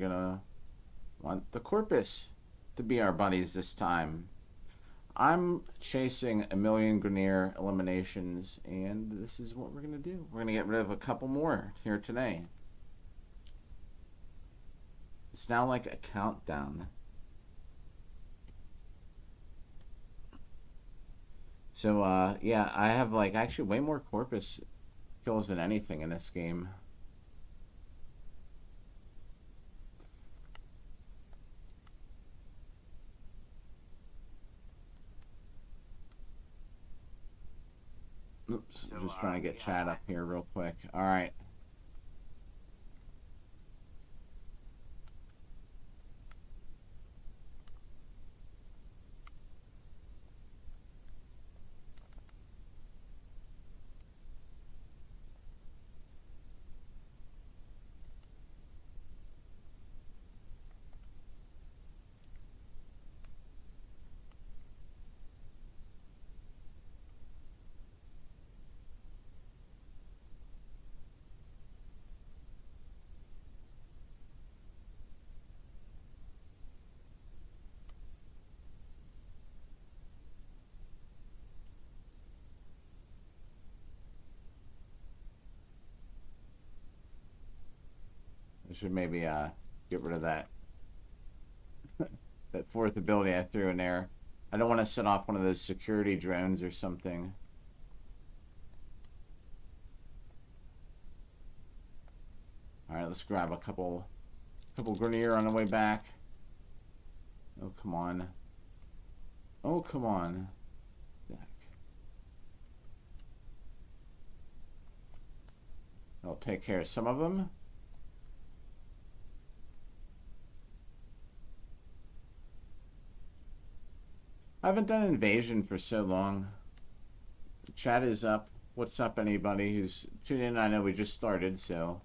gonna want the Corpus to be our buddies this time. I'm chasing a million Grineer eliminations, and this is what we're gonna do. We're gonna get rid of a couple more here today. It's now like a countdown. So, yeah, I have like actually way more Corpus kills than anything in this game. Oops, I'm just trying to get chat up here real quick. All right. I should maybe get rid of that that fourth ability I threw in there. I don't want to set off one of those security drones or something. All right, let's grab a couple Grineer on the way back. Oh, come on. Oh, come on. I'll take care of some of them. I haven't done Invasion for so long. Chat is up. What's up, anybody who's tuned in? I know we just started, so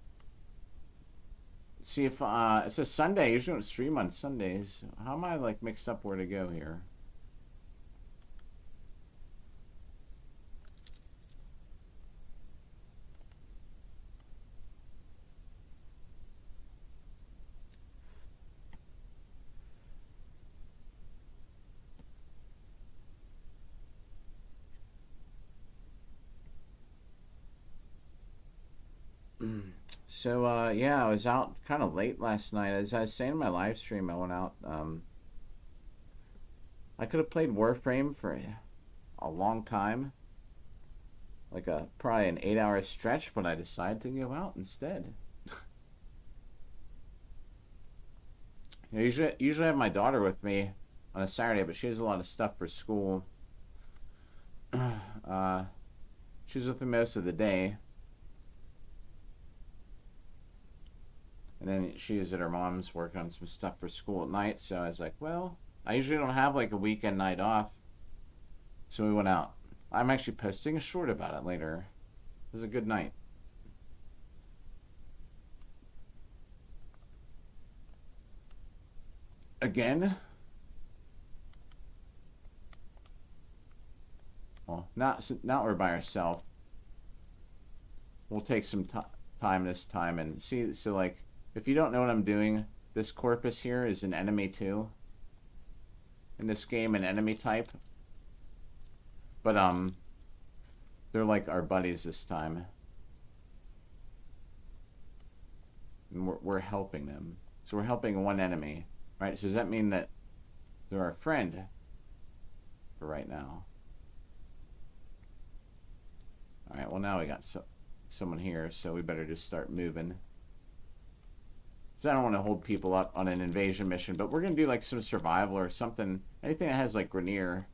see if it's a Sunday. Usually don't stream on Sundays. How am I like mixed up where to go here? So yeah, I was out kind of late last night. As I was saying in my live stream, I went out. I could have played Warframe for a long time, like probably an 8-hour stretch, but I decided to go out instead. You know, usually I have my daughter with me on a Saturday, but she has a lot of stuff for school. She's with me most of the day. And then she is at her mom's working on some stuff for school at night. So I was like, well, I usually don't have like a weekend night off. So we went out. I'm actually posting a short about it later. It was a good night. Again? Well, not we're by ourselves. We'll take some time this time and see. So like, if you don't know what I'm doing, this Corpus here is an enemy too. In this game, an enemy type. But they're like our buddies this time. And we're helping them. So we're helping one enemy, right? So does that mean that they're our friend for right now? All right, well now we got someone here, so we better just start moving. So I don't want to hold people up on an invasion mission, but we're going to do like some survival or something. Anything that has like Grineer.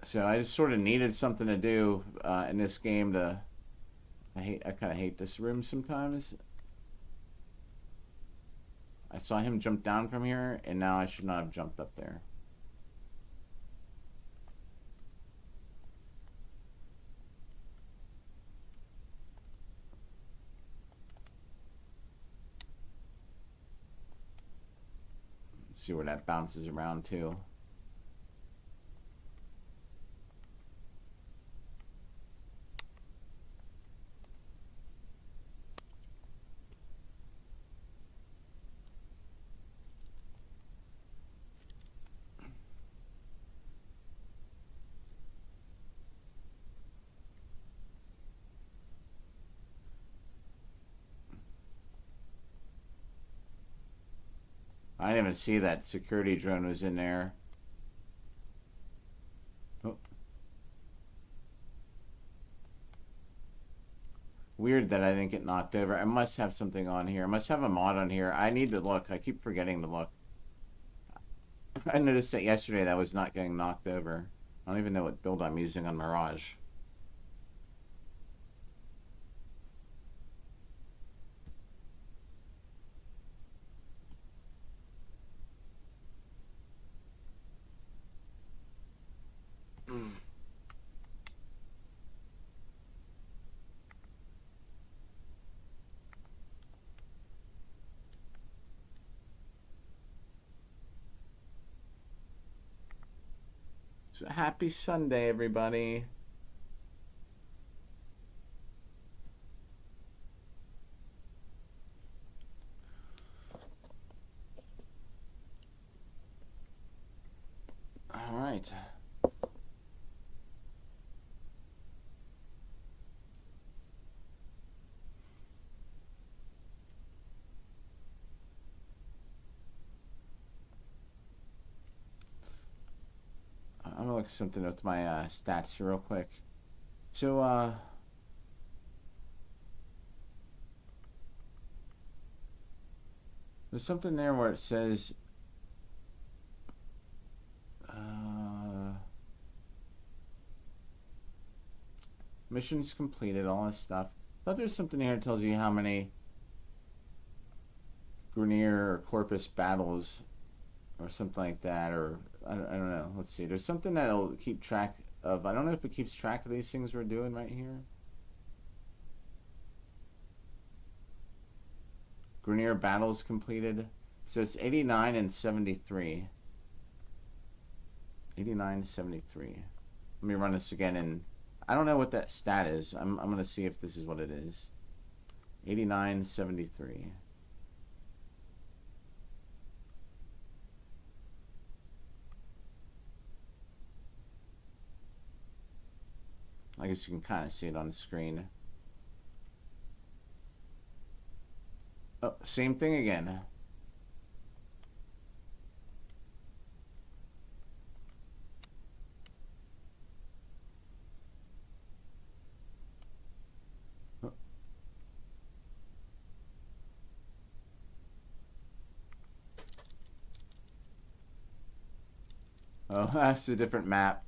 So I just sort of needed something to do in this game to... I kind of hate this room sometimes. I saw him jump down from here, and now I should not have jumped up there. see where that bounces around too. I didn't even see that security drone was in there. Oh. Weird that I didn't get knocked over. I must have something on here. I must have a mod on here. I need to look. I keep forgetting to look. I noticed that yesterday that I was not getting knocked over. I don't even know what build I'm using on Mirage. So happy Sunday, everybody. All right. I'm gonna look something with my stats here real quick. So there's something there where it says missions completed, all this stuff. But there's something here that tells you how many Grineer or Corpus battles or something like that, or I don't know. Let's see. There's something that'll keep track of. I don't know if it keeps track of these things we're doing right here. Grineer battles completed. So it's 89 and 73. 89, 73. Let me run this again, and I don't know what that stat is. I'm going to see if this is what it is. 89, 73. I guess you can kind of see it on the screen. Oh, same thing again. Oh, that's a different map.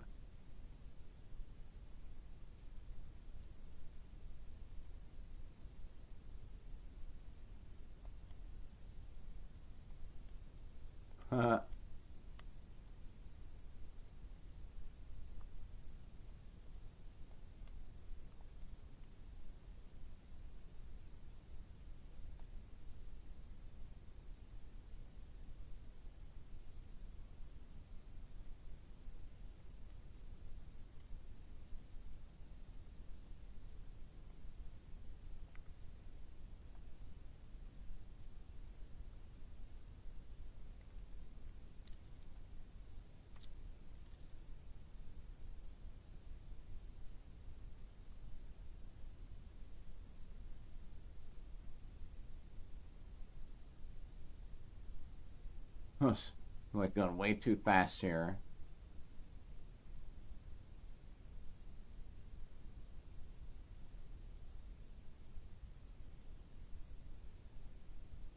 I'm like going way too fast here.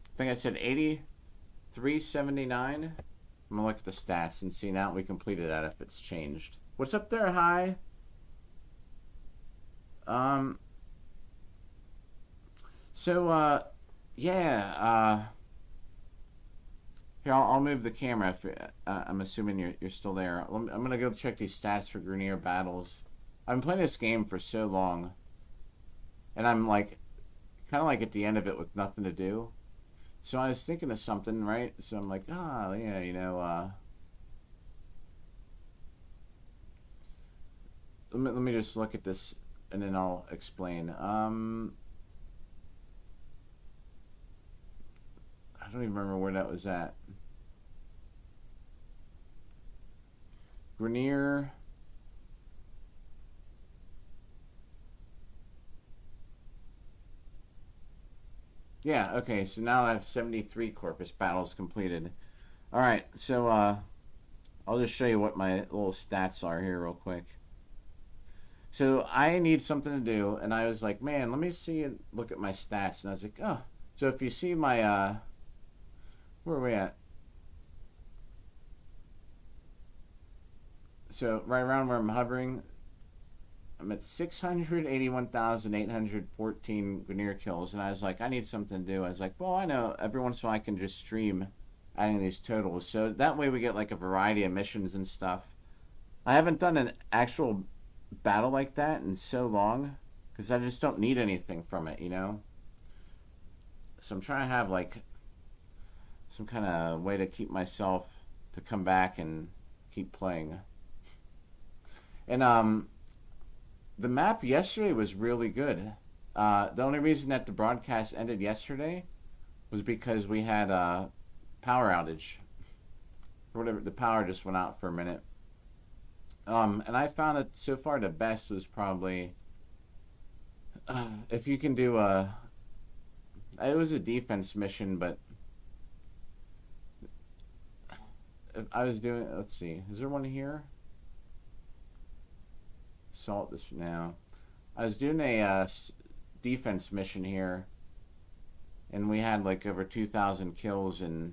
I think I said 8379. I'm gonna look at the stats and see now we completed that if it's changed. What's up there, hi? Yeah, here, I'll move the camera if I'm assuming you're still there. I'm gonna go check these stats for Grineer battles. I've been playing this game for so long, and I'm like, kind of like at the end of it with nothing to do. So I was thinking of something, right? So I'm like, ah, yeah, let me just look at this and then I'll explain. I don't even remember where that was at. Grineer. Yeah, okay, so now I have 73 Corpus battles completed. Alright, so I'll just show you what my little stats are here real quick. So I need something to do, and I was like, man, let me see and look at my stats. And I was like, oh, so if you see my, where are we at? So right around where I'm hovering, I'm at 681,814 Grineer kills, and I was like, I need something to do. I was like, well, I know every once in a while I can just stream adding these totals, so that way we get like a variety of missions and stuff. I haven't done an actual battle like that in so long because I just don't need anything from it, you know? So I'm trying to have like some kind of way to keep myself to come back and keep playing. And the map yesterday was really good. The only reason that the broadcast ended yesterday was because we had a power outage. Or whatever, the power just went out for a minute. And I found that so far the best was probably if you can do a. It was a defense mission, but if I was doing. Let's see, is there one here? Salt this now. I was doing a defense mission here, and we had like over 2,000 kills, and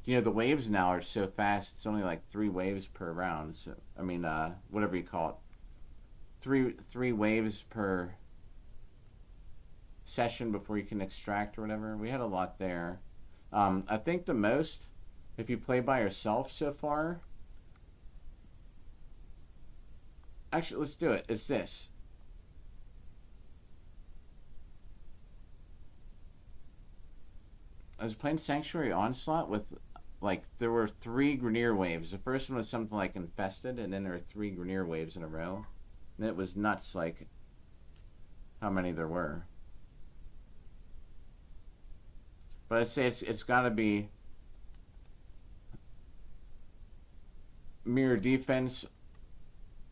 the waves now are so fast. It's only like 3 waves per round. So I mean, whatever you call it, three waves per session before you can extract or whatever. We had a lot there. I think the most, if you play by yourself so far. Actually, let's do it. It's this. I was playing Sanctuary Onslaught with, like, there were 3 Grineer waves. The first one was something like Infested, and then there were 3 Grineer waves in a row. And it was nuts, like, how many there were. But I'd say it's got to be mirror defense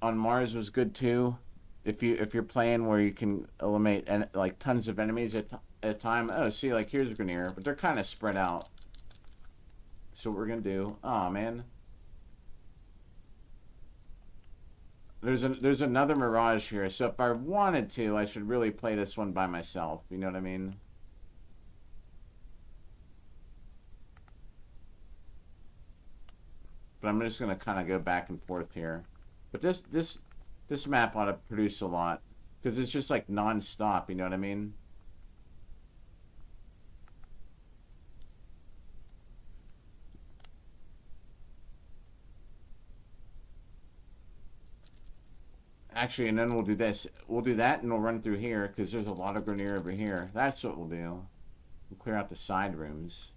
on Mars was good too. If you're playing where you can eliminate like tons of enemies at a time. Oh, see, like here's a Grineer, but they're kind of spread out. So what we're gonna do? Oh man, there's another Mirage here. So if I wanted to, I should really play this one by myself. You know what I mean? But I'm just gonna kind of go back and forth here. But this map ought to produce a lot because it's just like non-stop. You know what I mean? Actually, and then we'll do this. We'll do that, and we'll run through here because there's a lot of Grineer over here. That's what we'll do. We'll clear out the side rooms.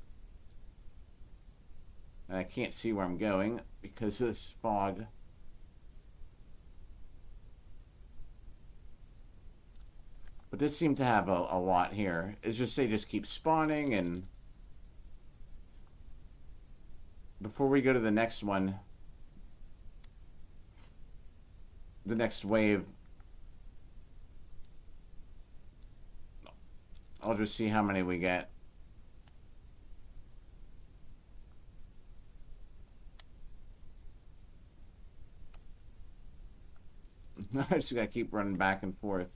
And I can't see where I'm going because of this fog. But this seemed to have a lot here. It's just they just keep spawning, and before we go to the next one, the next wave, I'll just see how many we get. I just gotta keep running back and forth.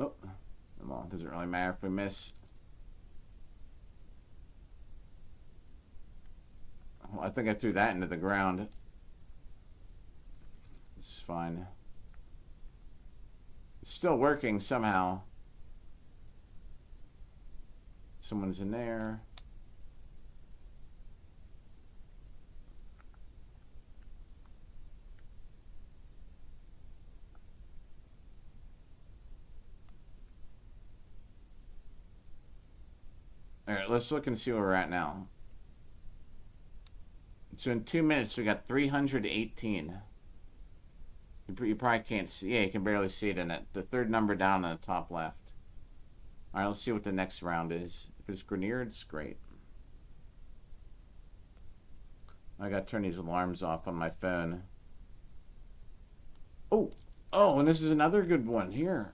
Oh, well, doesn't really matter if we miss. Well, I think I threw that into the ground. This is fine. It's still working somehow. someone's in there. All right, let's look and see where we're at now. So in 2 minutes, we got 318. You probably can't see. Yeah, you can barely see it in it. The third number down in the top left. All right, let's see what the next round is. If it's Grineer, it's great. I got to turn these alarms off on my phone. Oh, and this is another good one here.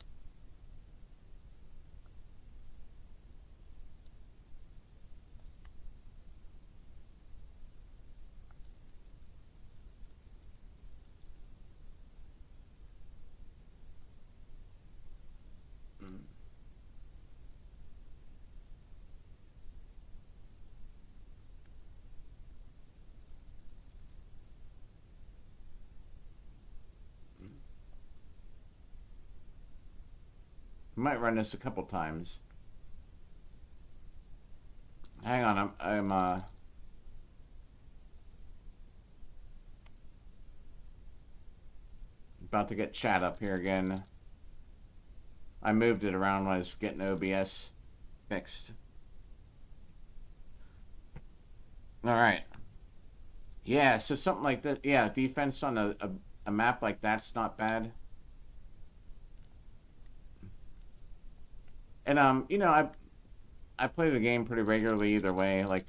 Might run this a couple times. Hang on, I'm about to get chat up here again. I moved it around when I was getting OBS fixed. All right. Yeah, so something like that. Yeah, defense on a map like that's not bad. And you know, I play the game pretty regularly either way. Like,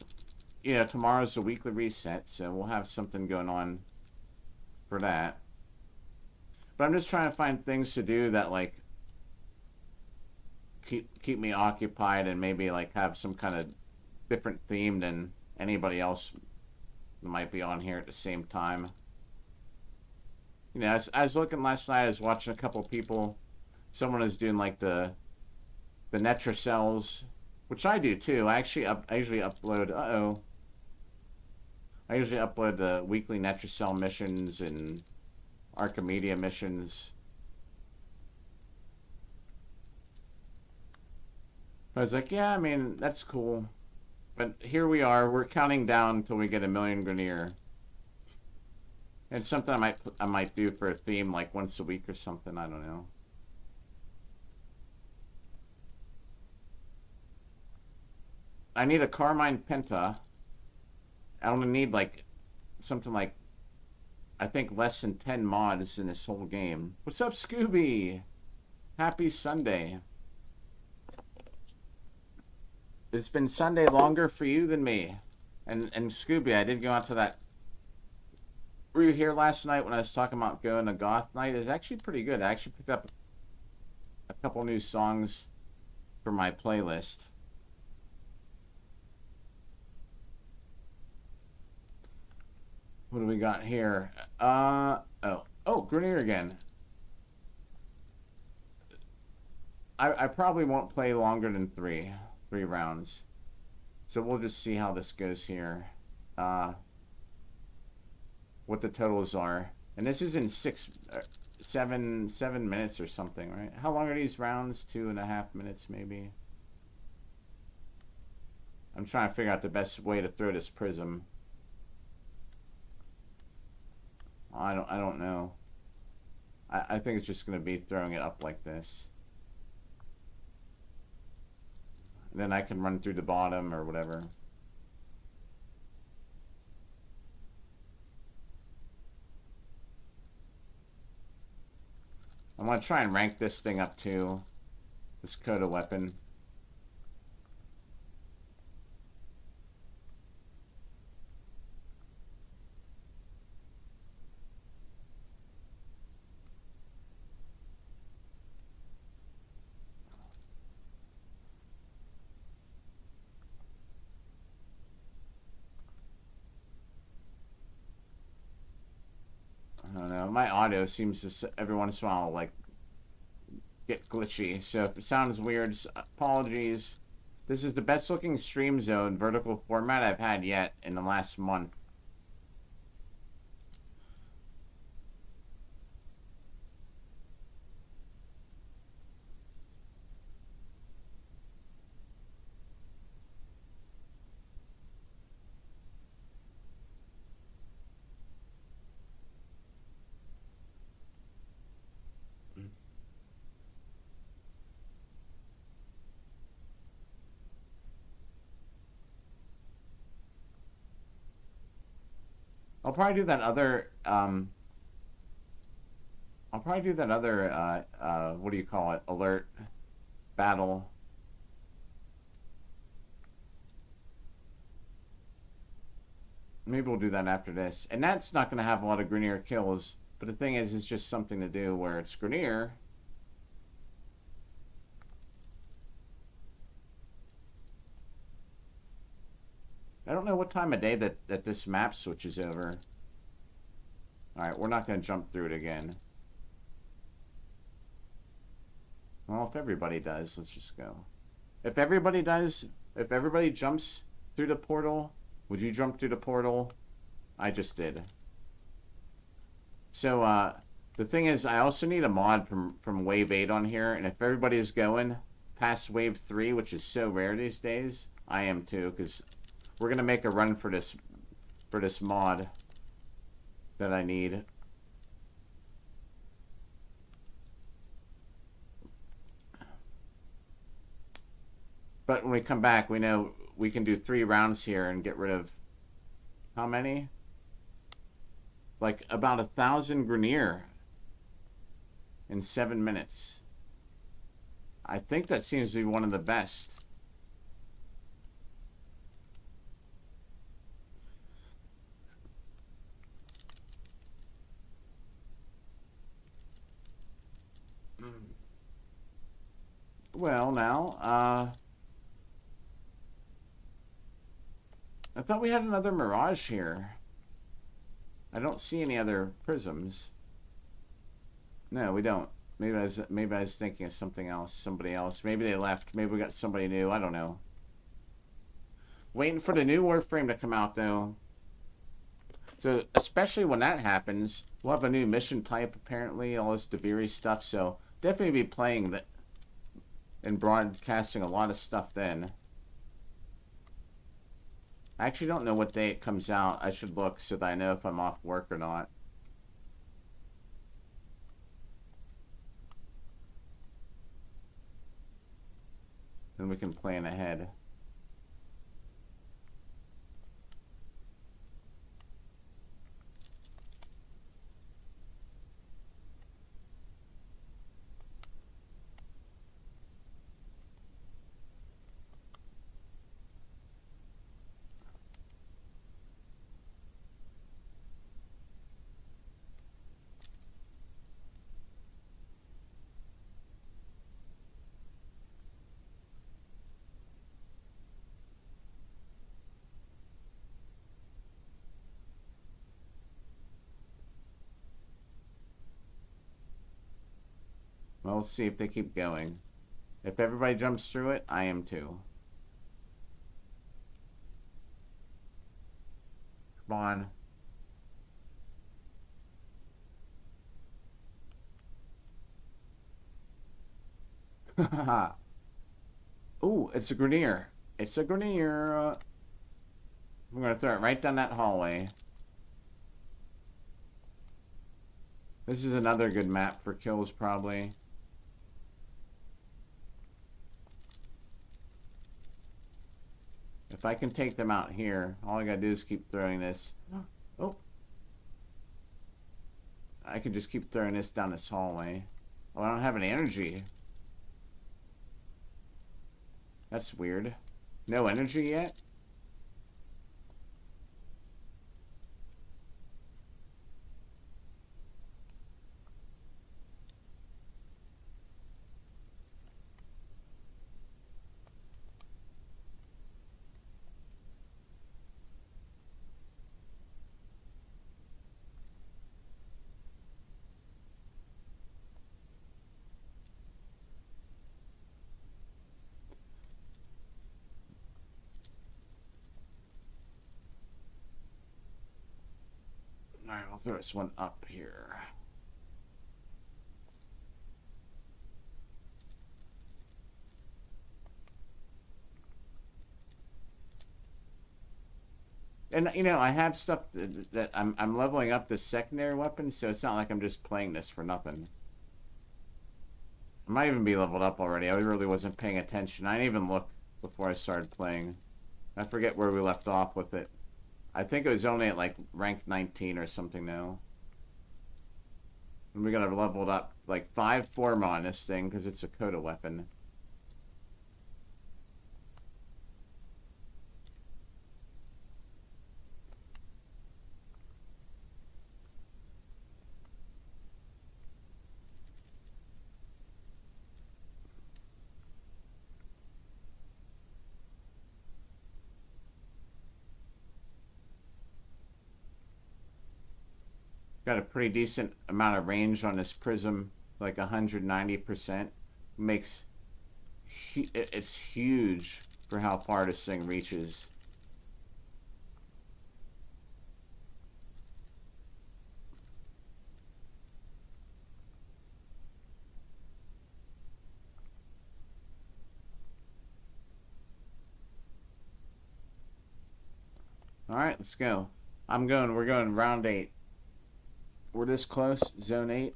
you know, tomorrow's the weekly reset, so we'll have something going on for that. But I'm just trying to find things to do that like keep me occupied and maybe like have some kind of different theme than anybody else might be on here at the same time. You know, I was looking last night, I was watching a couple of people. Someone is doing like the Netra cells, which I do too. I usually upload. I usually upload the weekly Netra cell missions and Archimedia missions. I was like, yeah, I mean that's cool, but here we are. We're counting down until we get 1,000,000 Grineer. It's something I might do for a theme like once a week or something. I don't know. I need a Carmine Penta. I only need like something like I think less than 10 mods in this whole game. What's up, Scooby? Happy Sunday. It's been Sunday longer for you than me. And Scooby, I did go out to that. Were you here last night when I was talking about going to Goth Night? It's actually pretty good. I actually picked up a couple new songs for my playlist. What do we got here? Grineer again. I probably won't play longer than three rounds. So we'll just see how this goes here. What the totals are. And this is in 7 minutes or something, right? How long are these rounds? 2.5 minutes, maybe. I'm trying to figure out the best way to throw this prism. I don't know. I think it's just going to be throwing it up like this. And then I can run through the bottom or whatever. I want to try and rank this thing up too. This Coda weapon. I don't know. My audio seems to every once in a while like get glitchy. So if it sounds weird, apologies. This is the best looking stream zone vertical format I've had yet in the last month. I'll probably do that other, what do you call it? Alert battle. Maybe we'll do that after this. And that's not going to have a lot of Grineer kills. But the thing is, it's just something to do where it's Grineer. I don't know what time of day that this map switches over. Alright, we're not going to jump through it again. Well, if everybody does, let's just go. If everybody jumps through the portal, would you jump through the portal? I just did. So, the thing is, I also need a mod from Wave 8 on here, and if everybody is going past Wave 3, which is so rare these days, I am too, because we're going to make a run for this mod that I need. But when we come back, we know we can do 3 rounds here and get rid of how many? Like about 1,000 Grineer in 7 minutes. I think that seems to be one of the best. Well, now, I thought we had another Mirage here. I don't see any other prisms. No, we don't. Maybe I was thinking of something else, somebody else. Maybe they left. Maybe we got somebody new. I don't know. Waiting for the new Warframe to come out, though. So, especially when that happens, we'll have a new mission type, apparently, all this Deviri stuff, so definitely be playing that and broadcasting a lot of stuff then. I actually don't know what day it comes out. I should look so that I know if I'm off work or not. Then we can plan ahead. Well, let's see if they keep going. If everybody jumps through it, I am too. Come on. Ooh, it's a Grineer. It's a Grineer. I'm going to throw it right down that hallway. This is another good map for kills, probably. If I can take them out here, all I gotta do is keep throwing this. Oh. I can just keep throwing this down this hallway. Oh, I don't have any energy. That's weird. No energy yet? Alright, I'll throw this one up here. And you know, I have stuff that I'm leveling up this secondary weapon, so it's not like I'm just playing this for nothing. I might even be leveled up already. I really wasn't paying attention. I didn't even look before I started playing. I forget where we left off with it. I think it was only at like rank 19 or something now. And we gotta level it up like 5 form on this thing because it's a Coda weapon. Got a pretty decent amount of range on this prism, like 190%. Makes it's huge for how far this thing reaches. All right, let's go. We're going round 8. We're this close, zone 8.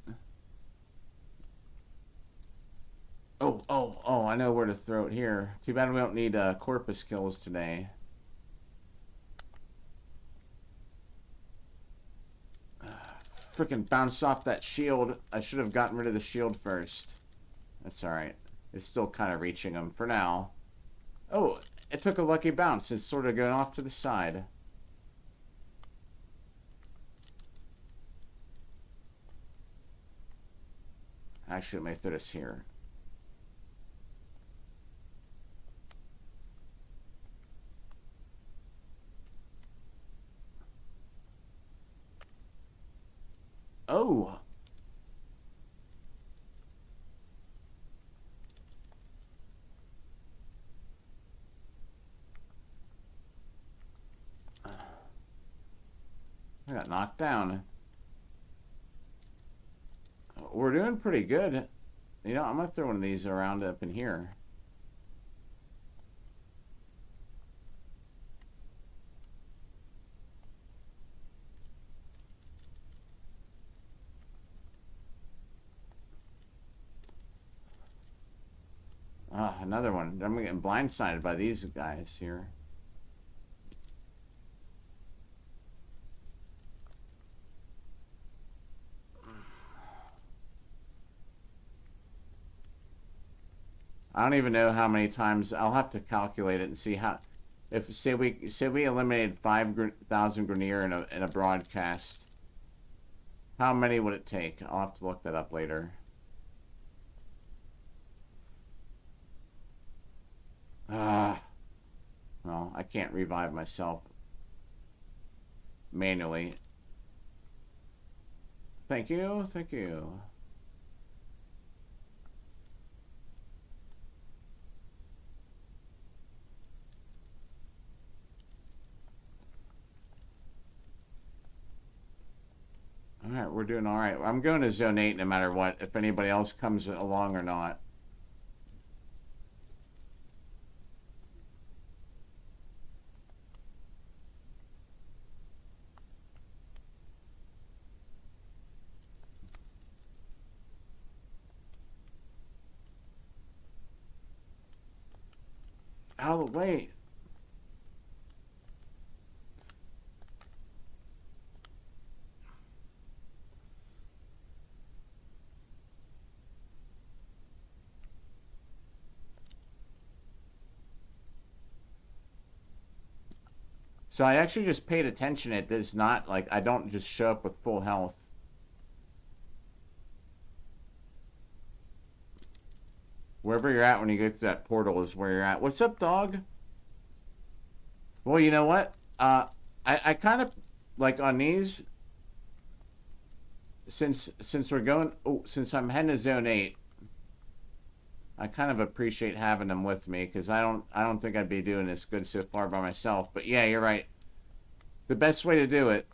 Oh, I know where to throw it here. Too bad we don't need corpus kills today. Freaking bounced off that shield. I should have gotten rid of the shield first. That's alright. It's still kind of reaching him for now. Oh, it took a lucky bounce. It's sort of going off to the side. Actually, let me throw this here. Oh! I got knocked down. We're doing pretty good. You know, I'm going to throw one of these around up in here. Ah, another one. I'm getting blindsided by these guys here. I don't even know how many times. I'll have to calculate it and see how. If say we eliminated 5,000 Grineer in a broadcast, how many would it take? I'll have to look that up later. Ah, well, I can't revive myself manually. Thank you, thank you. All right, we're doing all right. I'm going to zone 8 no matter what, if anybody else comes along or not. Out of the way. So I actually just paid attention. It does not, like, I don't just show up with full health. Wherever you're at when you go through that portal is where you're at. What's up, dog? Well, you know what? I kind of, like, on these, since we're going, since I'm heading to zone 8, I kind of appreciate having them with me because I don't think I'd be doing this good so far by myself. But yeah, you're right. The best way to do it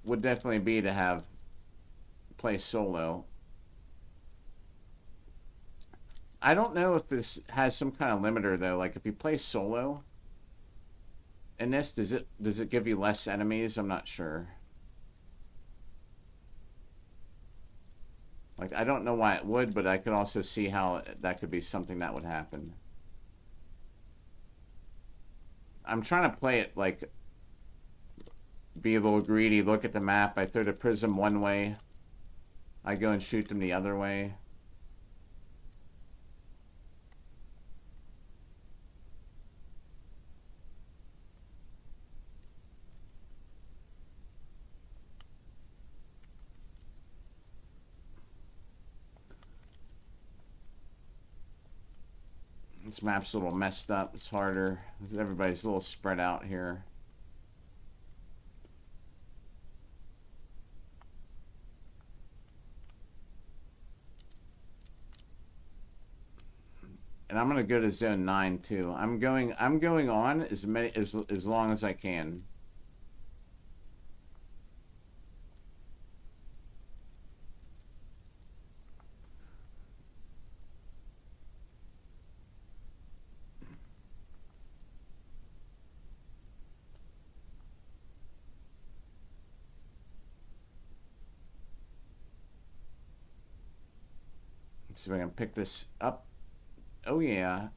would definitely be to play solo. I don't know if this has some kind of limiter though. Like if you play solo in this, does it give you less enemies? I'm not sure. Like, I don't know why it would, but I could also see how that could be something that would happen. I'm trying to play it, like, be a little greedy, look at the map. I throw the prism one way. I go and shoot them the other way. This map's a little messed up. It's harder. Everybody's a little spread out here. And I'm gonna go to zone 9 too. I'm going on as long as I can. Let's see if I can pick this up. Oh yeah.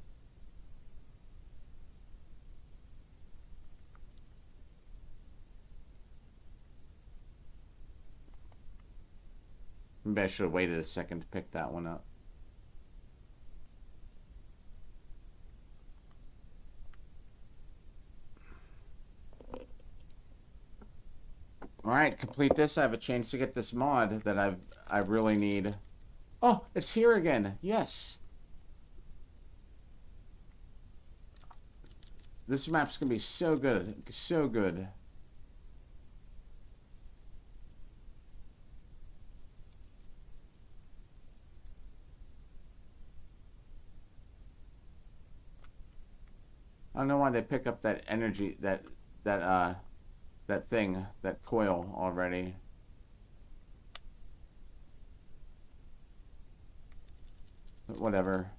Maybe I should have waited a second to pick that one up. Alright, complete this. I have a chance to get this mod that I really need. Oh, it's here again. Yes. This map's gonna be so good. So good. I don't know why they pick up that energy, that thing, that coil already. But whatever.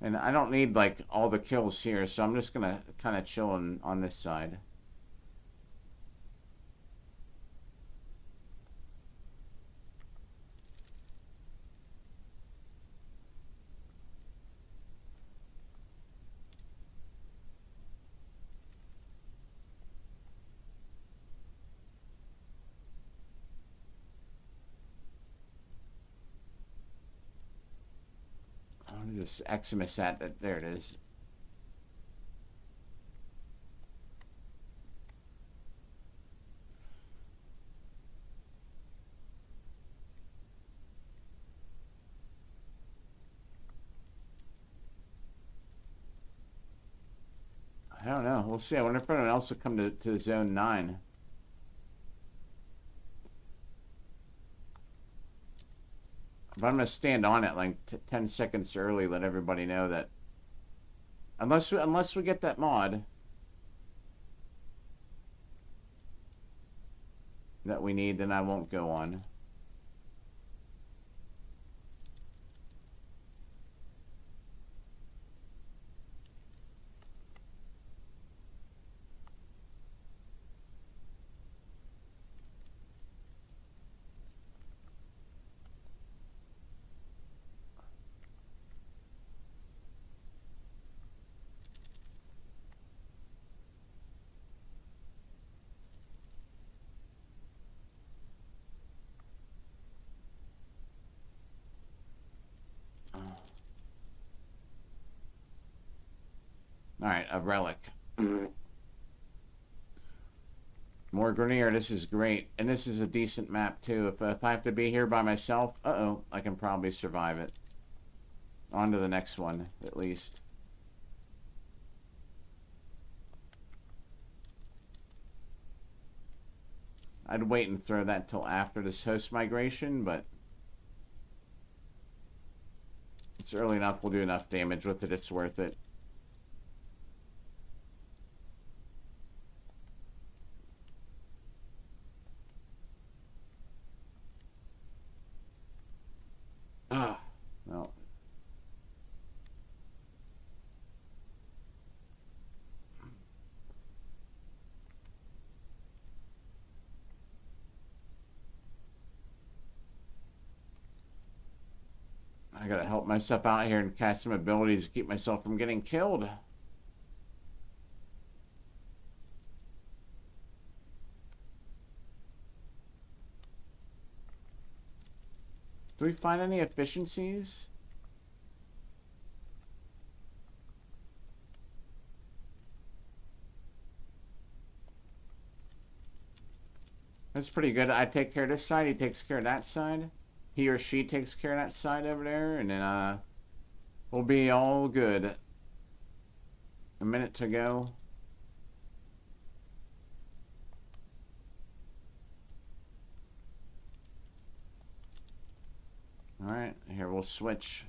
And I don't need like all the kills here, so I'm just gonna kind of chill on this side. This Eximus at that. There it is. I don't know. We'll see. I wonder if anyone else will come to zone 9. But I'm gonna stand on it like 10 seconds early, let everybody know that unless we get that mod that we need, then I won't go on. Alright, a relic. More Grineer, this is great. And this is a decent map too. If I have to be here by myself, I can probably survive it. On to the next one, at least. I'd wait and throw that till after this host migration, but it's early enough, we'll do enough damage with it, it's worth it. Well. I gotta help myself out here and cast some abilities to keep myself from getting killed. Do we find any efficiencies? That's pretty good. I take care of this side, he takes care of that side. He or she takes care of that side over there, and then we'll be all good. A minute to go. Alright, here we'll switch.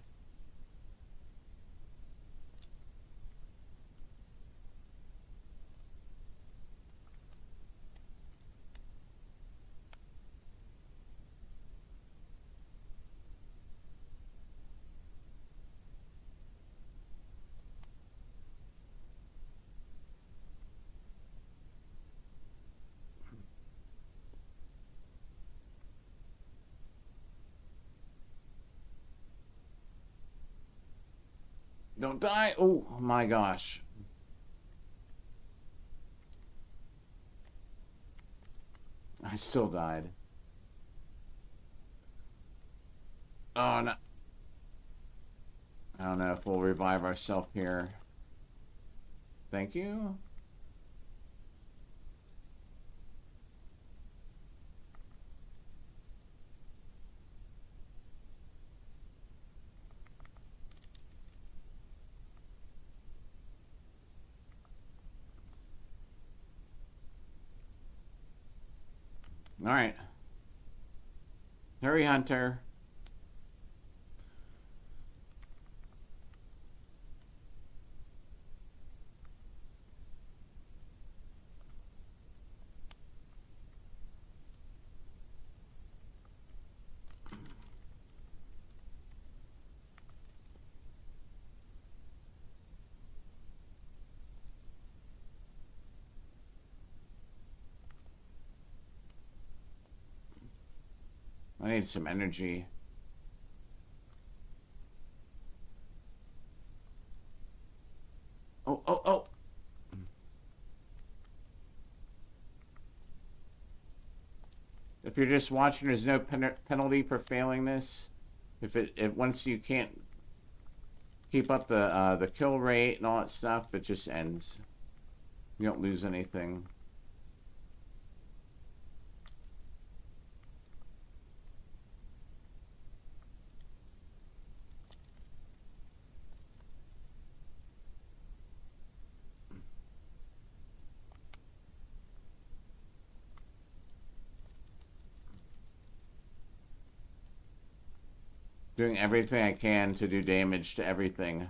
Don't die! Oh my gosh. I still died. Oh no. I don't know if we'll revive ourselves here. Thank you. Alright. Hurry, Hunter. I need some energy. Oh, oh, oh! If you're just watching, there's no penalty for failing this. If once you can't keep up the kill rate and all that stuff, it just ends. You don't lose anything. Doing everything I can to do damage to everything.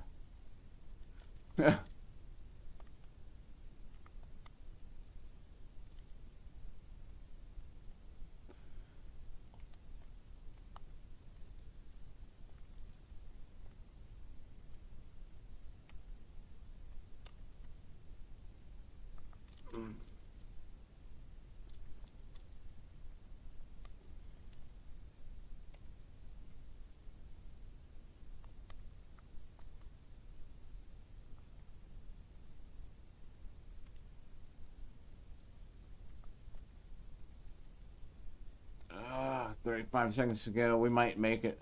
Ah, 35 seconds to go. We might make it.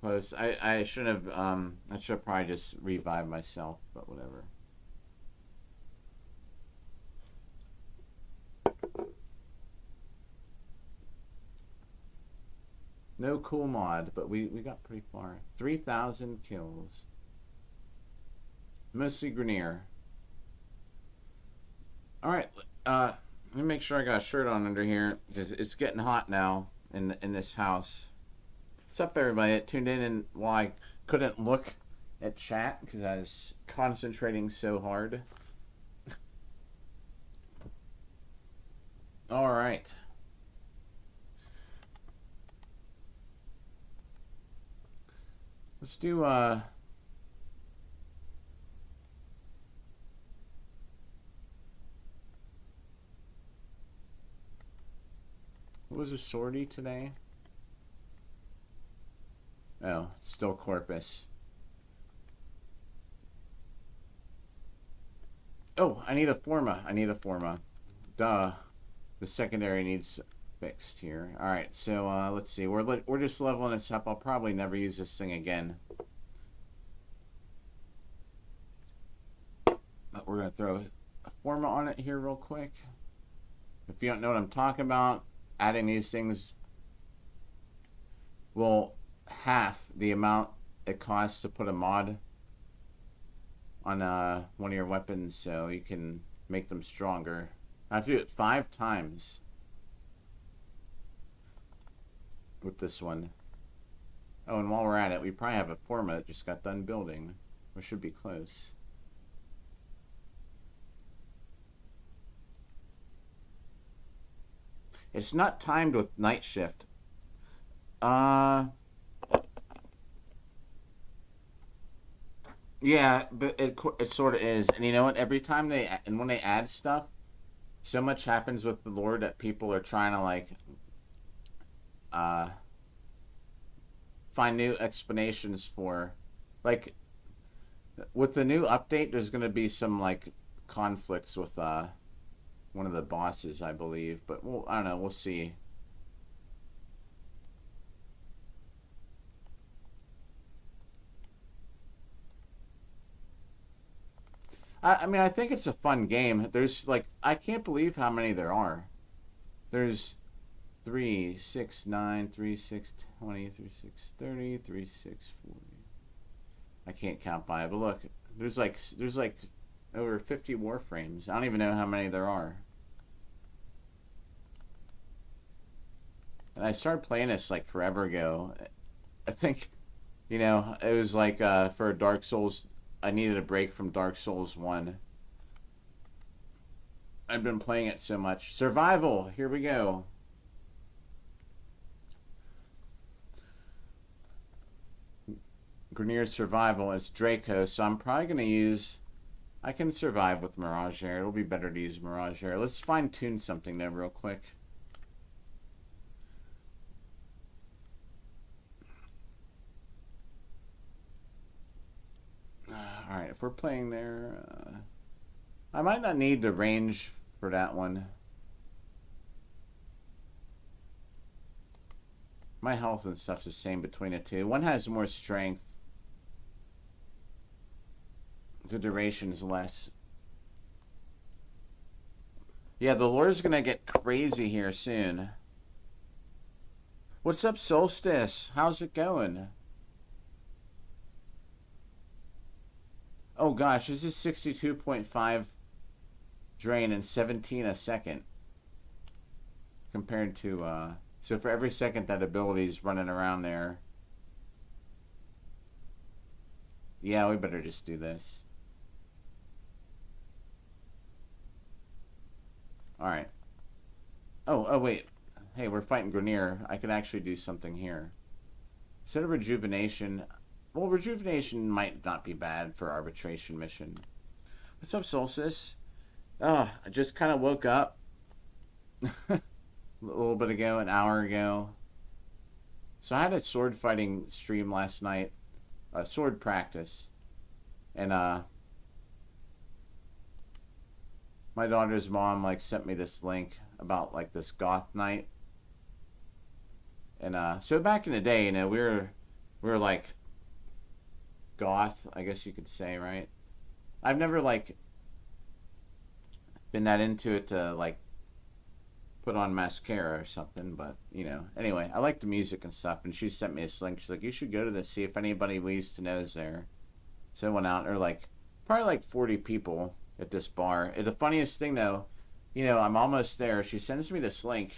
Close. I should have I should have probably just revived myself, but whatever. No cool mod, but we got pretty far. 3,000 kills. Mostly Grineer. Alright, let me make sure I got a shirt on under here, because it's getting hot now in this house. What's up, everybody that tuned in and while I couldn't look at chat because I was concentrating so hard. All right. Let's do what was a sortie today? Oh, still Corpus. Oh, I need a Forma. I need a Forma. Duh. The secondary needs fixed here. All right, so let's see. We're just leveling this up. I'll probably never use this thing again. But we're gonna throw a Forma on it here real quick. If you don't know what I'm talking about, adding these things will half the amount it costs to put a mod on one of your weapons, so you can make them stronger. I have to do it 5 times with this one. Oh, and while we're at it, we probably have a Forma that just got done building. We should be close. It's not timed with night shift. Yeah, but it sort of is. And you know what? Every time when they add stuff, so much happens with the lore that people are trying to like uh find new explanations for. Like with the new update, there's going to be some like conflicts with one of the bosses, I believe. But I don't know. We'll see. I mean, I think it's a fun game. There's like, I can't believe how many there are. There's 3, 6, 9, 3, 6, 20, 3, 6, 30, 3, 6, 40. I can't count by it, but look, there's like over 50 warframes. I don't even know how many there are. And I started playing this like forever ago. I think, you know, it was like for Dark Souls, I needed a break from Dark Souls 1. I've been playing it so much. Survival, here we go. Grineer Survival is Draco, so I'm probably going to use... I can survive with Mirage Air. It'll be better to use Mirage Air. Let's fine-tune something there real quick. Alright, if we're playing there... I might not need the range for that one. My health and stuff's the same between the two. One has more strength. The duration's less. Yeah, the lore's gonna get crazy here soon. What's up, Solstice? How's it going? Oh gosh, this is 62.5 drain and 17 a second. Compared to, so for every second that ability's running around there. Yeah, we better just do this. Alright. Oh, wait. Hey, we're fighting Grineer. I could actually do something here. Instead of rejuvenation... Well, rejuvenation might not be bad for arbitration mission. What's up, Solstice? Oh, I just kind of woke up. A little bit ago, an hour ago. So I had a sword fighting stream last night. Sword practice. And, my daughter's mom like sent me this link about like this goth night. And so back in the day, you know, we were like goth, I guess you could say, right? I've never like been that into it to like put on mascara or something, but you know, anyway, I like the music and stuff, and she sent me this link. She's like, you should go to this, see if anybody we used to know is there. So I went out, or like probably like 40 people at this bar. The funniest thing though, you know, I'm almost there. She sends me this link,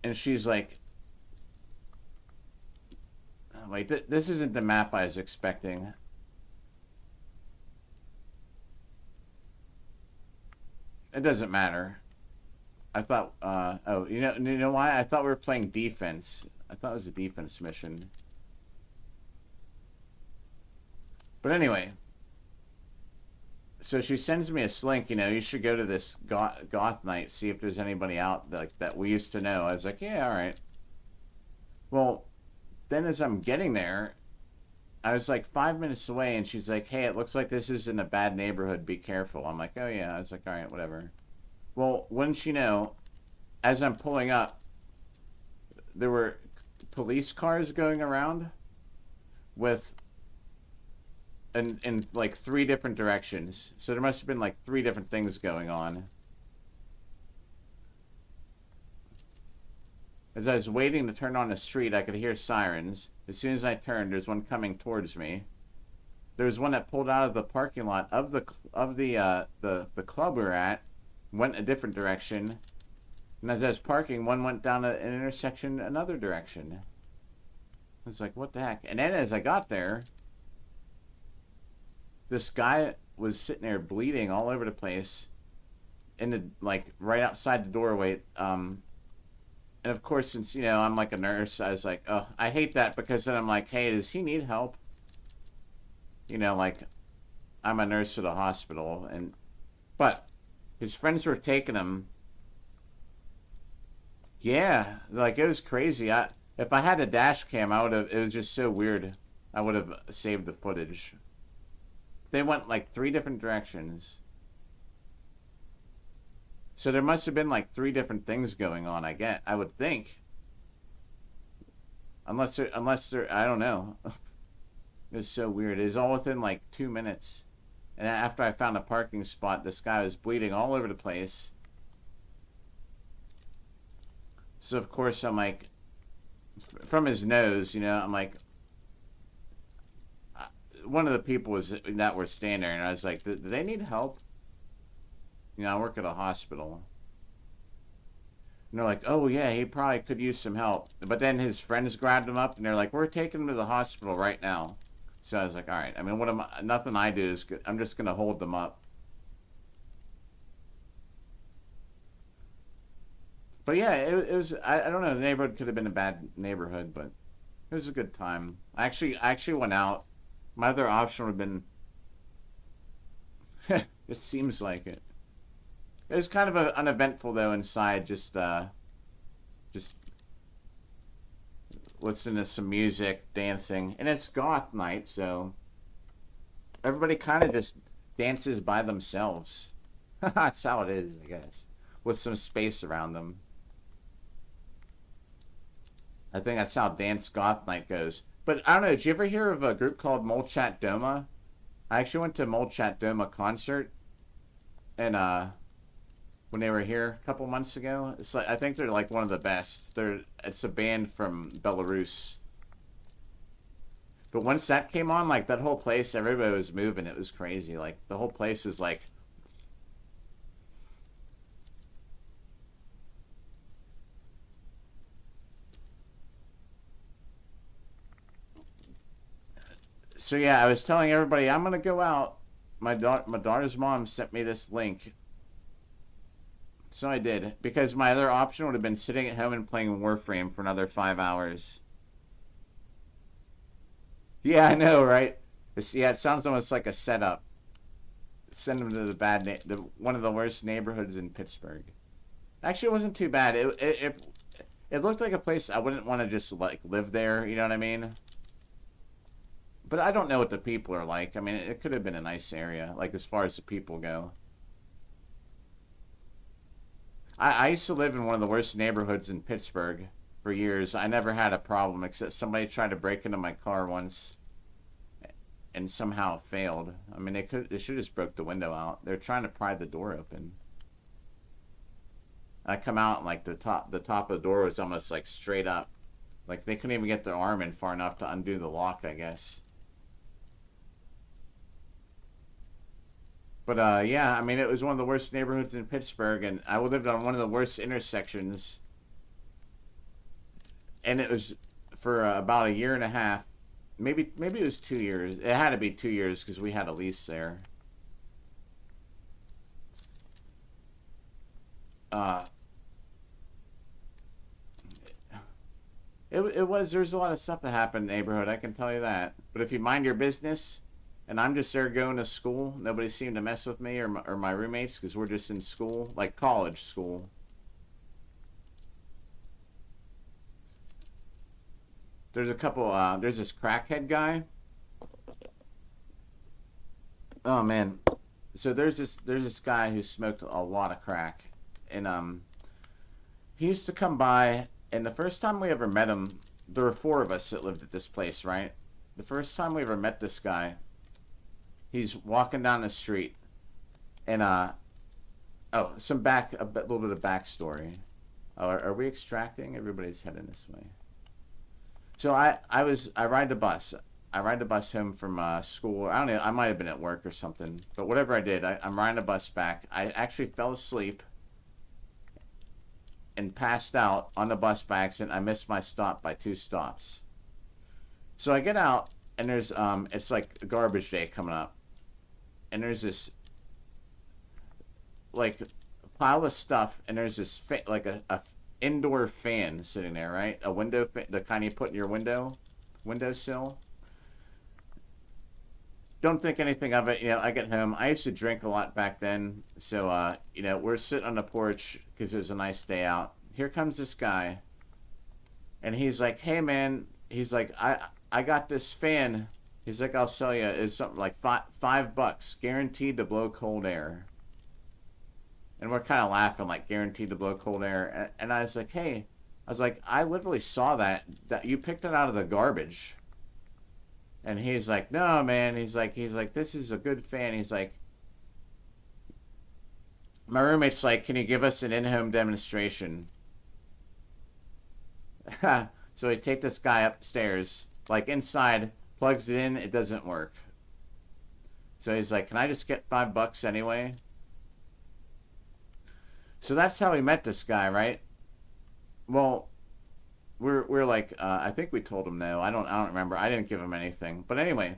and she's like, wait, this isn't the map I was expecting. It doesn't matter. I thought, oh, you know why? I thought we were playing defense. I thought it was a defense mission. But anyway, so she sends me a slink, you should go to this goth night, see if there's anybody out that we used to know. I was like, yeah, all right. Well, then as I'm getting there, I was like 5 minutes away, and she's like, hey, it looks like this is in a bad neighborhood. Be careful. I'm like, oh, yeah. I was like, all right, whatever. Well, wouldn't you know, as I'm pulling up, there were police cars going around with in like 3 different directions. So there must have been like 3 different things going on. As I was waiting to turn on the street, I could hear sirens. As soon as I turned, there's one coming towards me. There was one that pulled out of the parking lot of the club we were at, went a different direction, and as I was parking, one went down an intersection another direction. I was like, what the heck? And then as I got there, this guy was sitting there bleeding all over the place, in the right outside the doorway. And of course, since I'm like a nurse, I was like, oh, I hate that, because then I'm like, hey, does he need help? Like, I'm a nurse at a hospital, but his friends were taking him. Yeah, like, it was crazy. If I had a dash cam, I would have. It was just so weird. I would have saved the footage. They went like 3 different directions. So there must have been like 3 different things going on, I would think. Unless they're, I don't know. It was so weird. It was all within like 2 minutes. And after I found a parking spot, this guy was bleeding all over the place. So of course I'm like, from his nose, I'm like, one of the people that were standing there, and I was like, do they need help? I work at a hospital. And they're like, oh yeah, he probably could use some help. But then his friends grabbed him up, and they're like, we're taking him to the hospital right now. So I was like, all right. I mean, nothing I do is good. I'm just gonna hold them up. But yeah, it was. I don't know. The neighborhood could have been a bad neighborhood, but it was a good time. I actually went out. My other option would have been. It seems like it. It was kind of uneventful though inside. Just listening to some music, dancing, and it's goth night, so everybody kind of just dances by themselves. That's how it is, I guess, with some space around them. I think that's how dance goth night goes. But I don't know. Did you ever hear of a group called Molchat Doma? I actually went to Molchat Doma concert, and when they were here a couple months ago. It's like, I think they're like one of the best. It's a band from Belarus. But once that came on, like that whole place, everybody was moving. It was crazy. Like the whole place was like. So yeah, I was telling everybody I'm gonna go out. My daughter's mom sent me this link. So I did, because my other option would have been sitting at home and playing Warframe for another 5 hours. Yeah, I know, right? Yeah, it sounds almost like a setup. Send them to one of the worst neighborhoods in Pittsburgh. Actually, it wasn't too bad. It looked like a place I wouldn't want to just like live there. You know what I mean? But I don't know what the people are like. I mean, it could have been a nice area, like as far as the people go. I used to live in one of the worst neighborhoods in Pittsburgh for years. I never had a problem, except somebody tried to break into my car once and somehow failed. I mean, they should have just broke the window out. They're trying to pry the door open. I come out and like the top of the door was almost like straight up. Like they couldn't even get their arm in far enough to undo the lock, I guess. But yeah, I mean, it was one of the worst neighborhoods in Pittsburgh, and I lived on one of the worst intersections. And it was for about a year and a half. Maybe it was 2 years. It had to be 2 years because we had a lease there. There's a lot of stuff that happened in the neighborhood, I can tell you that. But if you mind your business, and I'm just there going to school, nobody seemed to mess with me or my roommates because we're just in school, like college school. There's a couple, there's this crackhead guy. Oh man. So there's this guy who smoked a lot of crack. And he used to come by, and the first time we ever met him, there were four of us that lived at this place, right? The first time we ever met this guy, he's walking down the street, and oh, a little bit of backstory. Oh, are we extracting? Everybody's heading this way. So I ride the bus. I ride the bus home from school. I don't know. I might have been at work or something, but whatever I did, I'm riding the bus back. I actually fell asleep and passed out on the bus by accident. I missed my stop by 2 stops. So I get out, and there's it's like a garbage day coming up, and there's this like pile of stuff, and there's this like a indoor fan sitting there, right? A window fan, the kind you put in your windowsill. Don't think anything of it. I get home. I used to drink a lot back then, so we're sitting on the porch because it was a nice day out. Here comes this guy, and he's like, "Hey man," he's like, "I got this fan." He's like, "I'll sell you. It's something like $5, guaranteed to blow cold air." And we're kind of laughing, like, guaranteed to blow cold air. And I was like, "Hey," I was like, "I literally saw that you picked it out of the garbage." And he's like, "No, man." He's like, "This is a good fan." He's like, my roommate's like, "Can you give us an in-home demonstration?" So we take this guy upstairs, like inside, plugs it in, it doesn't work. So he's like, "Can I just get $5 anyway?" So that's how we met this guy, right? Well, we're like, I think we told him no. I don't remember. I didn't give him anything. But anyway,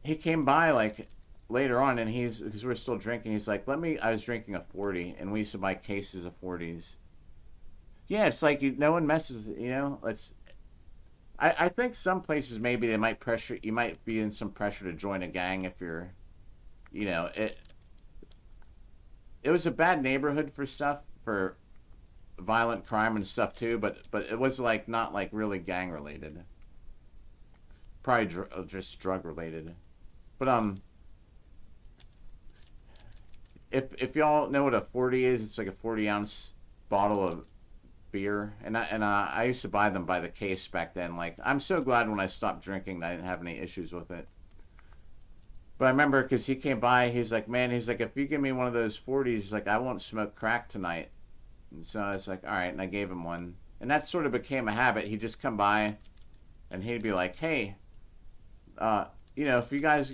he came by like later on, and because we're still drinking, he's like, I was drinking a 40, and we used to buy cases of 40s. Yeah, it's like no one messes, I think some places maybe they might pressure, you might be in some pressure to join a gang if you're, it was a bad neighborhood for violent crime and stuff too, but it was like not like really gang related, probably just drug related. But if y'all know what a 40 is, it's like a 40-ounce bottle of beer, and I used to buy them by the case back then. Like, I'm so glad when I stopped drinking that I didn't have any issues with it. But I remember because he came by, he's like, "Man," he's like, "if you give me one of those 40s, he's like, I won't smoke crack tonight." And so I was like, "All right," and I gave him one, and that sort of became a habit. He'd just come by, and he'd be like, "Hey, if you guys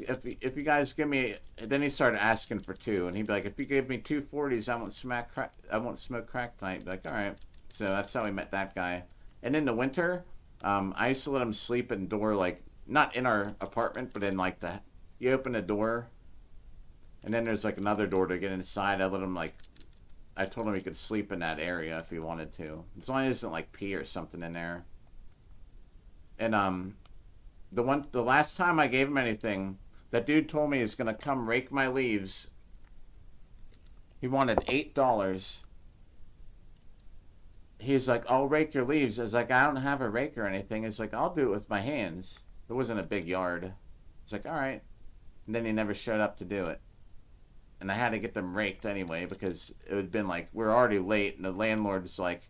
give me," then he started asking for two, and he'd be like, "If you give me 2 40s, I won't smoke crack tonight." I'd be like, "All right." So that's how we met that guy. And in the winter, I used to let him sleep indoor, like not in our apartment, but in like you open the door, and then there's like another door to get inside. I told him he could sleep in that area if he wanted to, as long as it isn't like pee or something in there. And the last time I gave him anything, that dude told me he's gonna come rake my leaves. He wanted $8. He's like, "I'll rake your leaves." I was like, "I don't have a rake or anything." He's like, "I'll do it with my hands." It wasn't a big yard. It's like, "All right." And then he never showed up to do it. And I had to get them raked anyway because it had been like, we're already late, and the landlord was like,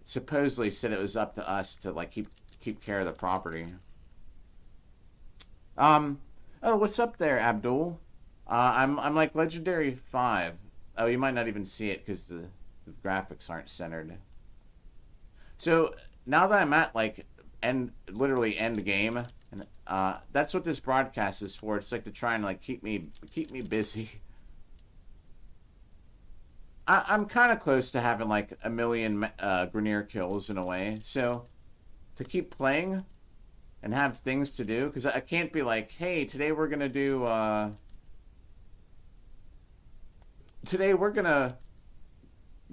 supposedly said it was up to us to like keep care of the property. Oh, what's up there, Abdul? I'm like Legendary 5. Oh, you might not even see it because the graphics aren't centered. So now that I'm at like literally end game, and that's what this broadcast is for. It's like to try and like keep me busy. I'm kind of close to having like a million Grineer kills in a way. So to keep playing and have things to do, because I can't be like, "Hey, today we're gonna do today we're gonna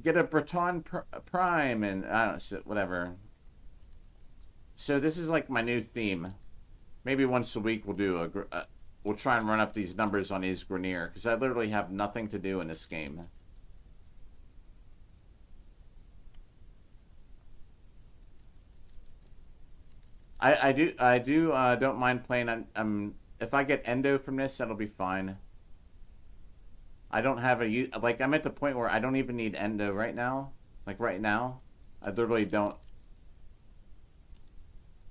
get a Breton Prime and I don't know, whatever. So this is like my new theme. Maybe once a week we'll do we'll try and run up these numbers on his Grineer because I literally have nothing to do in this game. I do don't mind playing. If I get endo from this, that'll be fine. I don't have like I'm at the point where I don't even need endo right now. Like right now, I literally don't.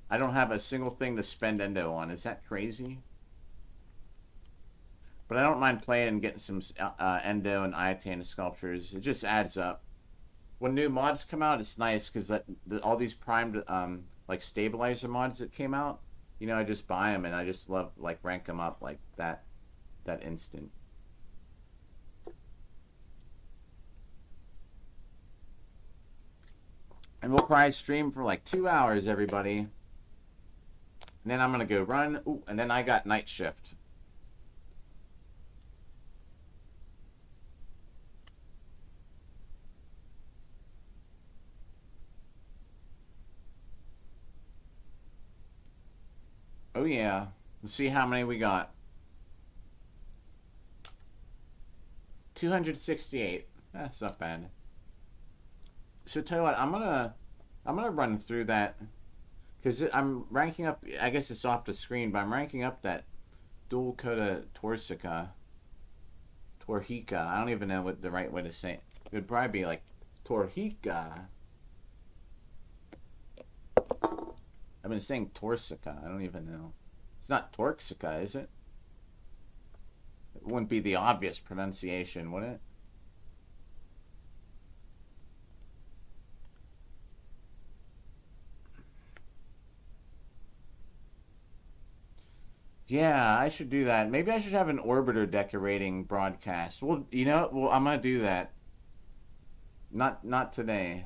I don't have a single thing to spend endo on. Is that crazy? But I don't mind playing and getting some endo and iatane sculptures. It just adds up. When new mods come out, it's nice because all these primed like stabilizer mods that came out, I just buy them and I just love like rank them up like that instant. And we'll probably stream for like 2 hours, everybody. And then I'm gonna go run. Ooh, and then I got night shift. Oh yeah. Let's see how many we got. 268. That's not bad. So tell you what, I'm gonna run through that because I'm ranking up. I guess it's off the screen, but I'm ranking up that dual coda Torhica. I don't even know what the right way to say it. It would probably be like Torhica. I've been saying Torsica. I don't even know. It's not Torxica, is it? It wouldn't be the obvious pronunciation, would it? Yeah, I should do that. Maybe I should have an orbiter decorating broadcast. Well, well, I'm gonna do that. Not today.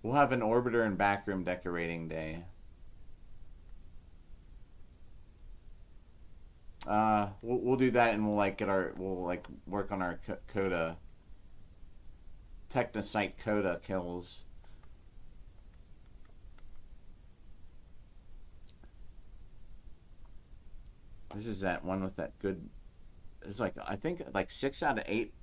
We'll have an orbiter and backroom decorating day. We'll do that, and we'll like work on our coda technosite coda kills. This is that one with that good. It's like I think like 6 out of 8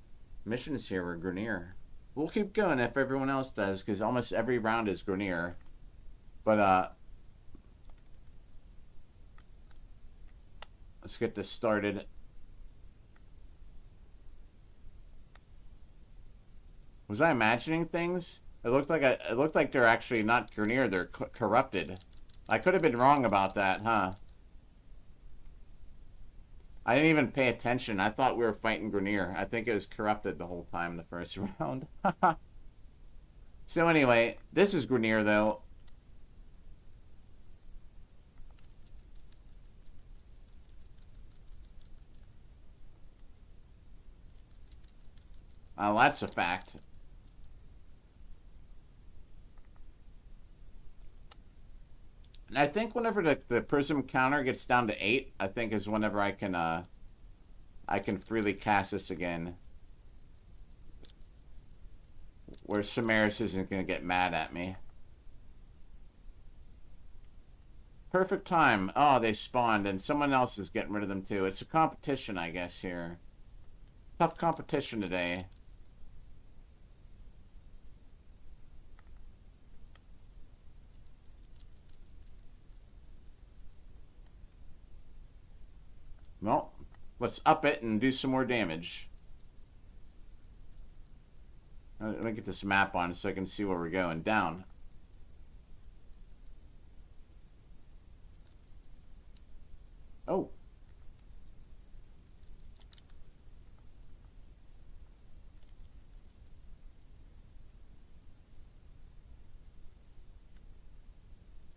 missions here were Grineer. We'll keep going if everyone else does, because almost every round is Grineer. But let's get this started. Was I imagining things? It looked like they're actually not Grineer. They're corrupted. I could have been wrong about that, huh? I didn't even pay attention. I thought we were fighting Grineer. I think it was corrupted the whole time the first round. So anyway, this is Grineer though. That's a fact. And I think whenever the prism counter gets down to 8, I think is whenever I can freely cast this again. Where Samaris isn't gonna get mad at me. Perfect time. Oh, they spawned and someone else is getting rid of them too. It's a competition, I guess, here. Tough competition today. Well, let's up it and do some more damage. Let me get this map on so I can see where we're going. Down. Oh.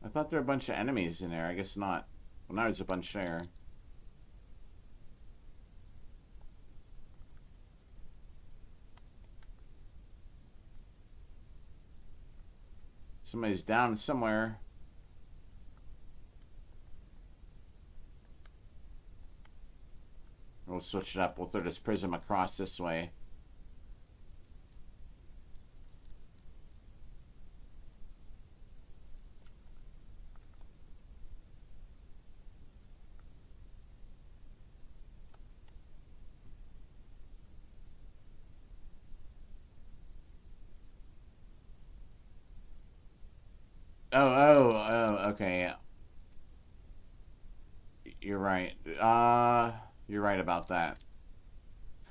I thought there were a bunch of enemies in there. I guess not. Well, now there's a bunch there. Somebody's down somewhere. We'll switch it up. We'll throw this prism across this way. Oh, okay, yeah. You're right. You're right about that.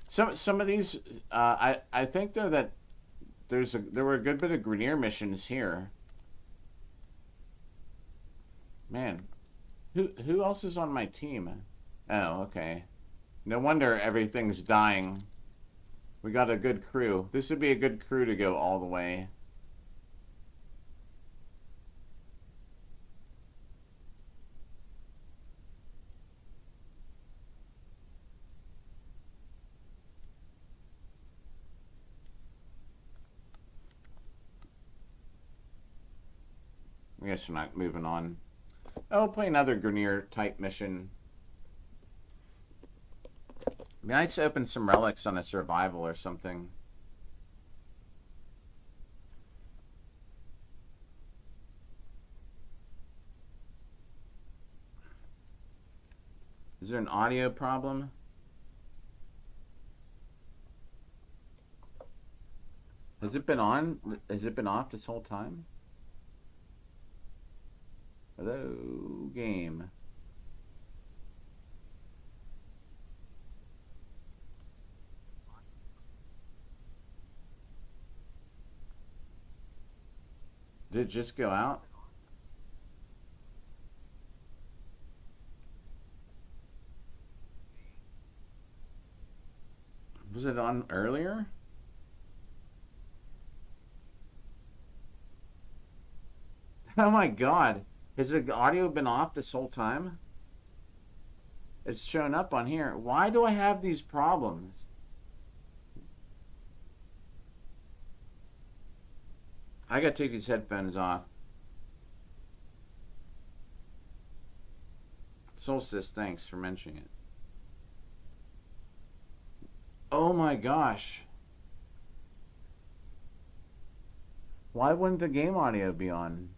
Some of these, I think though that there were a good bit of Grineer missions here. Man, who else is on my team? Oh, okay. No wonder everything's dying. We got a good crew. This would be a good crew to go all the way. I guess we're not moving on. Oh, we'll play another Grineer type mission. Be nice to open some relics on a survival or something. Is there an audio problem? Has it been on? Has it been off this whole time? Hello, game. Did it just go out? Was it on earlier? Oh my god. Has the audio been off this whole time? It's showing up on here. Why do I have these problems? I gotta take these headphones off. Solstice, thanks for mentioning it. Oh my gosh. Why wouldn't the game audio be on?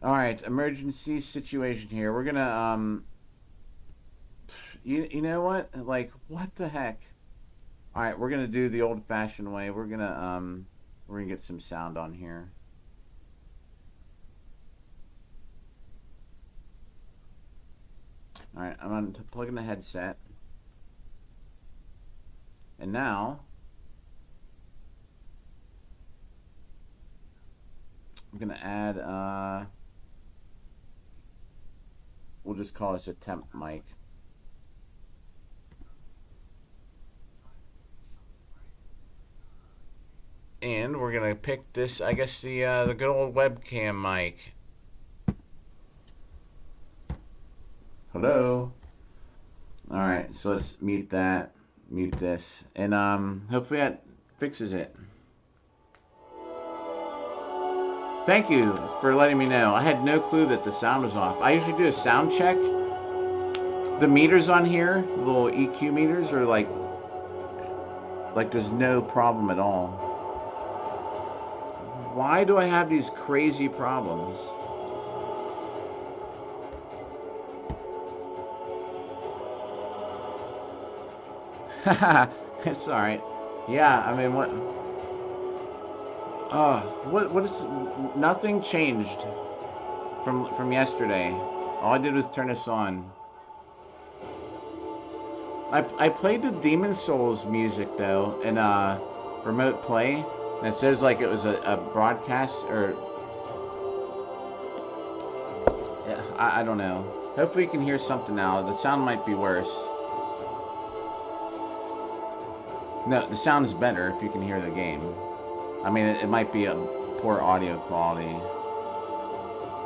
Alright, emergency situation here. We're gonna, you know what? Like, what the heck? Alright, we're gonna do the old-fashioned way. We're gonna get some sound on here. Alright, I'm going to plug in the headset. And now, I'm gonna add, we'll just call this a temp mic. And we're gonna pick this, I guess the good old webcam mic. Hello. All right, so let's mute that, mute this, and hopefully that fixes it. Thank you for letting me know. I had no clue that the sound was off. I usually do a sound check. The meters on here, the little EQ meters, are like there's no problem at all. Why do I have these crazy problems? It's all right. Yeah, I mean, what is? Nothing changed from yesterday. All I did was turn this on. I played the Demon Souls music though in remote play, and it says like it was a broadcast or I don't know. Hopefully you can hear something now. The sound might be worse. No, the sound's better if you can hear the game. I mean, it might be a poor audio quality.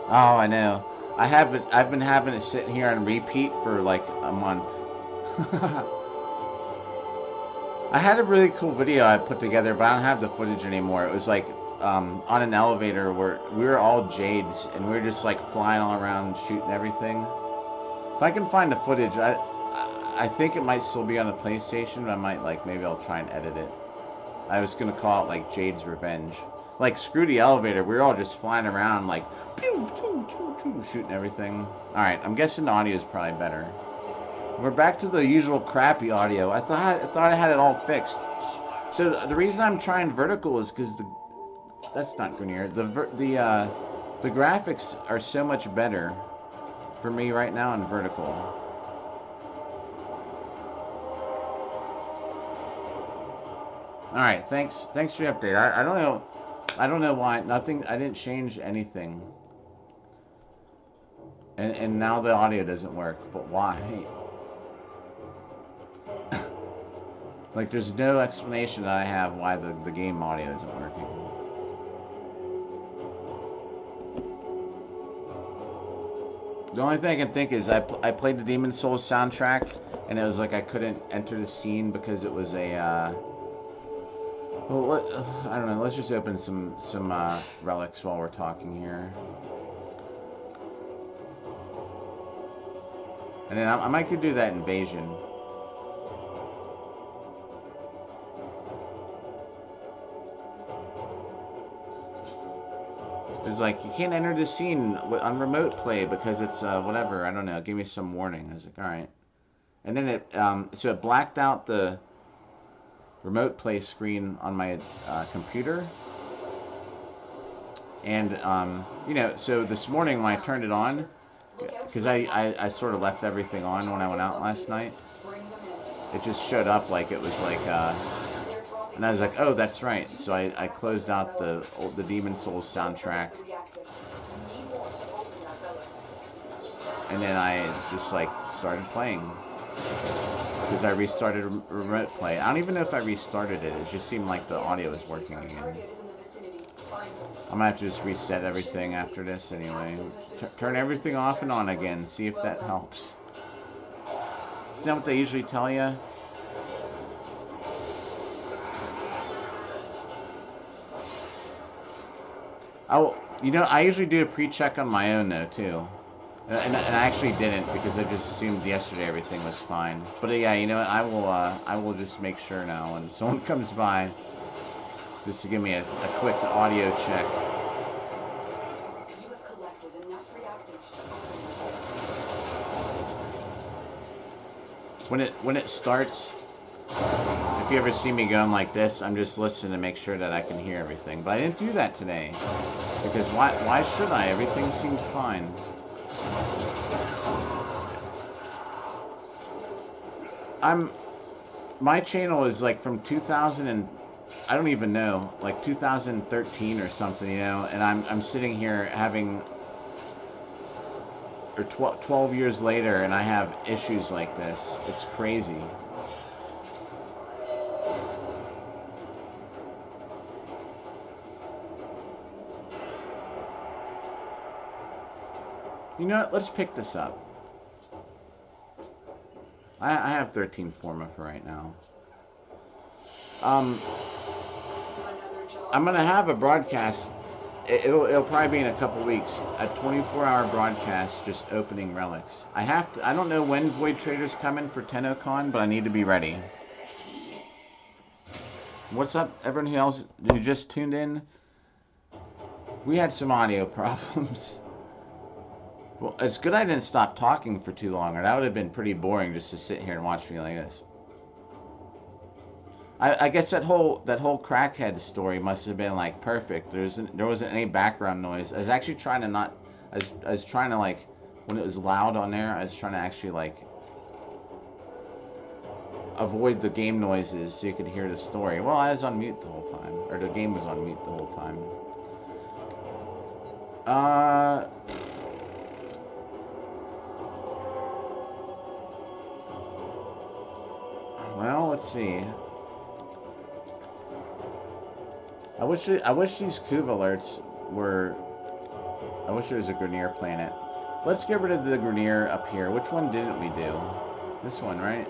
Oh, I know. I've been having it sit here on repeat for like a month. I had a really cool video I put together, but I don't have the footage anymore. It was like on an elevator where we were all Jades and we were just like flying all around shooting everything. If I can find the footage, I think it might still be on the PlayStation, but I might like maybe I'll try and edit it. I was gonna call it like Jade's Revenge. Like screw the elevator, we were all just flying around like pew, pew, pew, pew, shooting everything. All right, I'm guessing the audio is probably better. We're back to the usual crappy audio. I thought I had it all fixed. So the reason I'm trying vertical is because that's not Grineer. The graphics are so much better for me right now in vertical. All right, thanks for the update. I don't know why nothing. I didn't change anything, and now the audio doesn't work. But why? Like, there's no explanation that I have why the game audio isn't working. The only thing I can think is I played the Demon Souls soundtrack, and it was like I couldn't enter the scene because it was a, well, I don't know, let's just open some relics while we're talking here. And then I might could do that invasion. It's like, you can't enter the scene on remote play because it's, whatever, I don't know, give me some warning. I was like, alright. And then it, so it blacked out the remote play screen on my computer. And, you know, so this morning when I turned it on, because I sort of left everything on when I went out last night, it just showed up like it was like, and I was like, oh, that's right. So I closed out the Demon Souls soundtrack. And then I just like started playing. Because I restarted remote play. I don't even know if I restarted it. It just seemed like the audio was working again. I'm gonna have to just reset everything after this anyway. Turn everything off and on again. See if that helps. Isn't that what they usually tell you? Oh, you know, I usually do a pre-check on my own though too, and I actually didn't because I just assumed yesterday everything was fine. But yeah, you know what? I will just make sure now when someone comes by, just to give me a quick audio check. You have collected enough reactants. When it starts. If you ever see me going like this, I'm just listening to make sure that I can hear everything. But I didn't do that today. Because why should I? Everything seemed fine. My channel is like from 2000 and, I don't even know, like 2013 or something, you know, and I'm sitting here having, or 12 years later, and I have issues like this. It's crazy. You know what? Let's pick this up. I have 13 Forma for right now. I'm gonna have a broadcast. It'll probably be in a couple weeks. A 24-hour broadcast just opening relics. I don't know when Void Trader's coming for TennoCon, but I need to be ready. What's up, everyone else who just tuned in? We had some audio problems. Well, it's good I didn't stop talking for too long, or that would have been pretty boring just to sit here and watch me like this. I guess that whole crackhead story must have been like perfect. There wasn't any background noise. I was actually trying to not. I was trying to like when it was loud on there. I was trying to actually like avoid the game noises so you could hear the story. Well, I was on mute the whole time, or the game was on mute the whole time. Well, let's see. I wish these Kuva alerts were. I wish there was a Grineer planet. Let's get rid of the Grineer up here. Which one didn't we do? This one, right?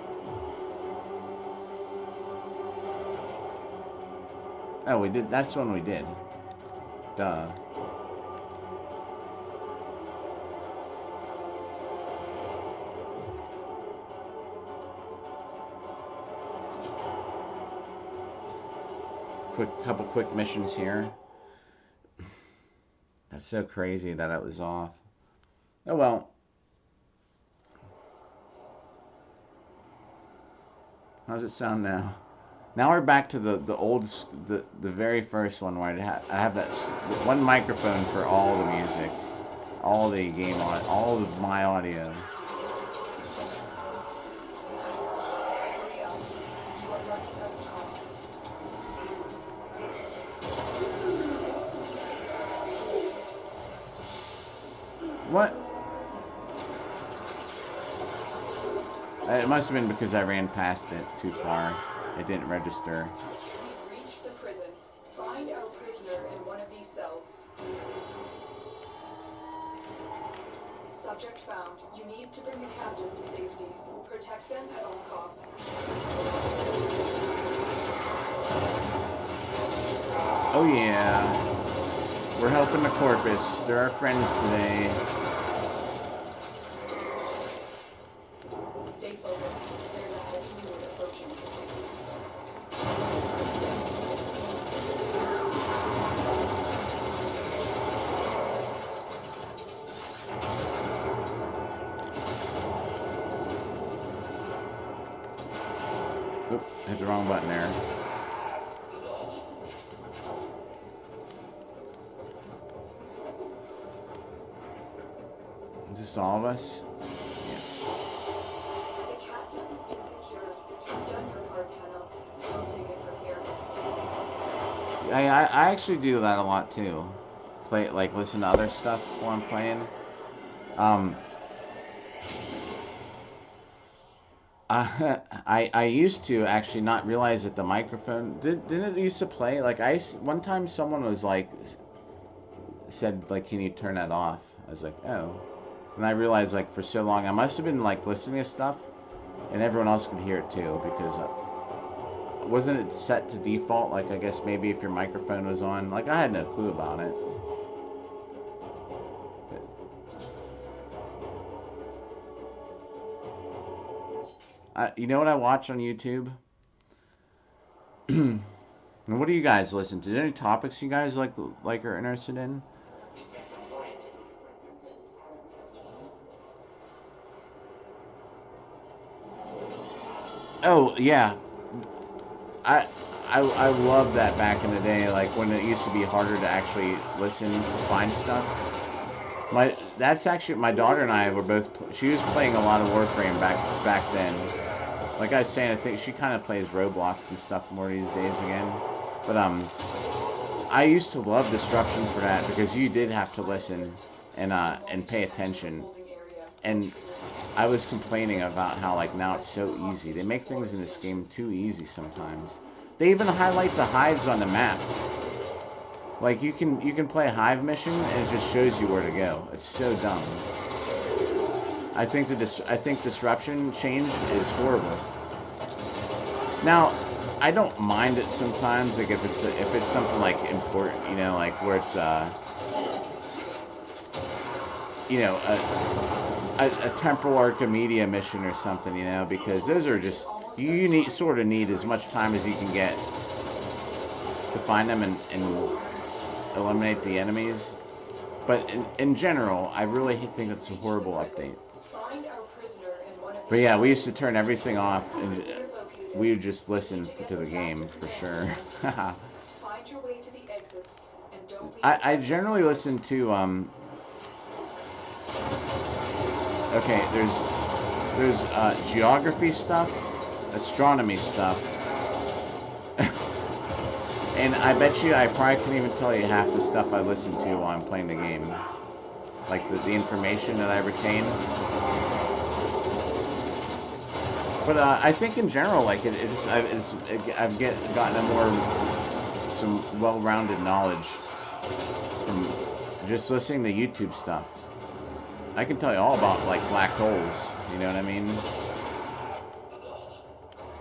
Oh, we did. That's the one we did. Duh. Couple quick missions here. That's so crazy that it was off. Oh well. How's it sound now? Now we're back to the old, the very first one where I have that one microphone for all the music, all the game on, all of my audio. What? It must have been because I ran past it too far. It didn't register. We've reached the prison. Find our prisoner in one of these cells. Subject found. You need to bring the captive to safety. Protect them at all costs. Oh yeah. We're helping the Corpus. They're our friends today. Stay focused. There's a heavy unit approaching. Oop, hit the wrong button there. Is this all of us? Yes. The captive has been secured. You've done your part, Tenno. I'll take it from here. I actually do that a lot too. Play, like, listen to other stuff while I'm playing. I used to actually not realize that the microphone didn't it used to play like one time someone was like said like, can you turn that off? I was like, oh. And I realized, like, for so long I must have been like listening to stuff and everyone else could hear it too, because wasn't it set to default? Like, I guess maybe if your microphone was on, like, I had no clue about it. You know what I watch on YouTube? And what do you guys listen to? Are there any topics you guys like are interested in? Oh yeah, I I loved that back in the day, like when it used to be harder to actually listen, find stuff. That's actually my daughter and I were both. She was playing a lot of Warframe back then. Like I was saying, I think she kind of plays Roblox and stuff more these days again. But I used to love Disruption for that, because you did have to listen and pay attention. And I was complaining about how, like, now it's so easy. They make things in this game too easy sometimes. They even highlight the hives on the map. Like, you can play a hive mission and it just shows you where to go. It's so dumb. I think Disruption change is horrible. Now, I don't mind it sometimes, like if it's something like important, you know, like where it's you know, a temporal Archimedia mission or something, you know, because those are just, you need as much time as you can get to find them and eliminate the enemies. But in general, I really think it's a horrible update. But yeah, we used to turn everything off and we would just listen to the game for sure. I generally listen to okay, there's geography stuff, astronomy stuff, and I bet you I probably couldn't even tell you half the stuff I listen to while I'm playing the game, like the information that I retain. But I think in general, like I've gotten some well-rounded knowledge from just listening to YouTube stuff. I can tell you all about, like, black holes, you know what I mean?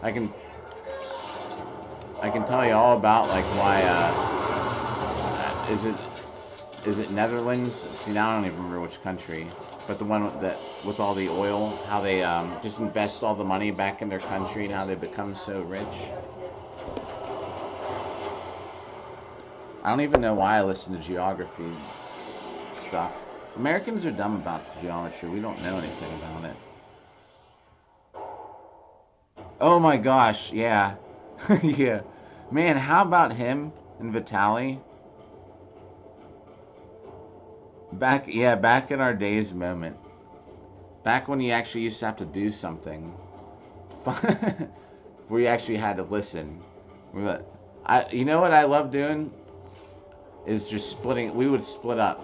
I can tell you all about, like, why, is it Netherlands? See, now I don't even remember which country, but the one that with all the oil, how they just invest all the money back in their country and how they become so rich. I don't even know why I listen to geography stuff. Americans are dumb about geometry. We don't know anything about it. Oh my gosh, yeah. Yeah. Man, how about him and Vitaly? Back in our days moment. Back when you actually used to have to do something. Where you actually had to listen. You know what I love doing? Is just splitting. We would split up.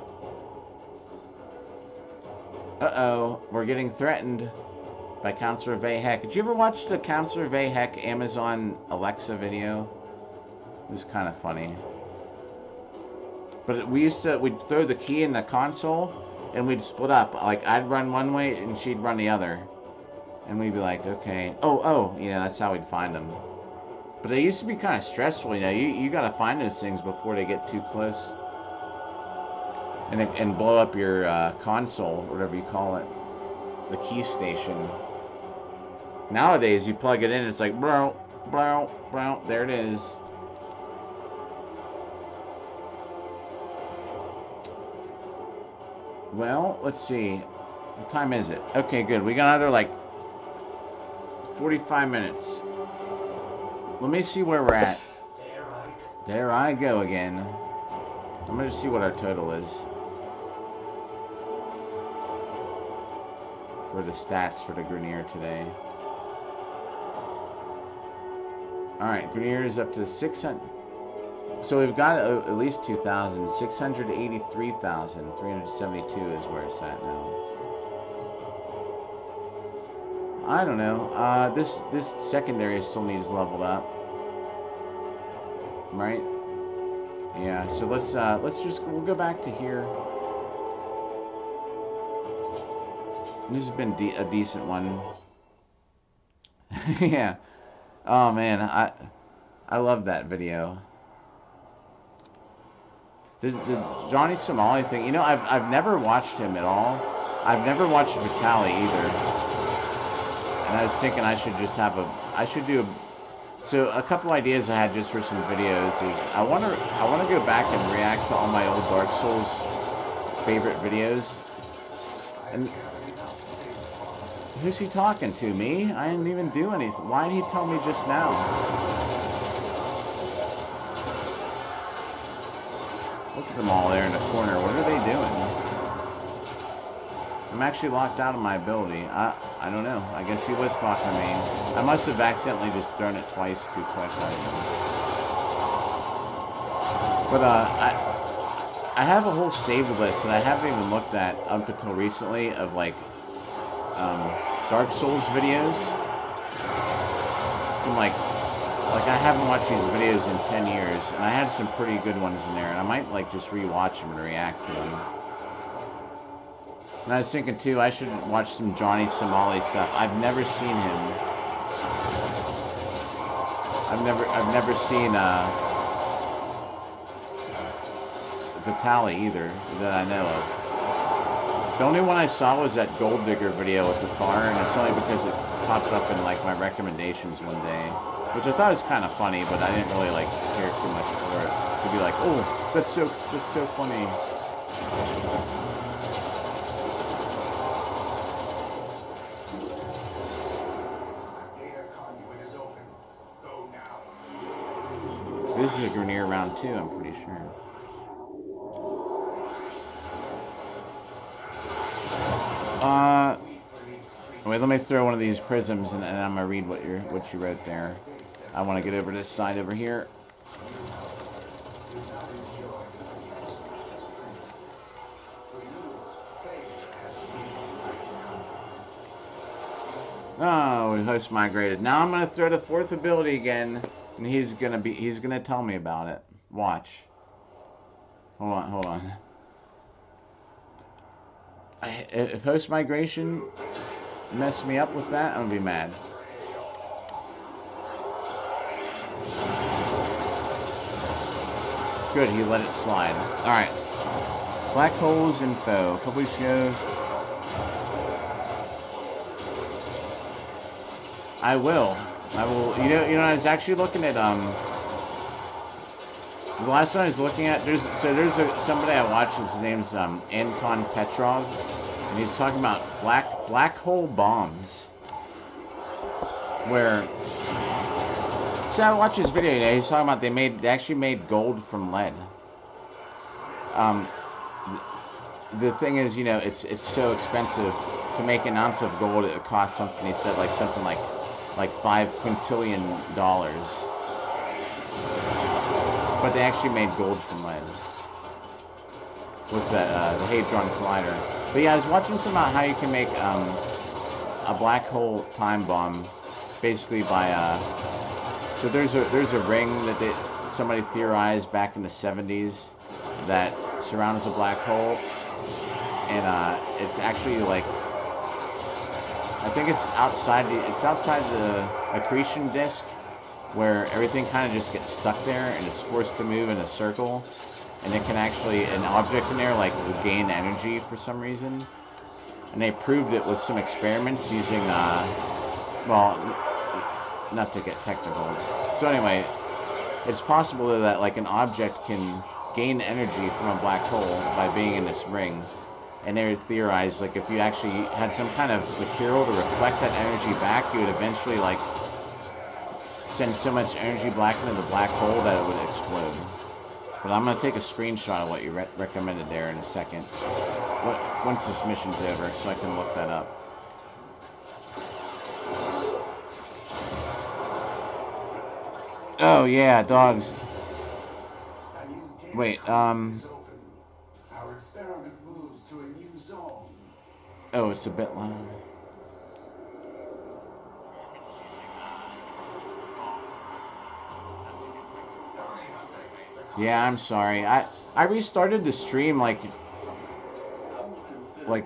Uh-oh, we're getting threatened by Counselor Vayhek. Did you ever watch the Counselor Vayhek Amazon Alexa video? It was kind of funny. But we'd throw the key in the console and we'd split up. Like, I'd run one way and she'd run the other. And we'd be like, okay. Oh, that's how we'd find them. But it used to be kind of stressful, You gotta find those things before they get too close. And blow up your console, whatever you call it. The key station. Nowadays, you plug it in, it's like, bro, there it is. Well, let's see. What time is it? Okay, good. We got another, like, 45 minutes. Let me see where we're at. There I go again. I'm going to see what our total is. For the stats for the Grineer today. Alright, Grineer is up to 600. So we've got at least 2,000. 683,372 is where it's at now. I don't know. This secondary still needs leveled up. Right? Yeah, so we'll go back to here. This has been a decent one. Yeah. Oh man, I love that video. The Johnny Somali thing, I've never watched him at all. I've never watched Vitaly either. And I was thinking I should do so a couple ideas I had just for some videos is I want to go back and react to all my old Dark Souls favorite videos. And who's he talking to? Me? I didn't even do anything. Why did he tell me just now? Look at them all there in the corner. What are they doing? I'm actually locked out of my ability. I don't know. I guess he was talking to me. I must have accidentally just thrown it twice too quick. But I have a whole saved list that I haven't even looked at up until recently of like Dark Souls videos. From like I haven't watched these videos in 10 years, and I had some pretty good ones in there, and I might like just rewatch them and react to them. And I was thinking too, I should watch some Johnny Somali stuff. I've never seen him. I've never seen Vitaly either that I know of. The only one I saw was that Gold Digger video with the car, and it's only because it popped up in like my recommendations one day, which I thought was kind of funny, but I didn't really like care too much for it. To be like, oh, that's so funny. This is a Grineer round 2, I'm pretty sure. Wait, let me throw one of these prisms and I'm gonna read what you wrote there. I want to get over this side over here. Oh, we host migrated. Now I'm gonna throw the 4th ability again, and he's gonna tell me about it. Watch. Hold on. If host migration messed me up with that, I'm gonna be mad. Good, he let it slide. Alright. Black holes info. A couple weeks ago. I will. I will. I was actually looking at the last one I was looking at. There's somebody I watch. His name's Anton Petrov, and he's talking about black hole bombs. Where, see, I watched his video today. He's talking about they actually made gold from lead. Um, the thing is, it's so expensive to make an ounce of gold. It costs something. He said something like $5 quintillion. But they actually made gold from lead with the Hadron Collider. But yeah, I was watching some about how you can make a black hole time bomb, basically by so there's a ring that somebody theorized back in the 70s that surrounds a black hole, and it's actually I think it's outside the accretion disk, where everything kind of just gets stuck there and is forced to move in a circle, and it can actually, an object in there will gain energy for some reason. And they proved it with some experiments using well, not to get technical. So anyway, it's possible that an object can gain energy from a black hole by being in this ring. And they theorized if you actually had some kind of material to reflect that energy back, you would eventually send so much energy back into the black hole that it would explode. But I'm going to take a screenshot of what you recommended there in a second. Once this mission's over, so I can look that up. Oh, yeah, dogs. Wait, Our experiment moves to a new zone. Oh, it's a bit loud. Yeah, I'm sorry. I restarted the stream like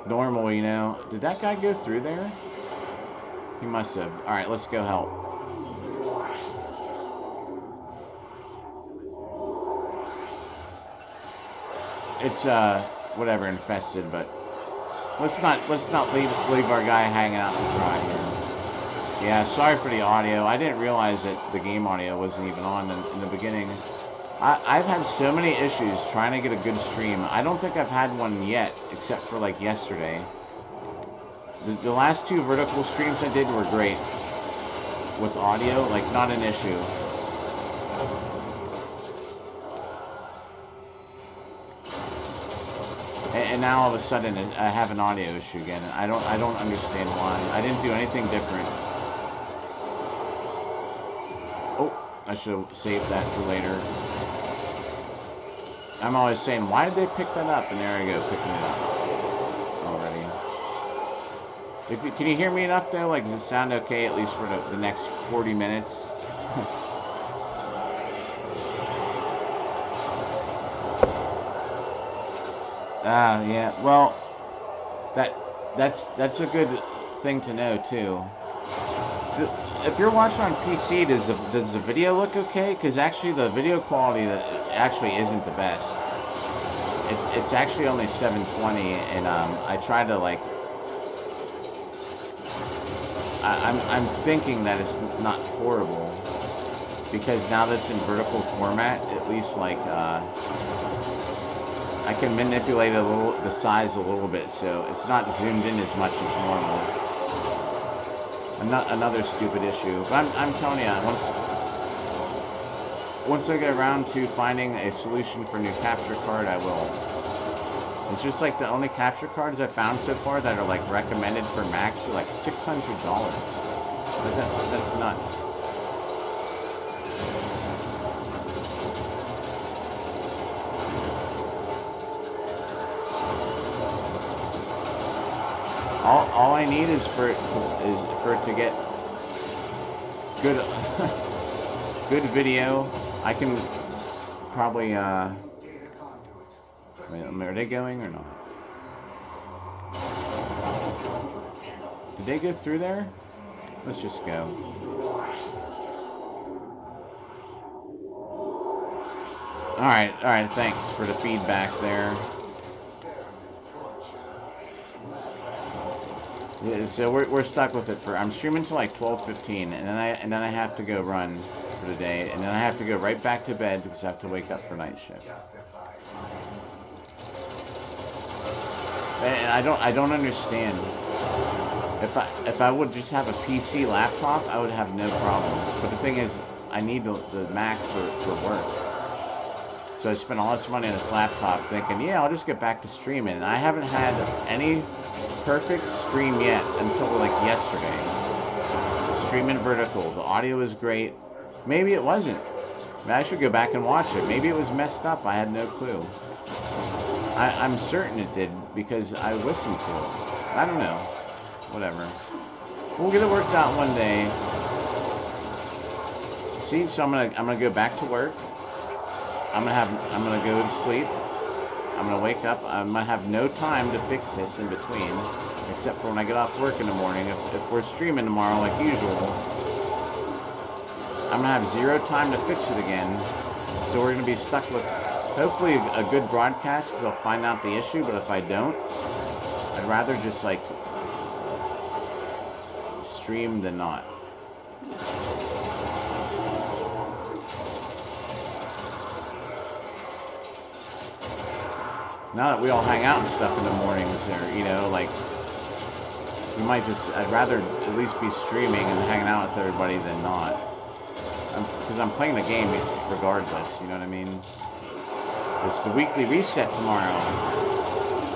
normal, Did that guy go through there? He must have. All right, let's go help. It's whatever, infested, but let's not leave our guy hanging out to dry here. Yeah, sorry for the audio. I didn't realize that the game audio wasn't even on in the beginning. I've had so many issues trying to get a good stream. I don't think I've had one yet, except for yesterday. The last two vertical streams I did were great with audio, not an issue. And now all of a sudden I have an audio issue again. I don't understand why. I didn't do anything different. Oh, I should have saved that for later. I'm always saying, why did they pick that up? And there I go, picking it up already. Can you hear me enough though? Does it sound okay at least for the next 40 minutes? Yeah. Well, that's a good thing to know too. If you're watching on PC, does the video look okay? Because actually the video quality actually isn't the best. It's actually only 720, and I try to I'm thinking that it's not horrible, because now that it's in vertical format, at least I can manipulate the size a little bit, so it's not zoomed in as much as normal. Another stupid issue, but I'm telling you, once I get around to finding a solution for a new capture card, I will. It's just the only capture cards I've found so far that are recommended for Macs are $600. That's nuts. All I need is for it to get good good video. I can probably wait, are they going or not? Did they go through there? Let's just go. Alright, thanks for the feedback there. Yeah, so we're stuck with it for. I'm streaming till like 12:15, and then I have to go run for the day, and then I have to go right back to bed because I have to wake up for night shift. And I don't understand. If I would just have a PC laptop, I would have no problems. But the thing is, I need the Mac for work. So I spent all this money on this laptop thinking, yeah, I'll just get back to streaming. And I haven't had any perfect stream yet until like yesterday. Streaming vertical. The audio is great. Maybe it wasn't. I mean, I should go back and watch it. Maybe it was messed up. I had no clue. I'm certain it did because I listened to it. I don't know. Whatever. We'll get it worked out one day. See, so I'm gonna go back to work. I'm gonna go to sleep. I'm gonna wake up. I'm gonna have no time to fix this in between, except for when I get off work in the morning. If we're streaming tomorrow like usual, I'm gonna have zero time to fix it again. So we're gonna be stuck with hopefully a good broadcast, because I'll find out the issue. But if I don't, I'd rather just like stream than not. Now that we all hang out and stuff in the mornings, or you know, like we might just. I'd rather at least be streaming and hanging out with everybody than not. Because I'm playing the game regardless. You know what I mean? It's the weekly reset tomorrow.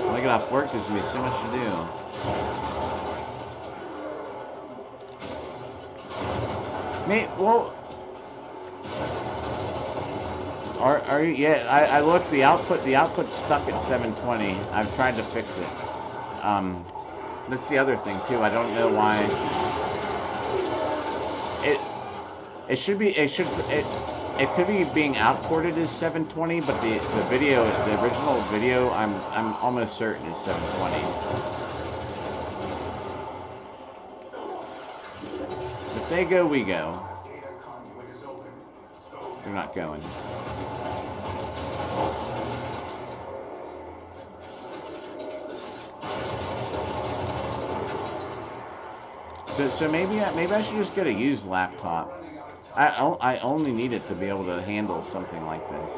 When I get off work, there's gonna be so much to do. Mate, well, are you? Yeah, I looked. The output's stuck at 720. I've tried to fix it. That's the other thing too. I don't know why. It should be. It could be being outported as 720, but the original video, I'm almost certain is 720. If they go, we go. They're not going. So maybe I should just get a used laptop. I only need it to be able to handle something like this.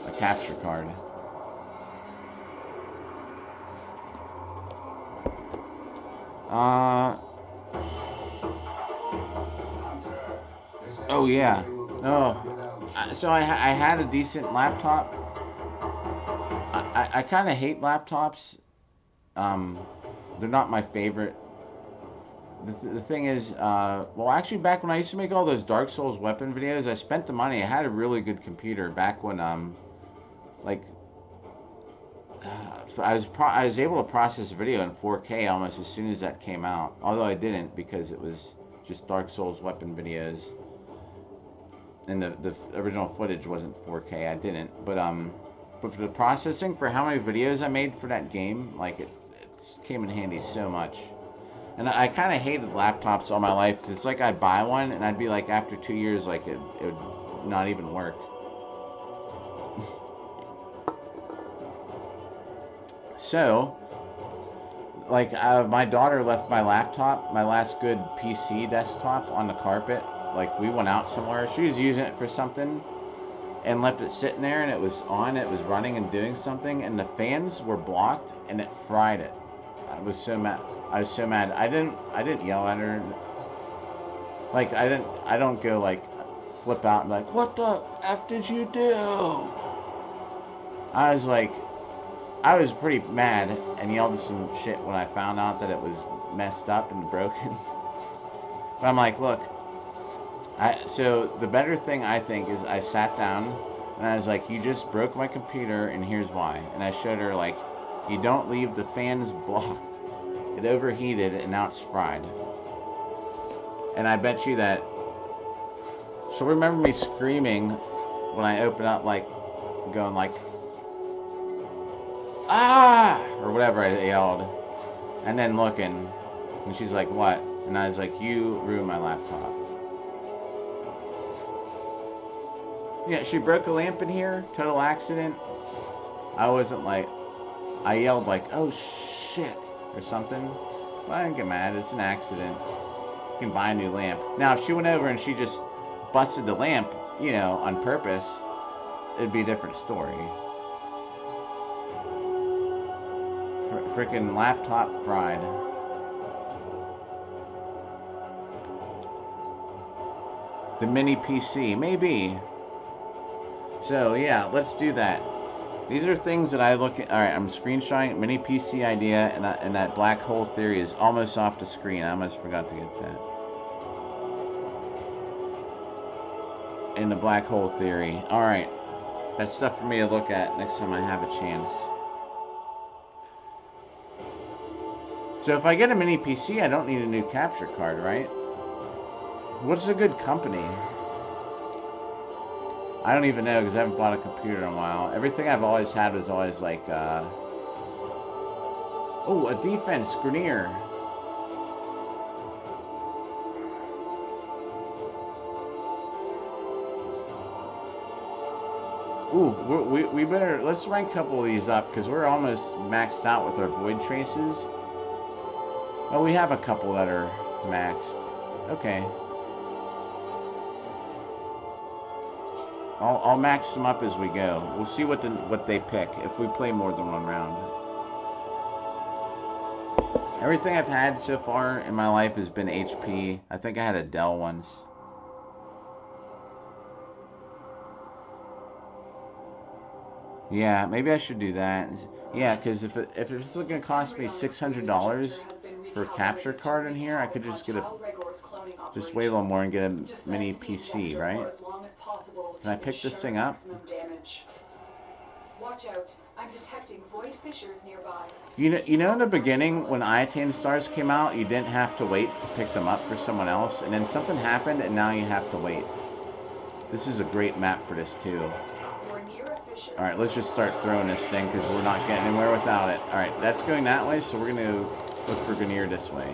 A capture card. Oh yeah. Oh. So I had a decent laptop. I kind of hate laptops. They're not my favorite. The thing is, well, actually, back when I used to make all those Dark Souls weapon videos, I spent the money. I had a really good computer back when, like, I was able to process video in 4K almost as soon as that came out. Although I didn't because it was just Dark Souls weapon videos, and the original footage wasn't 4K. I didn't, but for the processing for how many videos I made for that game, like it came in handy so much. And I kind of hated laptops all my life because it's like I'd buy one and I'd be like, after 2 years, like it would not even work. So, like, my daughter left my laptop, my last good PC desktop, on the carpet. Like, we went out somewhere. She was using it for something and left it sitting there, and it was on, it was running and doing something, and the fans were blocked, and it fried it. I was so mad. I didn't yell at her. Like, I don't go, like, flip out and be like, what the F did you do? I was like, I was pretty mad and yelled some shit when I found out that it was messed up and broken. But I'm like, look, so the better thing I think is I sat down and I was like, you just broke my computer and here's why. And I showed her, like, you don't leave the fans blocked. It overheated and now it's fried. And I bet you that she'll remember me screaming when I open up, like, going like, ah, or whatever I yelled, and then looking, and she's like, what? And I was like, you ruined my laptop. Yeah, she broke a lamp in here, total accident. I wasn't like, I yelled like, oh shit. or something. But I didn't get mad. It's an accident. You can buy a new lamp. Now, if she went over and she just busted the lamp, you know, on purpose, it'd be a different story. Freaking laptop fried. The mini PC, maybe. So yeah, let's do that. These are things that I look at. All right, I'm screenshotting mini PC idea, and that black hole theory is almost off the screen. I almost forgot to get that. And the black hole theory. All right, that's stuff for me to look at next time I have a chance. So if I get a mini PC, I don't need a new capture card, right? What's a good company? I don't even know because I haven't bought a computer in a while. Everything I've always had was always like, oh, a defense, Grineer. Ooh, we better, let's rank a couple of these up because we're almost maxed out with our void traces. Oh, we have a couple that are maxed. Okay. I'll max them up as we go. We'll see what they pick if we play more than one round. Everything I've had so far in my life has been HP. I think I had a Dell once. Yeah, maybe I should do that. Yeah, because if it's going to cost me $600 for a capture card in here, I could just get just wait a little more and get a mini PC, right? Can I pick this thing up? Watch out. I'm detecting void fissures nearby. You know in the beginning when Iatan stars came out, you didn't have to wait to pick them up for someone else, and then something happened and now you have to wait. This is a great map for this too. Alright, let's just start throwing this thing because we're not getting anywhere without it. Alright, that's going that way, so we're going to look for Grineer this way.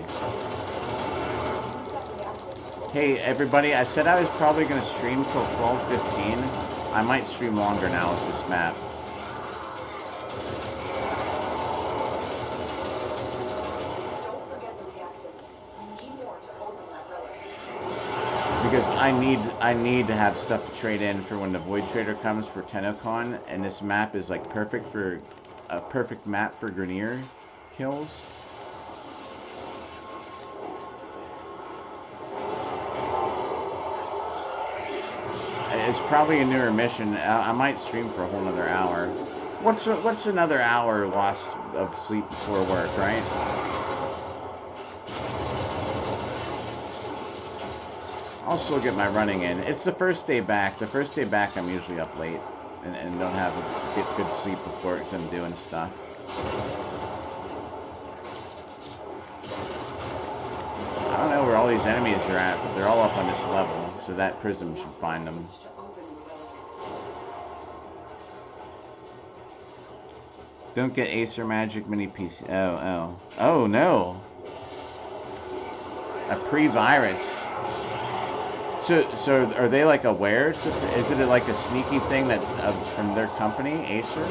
Hey everybody, I said I was probably going to stream till 12:15. I might stream longer now with this map. Because I need to have stuff to trade in for when the Void Trader comes for TennoCon, and this map is like perfect for a perfect map for Grineer kills. It's probably a newer mission. I might stream for a whole another hour. What's another hour lost of sleep before work, right? I'll still get my running in. It's the first day back. The first day back, I'm usually up late and don't get good sleep before because I'm doing stuff. I don't know where all these enemies are at, but they're all up on this level, so that prism should find them. Don't get Acer Magic Mini PC. Oh no! A pre-virus. So are they like aware? Is it like a sneaky thing that from their company, Acer?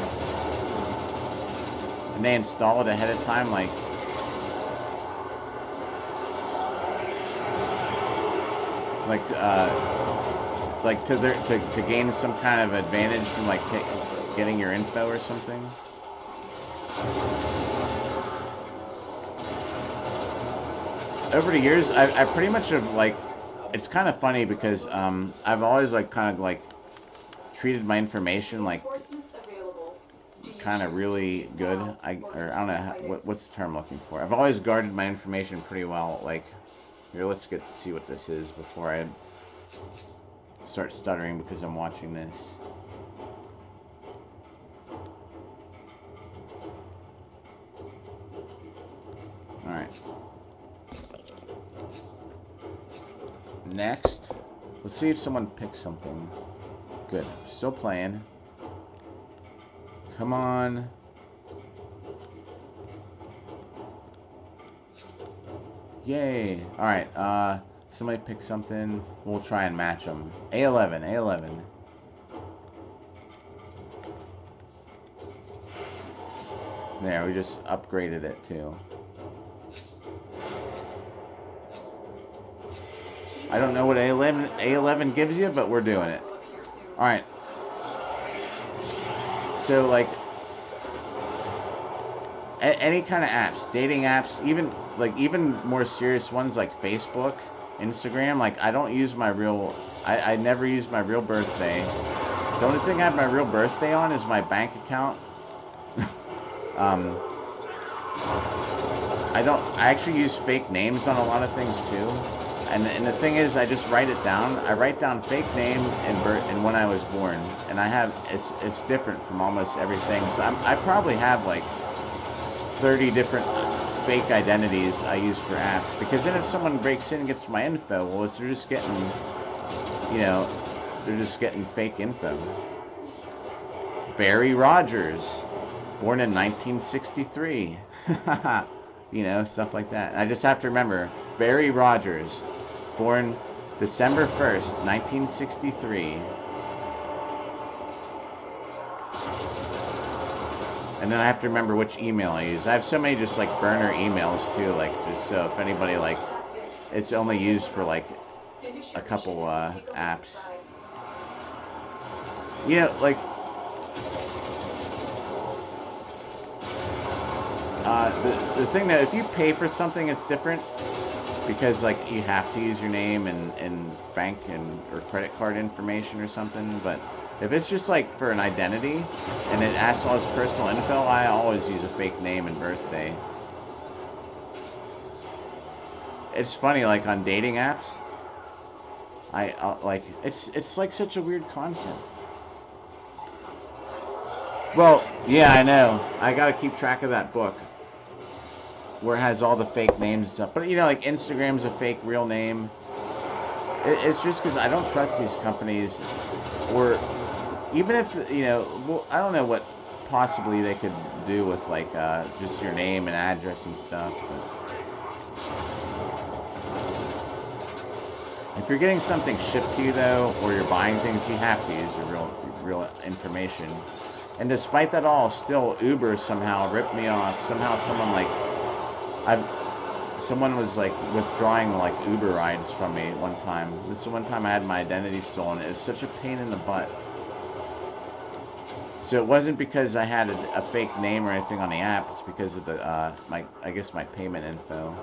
And they install it ahead of time, like to gain some kind of advantage from like getting your info or something. Over the years, I pretty much have like. It's kind of funny because I've always like kind of like treated my information like kind of really good. I don't know what's the term I'm looking for. I've always guarded my information pretty well. Like here, let's see what this is before I start stuttering because I'm watching this. All right. Next, let's see if someone picks something. Good. Still playing. Come on. Yay. Alright, somebody pick something. We'll try and match them. A11. There, we just upgraded it too. I don't know what A11 gives you, but we're doing it. All right. So like any kind of apps, dating apps, even more serious ones like Facebook, Instagram. Like I don't use my real. I never use my real birthday. The only thing I have my real birthday on is my bank account. um, I actually use fake names on a lot of things too. And the thing is, I just write it down. I write down fake name and birth and when I was born, and it's different from almost everything. So I probably have like 30 different fake identities I use for apps, because then if someone breaks in and gets my info, well, they're just getting, you know, they're just getting fake info. Barry Rogers, born in 1963. You know, stuff like that. And I just have to remember Barry Rogers, born December 1st, 1963. And then I have to remember which email I use. I have so many just like burner emails too, like just so if anybody like, it's only used for like a couple apps. You know, like the thing that if you pay for something, it's different because like you have to use your name and bank and or credit card information or something. But if it's just like for an identity and it asks all his personal info, I always use a fake name and birthday. It's funny, like on dating apps, I like it's like such a weird concept. Well, yeah, I know. I gotta keep track of that book where it has all the fake names and stuff. But you know, like Instagram's a fake real name. It's just because I don't trust these companies, or even if you know, well, I don't know what possibly they could do with like just your name and address and stuff. But if you're getting something shipped to you though, or you're buying things, you have to use your real information. And despite that all, still Uber somehow ripped me off. Somehow someone like someone was like withdrawing like Uber rides from me one time. This is one time I had my identity stolen. It was such a pain in the butt. So it wasn't because I had a fake name or anything on the app. It's because of the I guess my payment info.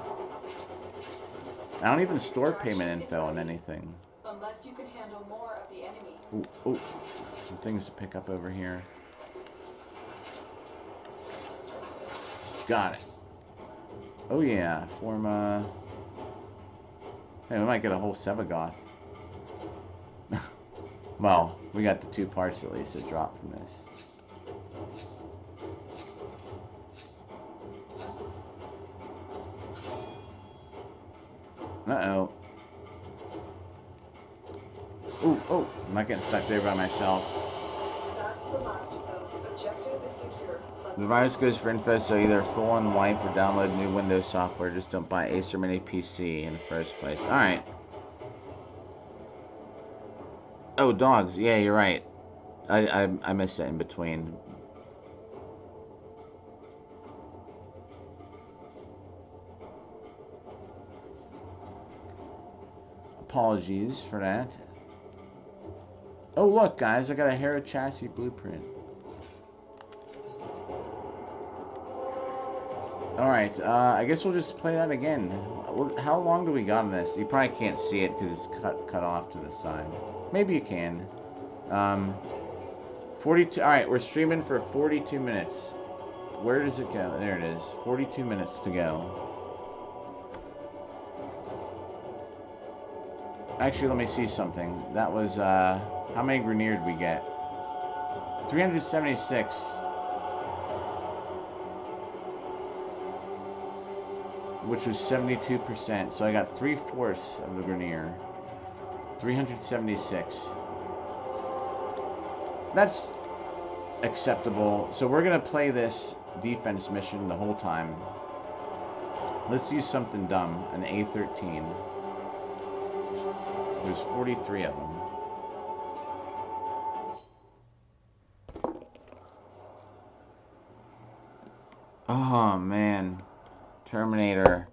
I don't even store payment info on anything. Unless you can handle more of the enemy. Ooh, some things to pick up over here. Got it. Oh yeah, Forma. Hey, we might get a whole Sevagoth. Well, we got the 2 parts at least that drop from this. Uh-oh. Ooh, oh, I'm not getting stuck there by myself. That's the last of them. Objective is secure. The virus goes for info, so either full-on wipe or download new Windows software. Just don't buy Acer Mini PC in the first place. Alright. Oh, dogs. Yeah, you're right. I missed it in between. Apologies for that. Oh, look, guys. I got a Hero chassis blueprint. Alright, I guess we'll just play that again. How long do we got on this? You probably can't see it because it's cut off to the side. Maybe you can. 42. Alright, we're streaming for 42 minutes. Where does it go? There it is. 42 minutes to go. Actually, let me see something. That was, how many Grineer did we get? 376. Which was 72%. So I got 3/4 of the Grineer. 376. That's acceptable. So we're going to play this defense mission the whole time. Let's use something dumb. An A13. There's 43 of them. Oh, man. Terminator.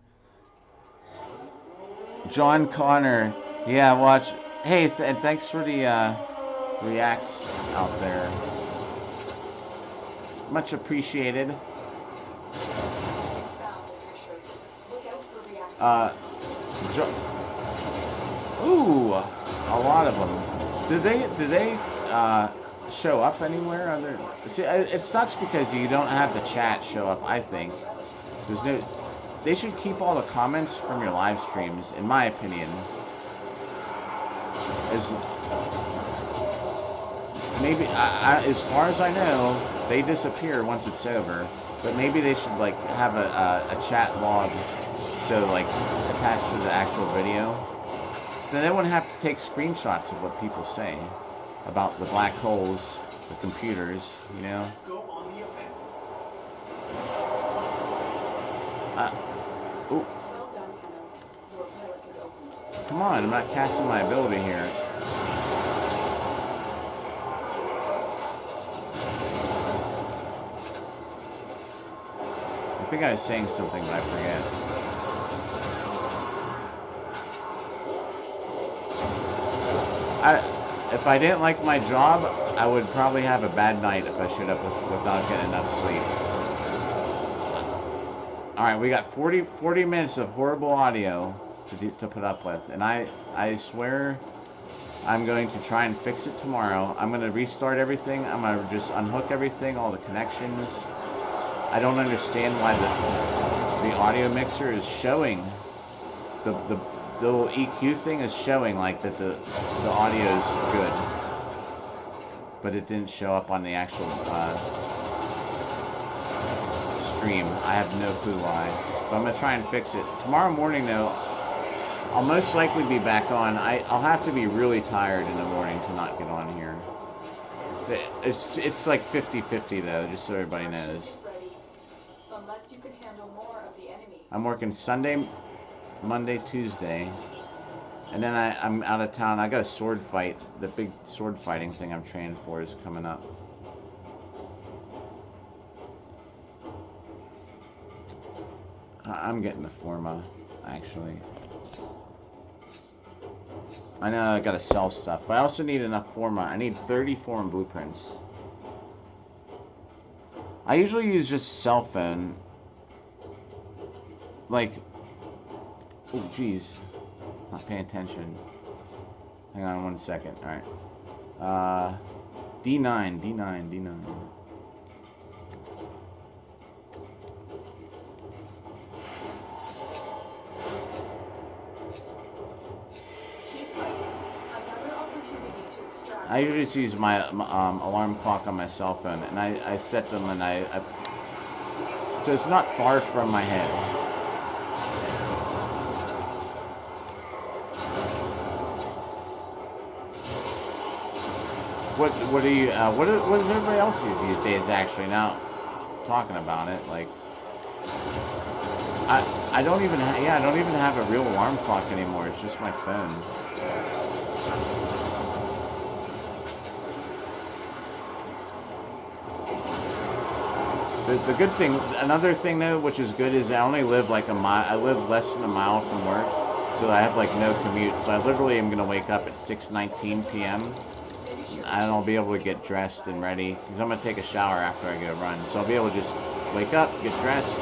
John Connor. Yeah, watch. Hey, and thanks for the reacts out there. Much appreciated. Found in your shirt. Look out for reactors. Ooh, a lot of them. Do they show up anywhere? See, it sucks because you don't have the chat show up. I think there's no. They should keep all the comments from your live streams, in my opinion. As maybe, as far as I know, they disappear once it's over. But maybe they should like have a chat log, so like attached to the actual video. Then they wouldn't have to take screenshots of what people say about the black holes, the computers, you know. Let's go on the offensive. Ooh, Well done, Tenno. Your relic is opened. come on! I'm not casting my ability here. I think I was saying something, but I forget. If I didn't like my job, I would probably have a bad night if I showed up without getting enough sleep. Alright, we got 40 minutes of horrible audio to put up with. And I swear I'm going to try and fix it tomorrow. I'm going to restart everything. I'm going to just unhook everything, all the connections. I don't understand why the audio mixer is showing the little EQ thing is showing like that the audio is good, but it didn't show up on the actual stream. I have no clue why, but I'm gonna try and fix it tomorrow morning. Though I'll most likely be back on. I'll have to be really tired in the morning to not get on here. It's like 50-50 though, just so everybody knows. Unless you can handle more of the enemy. I'm working Sunday, Monday, Tuesday, and then I'm out of town. I got a sword fight. The big sword fighting thing I'm training for is coming up. I'm getting the forma, actually. I know I gotta sell stuff, but I also need enough forma. I need 30 foreign blueprints. I usually use just cell phone. Like, oh jeez, not paying attention. Hang on 1 second. All right. D9. Keep fighting. Another opportunity to extract. I usually just use my alarm clock on my cell phone, and I set them, and I so it's not far from my head. What do you what does everybody else use these days? Actually, now talking about it, like I don't even I don't even have a real alarm clock anymore. It's just my phone. The good thing, another thing though, which is good, is I only live like a mile. I live less than a mile from work, so I have like no commute. So I literally am gonna wake up at 6:19 p.m. and I'll be able to get dressed and ready because I'm gonna take a shower after I go run. So I'll be able to just wake up, get dressed,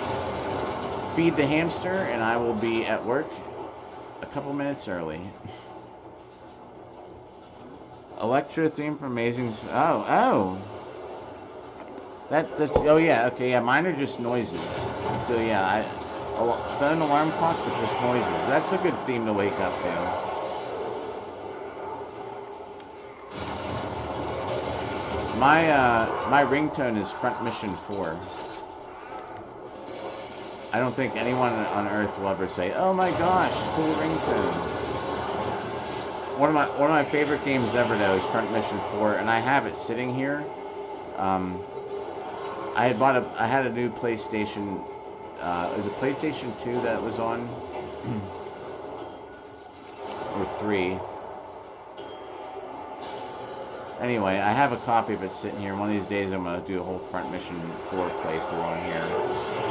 feed the hamster, and I will be at work a couple minutes early. Electro theme for Amazing. Oh. That's oh yeah, okay, yeah, mine are just noises. So yeah, phone alarm clock, but just noises. That's a good theme to wake up to. My ringtone is Front Mission 4. I don't think anyone on Earth will ever say, "Oh my gosh, cool ringtone." One of my favorite games ever though is Front Mission 4, and I have it sitting here. I had a new PlayStation. It was a PlayStation 2 that it was on, or 3. Anyway, I have a copy of it sitting here. One of these days, I'm gonna do a whole Front Mission 4 playthrough on here.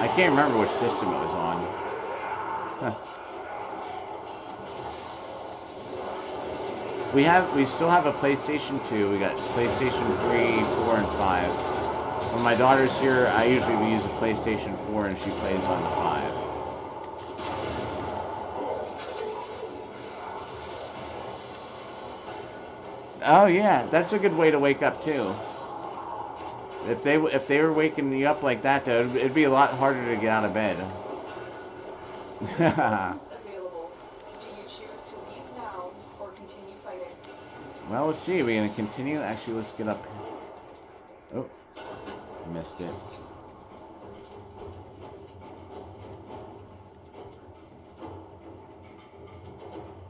I can't remember which system it was on. We still have a PlayStation 2. We got PlayStation 3, 4, and 5. When my daughter's here, I usually use a PlayStation 4 and she plays on the 5. Oh yeah, that's a good way to wake up too. If they were waking you up like that, though, it'd be a lot harder to get out of bed. Reinforcements available. Do you choose to leave now or continue fighting? Well, let's see. Are we gonna continue? Actually, let's get up. Oh, missed it.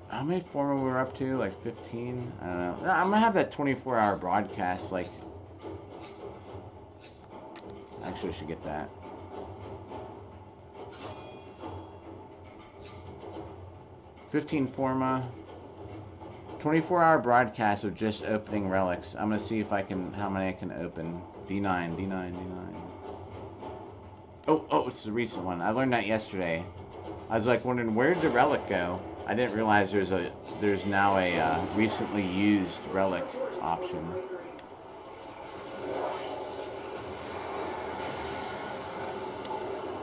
How many former we're up to? Like 15? I don't know. I'm gonna have that 24-hour broadcast. Like, actually, I should get that. $15 Forma, 24-hour broadcast of just opening relics. I'm gonna see if I can, how many I can open. D9, D9, D9. Oh, it's the recent one. I learned that yesterday. I was like wondering, where did the relic go? I didn't realize there's now a recently used relic option.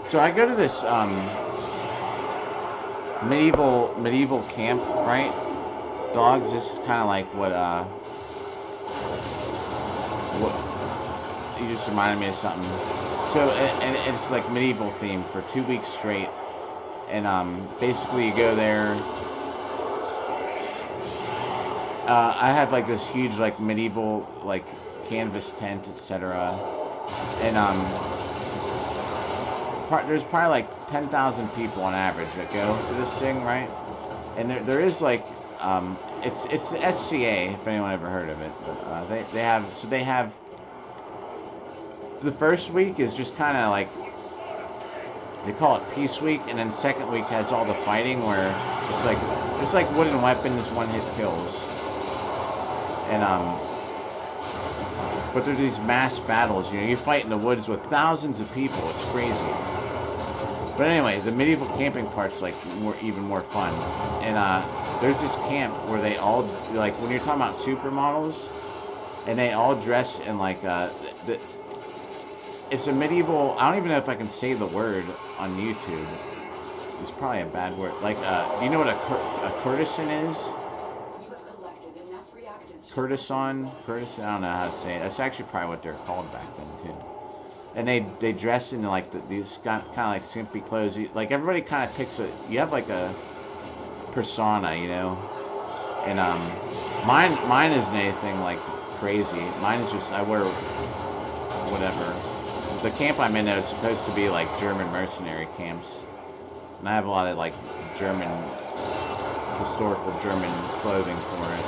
So I go to this medieval camp, right? Dogs. This is kind of like what you just reminded me of something. So and it's like medieval themed for 2 weeks straight, and basically you go there. I have like this huge like medieval like canvas tent, etc. And there's probably like 10,000 people on average that go to this thing, right? And there is like it's SCA, if anyone ever heard of it. But they have the first week is just kind of like, they call it Peace Week, and then second week has all the fighting where it's like wooden weapons, one hit kills. And but there's these mass battles. You know, you fight in the woods with thousands of people. It's crazy. But anyway, the medieval camping part's like even more fun. And there's this camp where they all, like, when you're talking about supermodels, and they all dress in like it's a medieval. I don't even know if I can say the word on YouTube. It's probably a bad word. Like, do you know what a courtesan is? You have collected enough reactants. Courtesan. I don't know how to say it. That's actually probably what they're called back then too. And they dress in like these kind of like skimpy clothes. Like everybody kind of picks you have like a persona, you know. And mine isn't anything like crazy. Mine is just, I wear whatever. The camp I'm in is supposed to be like German mercenary camps, and I have a lot of like historical German clothing for it.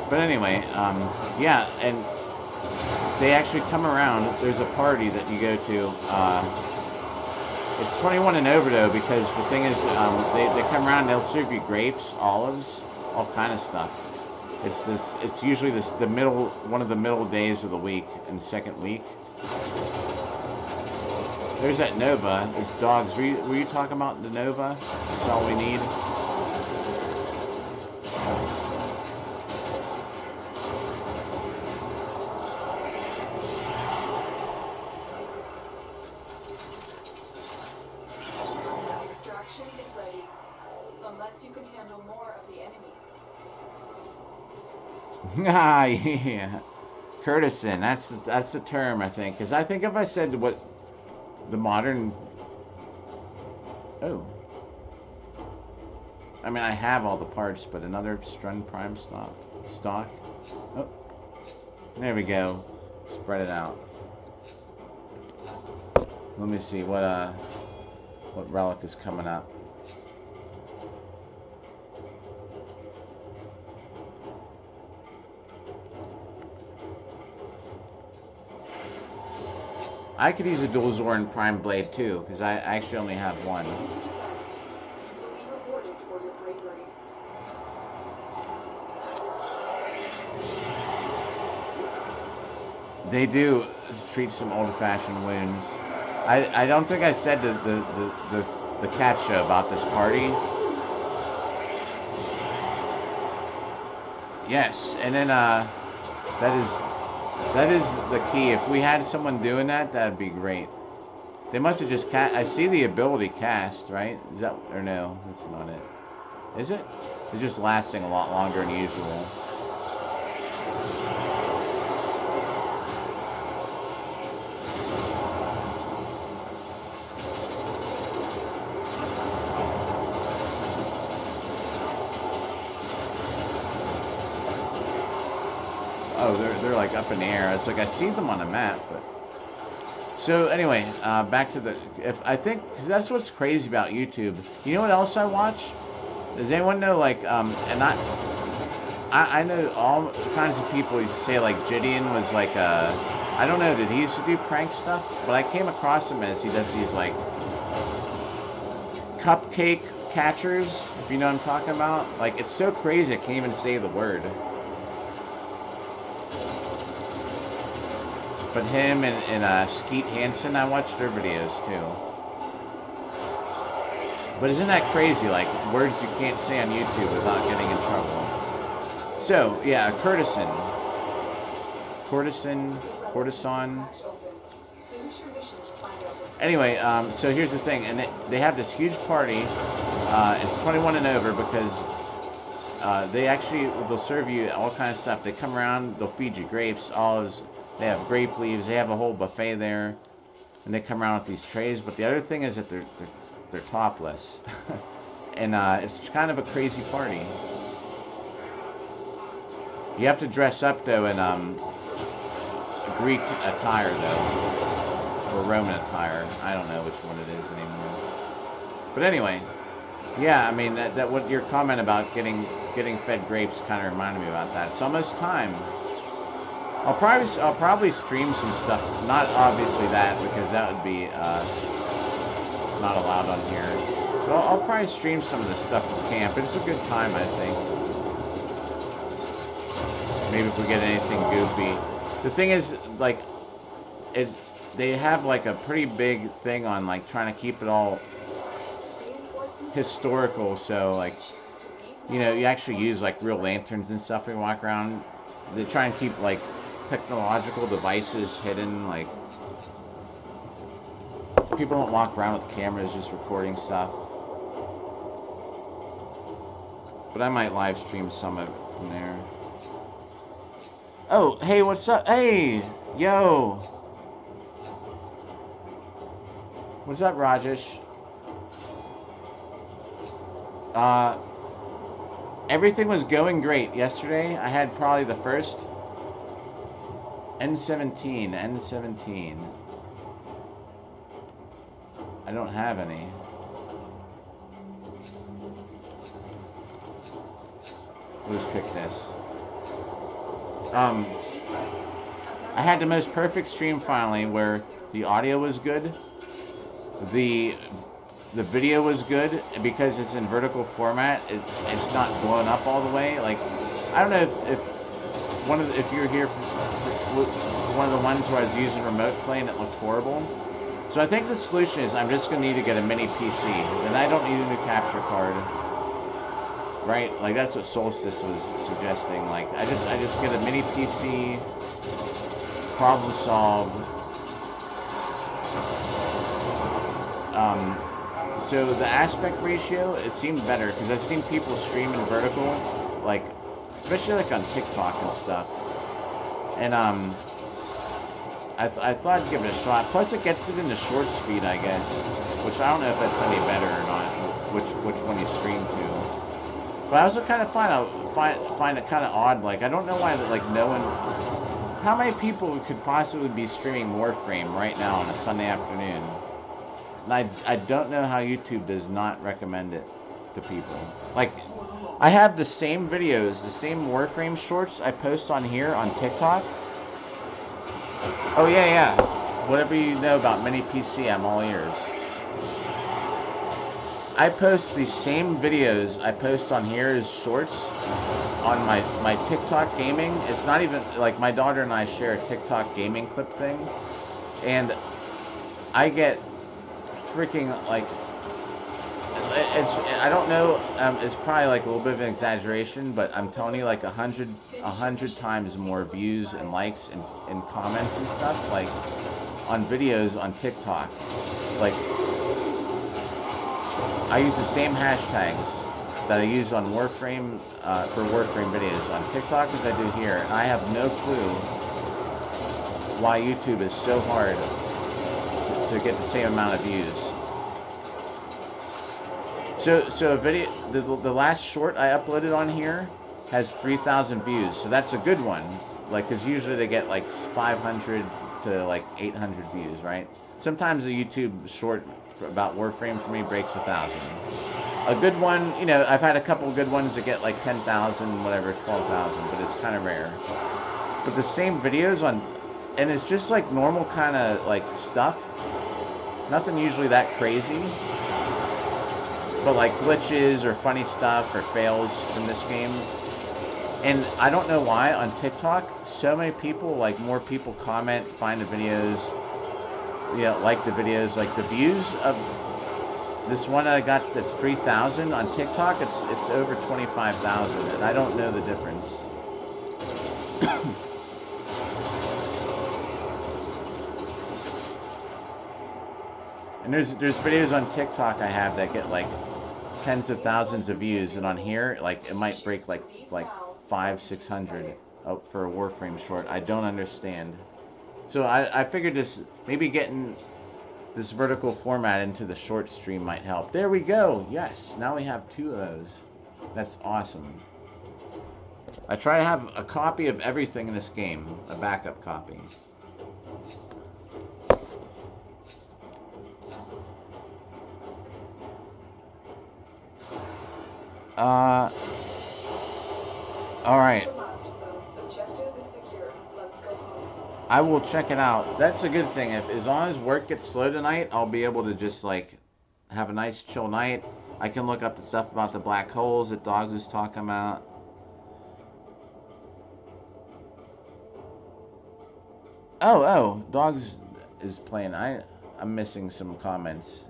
But anyway, yeah, and they actually come around. There's a party that you go to. It's 21 and over though, because the thing is, they come around and they'll serve you grapes, olives, all kind of stuff. It's usually one of the middle days of the week and second week. There's that Nova. It's dogs. Were you talking about the Nova? That's all we need. Extraction is ready, unless you can handle more of the enemy. Ah, yeah. Courtesan. That's the term, I think. Because I think if I said what the modern... Oh. I mean, I have all the parts, but another Strun Prime stock. Oh. There we go. Spread it out. Let me see what relic is coming up. I could use a dual Zoran Prime Blade too, because I actually only have one. You will be rewarded for your bravery. They do treat some old-fashioned wounds. I don't think I said the cat show about this party. Yes, and then that is that is the key. If we had someone doing that, that'd be great. They must have just I see the ability cast, right? Is that or no? That's not it. Is it? It's just lasting a lot longer than usual. Oh, they're like up in the air. It's like I see them on the map, but so anyway, back to the if I think cause that's what's crazy about YouTube. You know what else I watch? Does anyone know like and I know all kinds of people used to say like Gideon was like I don't know, did he used to do prank stuff? But I came across him as he does these like cupcake catchers, if you know what I'm talking about. Like it's so crazy I can't even say the word. But him and Skeet Hansen, I watched their videos too. But isn't that crazy? Like words you can't say on YouTube without getting in trouble. So yeah, courtesan. Anyway, so here's the thing, and they have this huge party. It's 21 and over because they'll serve you all kinds of stuff. They come around, they'll feed you grapes, olives. They have grape leaves. They have a whole buffet there, and they come around with these trays. But the other thing is that they're topless, and it's kind of a crazy party. You have to dress up though in Greek attire though, or Roman attire. I don't know which one it is anymore. But anyway, yeah. I mean that what your comment about getting fed grapes kind of reminded me about that. It's almost time. I'll probably stream some stuff. Not obviously that because that would be not allowed on here. But I'll probably stream some of the stuff from camp. It's a good time, I think. Maybe if we get anything goofy. The thing is, like, they have like a pretty big thing on like trying to keep it all historical. So like, you know, you actually use like real lanterns and stuff when you walk around. They try and keep like technological devices hidden, like people don't walk around with cameras just recording stuff. But I might live stream some of it from there. Oh, hey, what's up? Hey, yo. What's up, Rajesh? Everything was going great yesterday. I had probably the first N17. I don't have any. We'll just pick this. I had the most perfect stream finally where the audio was good. The video was good because it's in vertical format. It's not blown up all the way. Like, I don't know if you're here for one of the ones where I was using remote play and it looked horrible. So I think the solution is I'm just gonna need to get a mini PC, and I don't need a new capture card. Right? Like that's what Solstice was suggesting. Like I just get a mini PC, problem solved. So the aspect ratio, it seemed better because I've seen people stream in vertical, like especially like on TikTok and stuff. And I thought I'd give it a shot. Plus it gets it into short speed, I guess, which I don't know if that's any better or not. Which one you stream to. But I also kind of find it kind of odd. Like I don't know why that like no one. How many people could possibly be streaming Warframe right now on a Sunday afternoon? And I don't know how YouTube does not recommend it to people. Like, I have the same videos, the same Warframe shorts I post on here on TikTok. Oh, yeah. Whatever you know about Mini PC, I'm all ears. I post the same videos I post on here as shorts on my TikTok gaming. It's not even, like, my daughter and I share a TikTok gaming clip thing. And I get freaking like it's I don't know. It's probably like a little bit of an exaggeration, but I'm telling you, like a hundred times more views and likes and comments and stuff like on videos on TikTok. Like I use the same hashtags that I use on Warframe for Warframe videos on TikTok as I do here, and I have no clue why YouTube is so hard to get the same amount of views. So a video, the last short I uploaded on here has 3,000 views, so that's a good one. Like, cause usually they get like 500 to like 800 views, right? Sometimes a YouTube short about Warframe for me breaks 1,000. A good one, you know, I've had a couple of good ones that get like 10,000, whatever, 12,000, but it's kind of rare. But the same videos on, and it's just like normal kind of like stuff. Nothing usually that crazy. But like glitches or funny stuff or fails from this game. And I don't know why on TikTok, so many people, like more people comment, find the videos, you know, like the videos, like the views of this one that I got that's 3,000 on TikTok, it's over 25,000, and I don't know the difference. And there's videos on TikTok I have that get like tens of thousands of views, and on here, like it might break like 500-600 for a Warframe short. I don't understand. So I figured this maybe getting this vertical format into the short stream might help. There we go. Yes, now we have 2 of those. That's awesome. I try to have a copy of everything in this game, a backup copy. All right. I will check it out. That's a good thing. If as long as work gets slow tonight, I'll be able to just like have a nice chill night. I can look up the stuff about the black holes that Dogs was talking about. Oh, Dogs is playing. I'm missing some comments.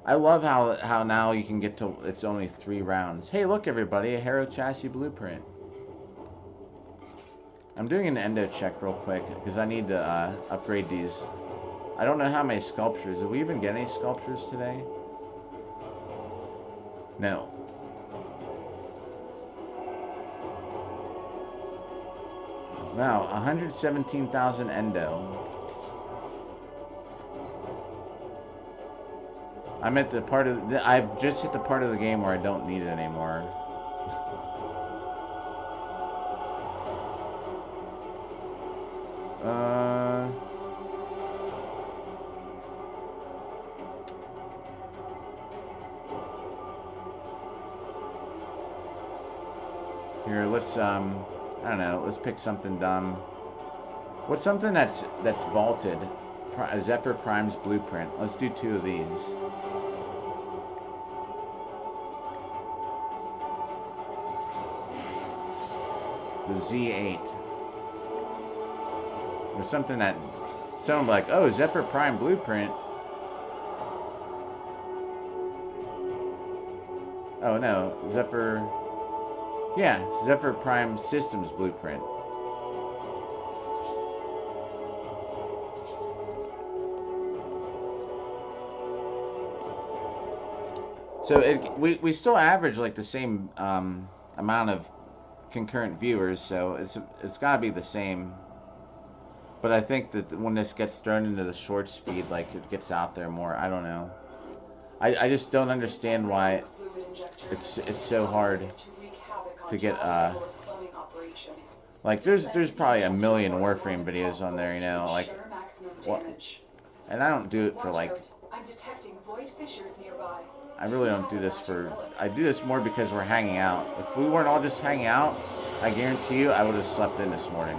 I love how now you can get to, it's only 3 rounds. Hey, look everybody, a Hero Chassis blueprint. I'm doing an endo check real quick because I need to upgrade these. I don't know how many sculptures. Did we even get any sculptures today? No. Wow, 117,000 endo. I'm at the part of I've just hit the part of the game where I don't need it anymore. Here, let's I don't know, let's pick something dumb. What's something that's vaulted? Zephyr Prime's blueprint. Let's do 2 of these. The Z8. There's something that someone like, oh, Zephyr Prime blueprint. Oh no, Zephyr. Yeah, Zephyr Prime Systems blueprint. So we still average like the same amount of concurrent viewers, so it's got to be the same. But I think that when this gets thrown into the shorts feed, like it gets out there more. I don't know. I just don't understand why it's so hard to get like there's probably a million Warframe videos on there, you know, like what? And I don't do it for like. I really don't do this for. I do this more because we're hanging out. If we weren't all just hanging out, I guarantee you I would have slept in this morning.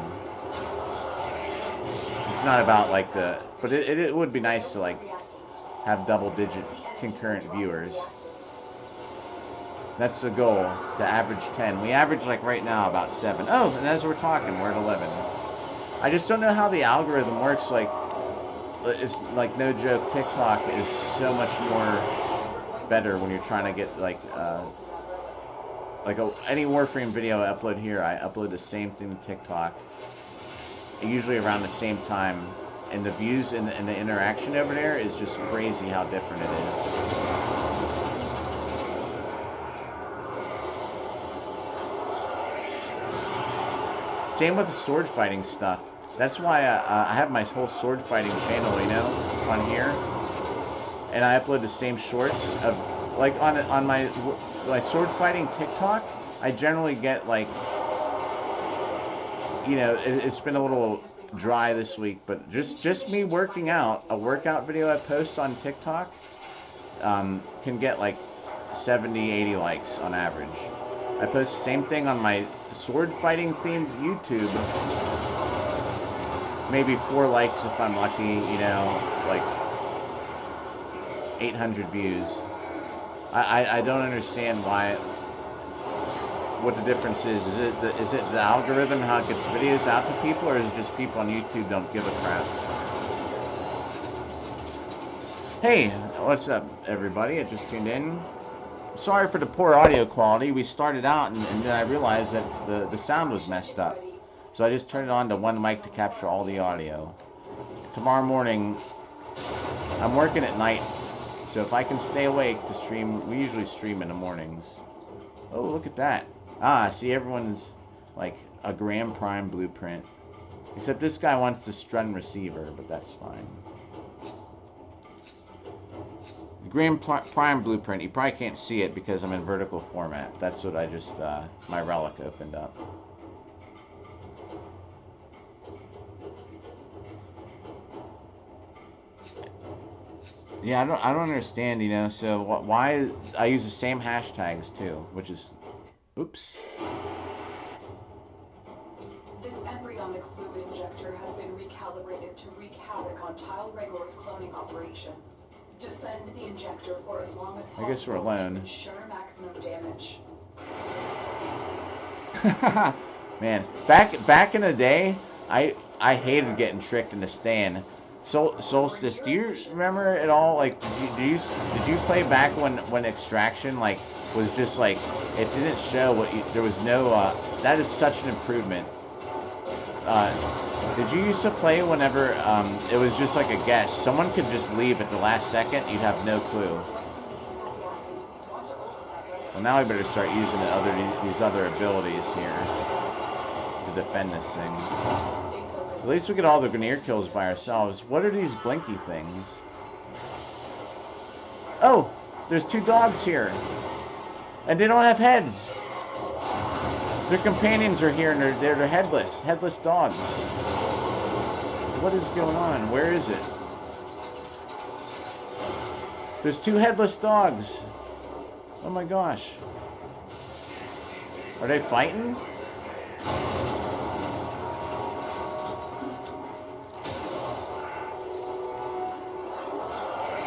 It's not about like the, but it would be nice to like have double-digit concurrent viewers. That's the goal, to average 10. We average like right now about 7. Oh, and as we're talking, we're at 11. I just don't know how the algorithm works. Like, it's like no joke. TikTok is so much more better when you're trying to get like any Warframe video I upload here. I upload the same thing to TikTok, usually around the same time, and the views and the interaction over there is just crazy how different it is. Same with the sword fighting stuff. That's why I have my whole sword fighting channel, you know, on here, and I upload the same shorts of like on my sword fighting TikTok. I generally get like, you know, it's been a little dry this week, but just me working out, a workout video I post on TikTok can get like 70, 80 likes on average. I post the same thing on my sword fighting themed YouTube. Maybe 4 likes if I'm lucky, you know, like 800 views. I don't understand what the difference is. Is it the algorithm, how it gets videos out to people, or is it just people on YouTube don't give a crap? Hey, what's up, everybody? I just tuned in. Sorry for the poor audio quality. We started out and then I realized that the sound was messed up. So I just turned it on to one mic to capture all the audio. Tomorrow morning, I'm working at night, so if I can stay awake to stream, we usually stream in the mornings. Oh, look at that. Ah, see, everyone's like a Grand Prime blueprint. Except this guy wants the stun receiver, but that's fine. Grand Prime blueprint, you probably can't see it because I'm in vertical format. That's what I just, my relic opened up. Yeah, I don't understand, you know, so why, I use the same hashtags too, which is, oops. This embryonic fluid injector has been recalibrated to wreak havoc on Tile Regor's cloning operation. Defend the injector for as long as possible. I guess we're alone. To ensure maximum damage. Man, back in the day, I hated getting tricked into stand. Solstice, do you remember at all? Like, did you play back when Extraction like was just like it didn't show there was no that is such an improvement. Did you used to play whenever it was just like a guess? Someone could just leave at the last second. You'd have no clue. Well, now we better start using these other abilities here to defend this thing. At least we get all the Grineer kills by ourselves. What are these blinky things? Oh, there's 2 dogs here, and they don't have heads. Their companions are here, and they're headless dogs. What is going on? Where is it? There's 2 headless dogs. Oh my gosh. Are they fighting?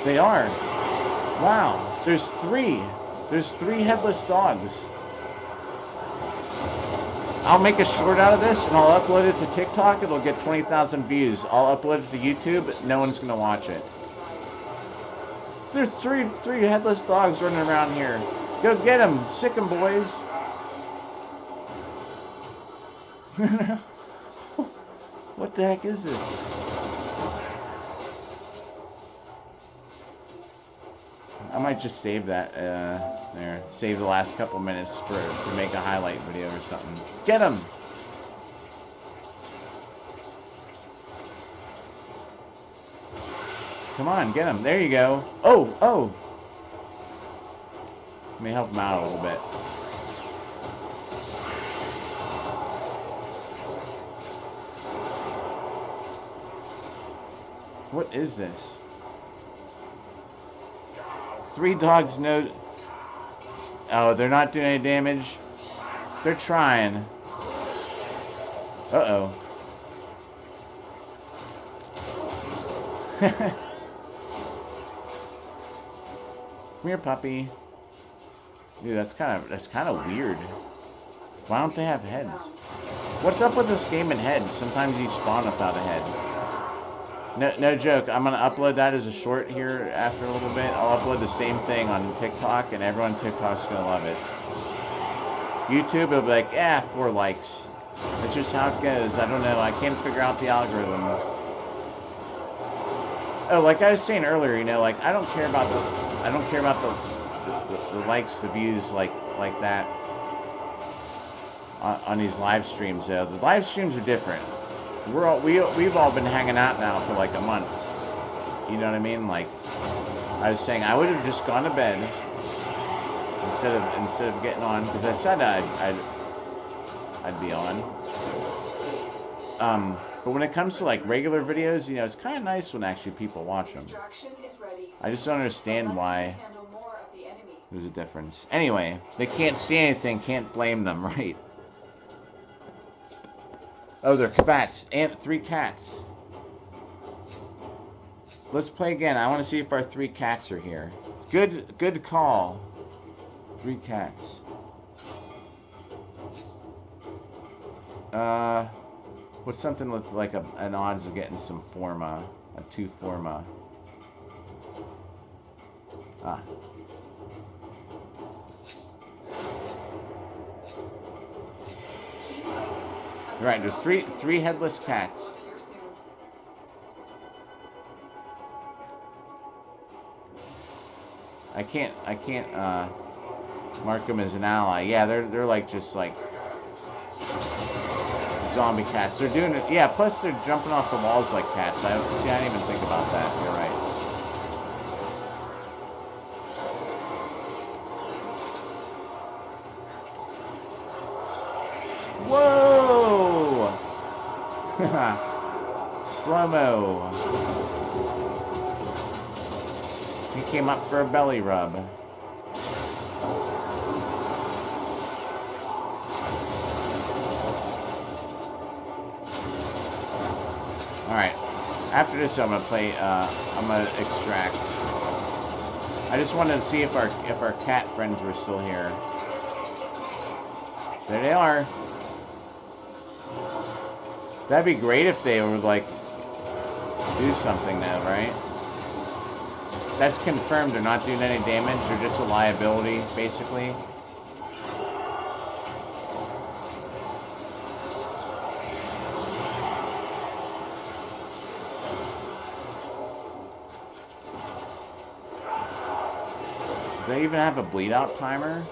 They are. Wow. There's 3. There's 3 headless dogs. I'll make a short out of this and I'll upload it to TikTok. It'll get 20,000 views. I'll upload it to YouTube. No one's going to watch it. There's three headless dogs running around here. Go get them. Sick them, boys. What the heck is this? I might just save that there. Save the last couple minutes to make a highlight video or something. Get him! Come on, get him. There you go. Oh, oh! Let me help him out a little bit. What is this? 3 dogs, no... Oh, they're not doing any damage. They're trying. Uh-oh. Come here, puppy. Dude, that's kind of weird. Why don't they have heads? What's up with this game and heads? Sometimes you spawn without a head. No joke. I'm gonna upload that as a short here after a little bit. I'll upload the same thing on TikTok, and everyone on TikTok's gonna love it. YouTube will be like, yeah, 4 likes. It's just how it goes. I don't know. I can't figure out the algorithm. Oh, like I was saying earlier, you know, like I don't care about the likes, the views, like that on these live streams. Though the live streams are different. We've all been hanging out now for like a month. You know what I mean? Like I was saying, I would have just gone to bed instead of getting on, because I said I'd be on. But when it comes to like regular videos, you know, it's kind of nice when actually people watch them. I just don't understand why there's a difference. Anyway, they can't see anything, can't blame them, right? Oh, they're cats. And 3 cats. Let's play again. I want to see if our 3 cats are here. Good call. 3 cats. What's something with like an odds of getting some forma? A 2 forma. Ah. Right, there's three headless cats. I can't mark them as an ally. Yeah, they're like just like zombie cats. They're doing it. Yeah, plus they're jumping off the walls like cats. I didn't even think about that. You're right. Whoa! Slow-mo. He came up for a belly rub. Alright. After this I'm gonna extract. I just wanted to see if our cat friends were still here. There they are. That'd be great if they would like do something though, right? That's confirmed. They're not doing any damage. They're just a liability, basically. Do they even have a bleed out timer?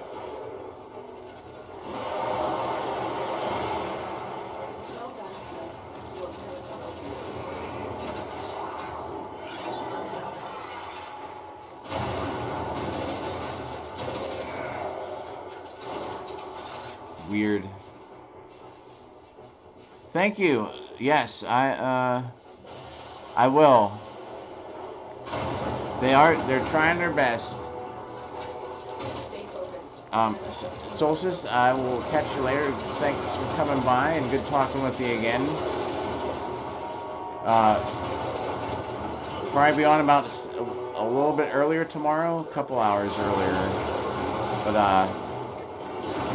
Weird. Thank you. Yes, I will. They're trying their best. Solstice, I will catch you later. Thanks for coming by and good talking with you again. Probably be on about a little bit earlier tomorrow, a couple hours earlier. But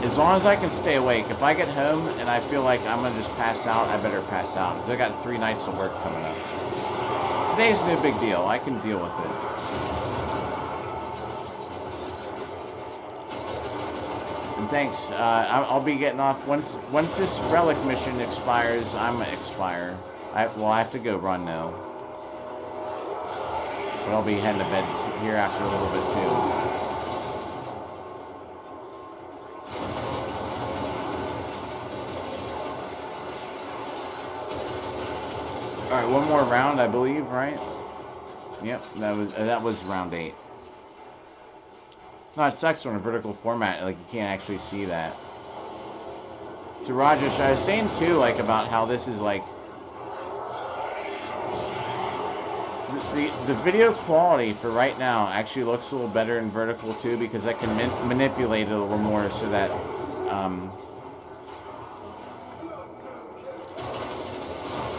as long as I can stay awake. If I get home and I feel like I'm gonna just pass out, I better pass out, because I got 3 nights of work coming up. Today's no big deal. I can deal with it. And thanks. I'll be getting off once this relic mission expires. I'm gonna expire. I have to go run now. But I'll be heading to bed here after a little bit too. All right, one more round, I believe, right? Yep, that was round 8. No, it sucks on a vertical format, like you can't actually see that. So Rajesh, I was saying too, like about how this is like the video quality for right now actually looks a little better in vertical too, because I can manipulate it a little more so that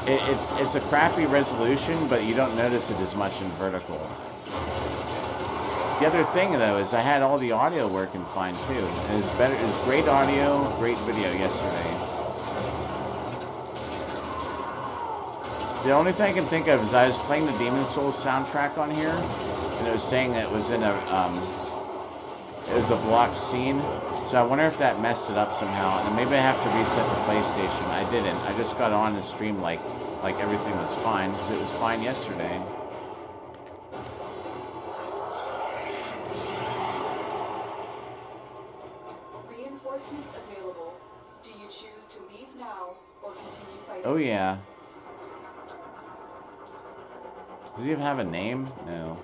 it's a crappy resolution, but you don't notice it as much in vertical. The other thing though is I had all the audio working fine too. It was great audio, great video yesterday. The only thing I can think of is I was playing the Demon Souls soundtrack on here, and it was saying that it was in a it was a blocked scene. So I wonder if that messed it up somehow, and then maybe I have to reset the PlayStation. I didn't. I just got on the stream like everything was fine, because it was fine yesterday. Reinforcements available. Do you choose to leave now or continue fighting? Oh yeah. Does he even have a name? No.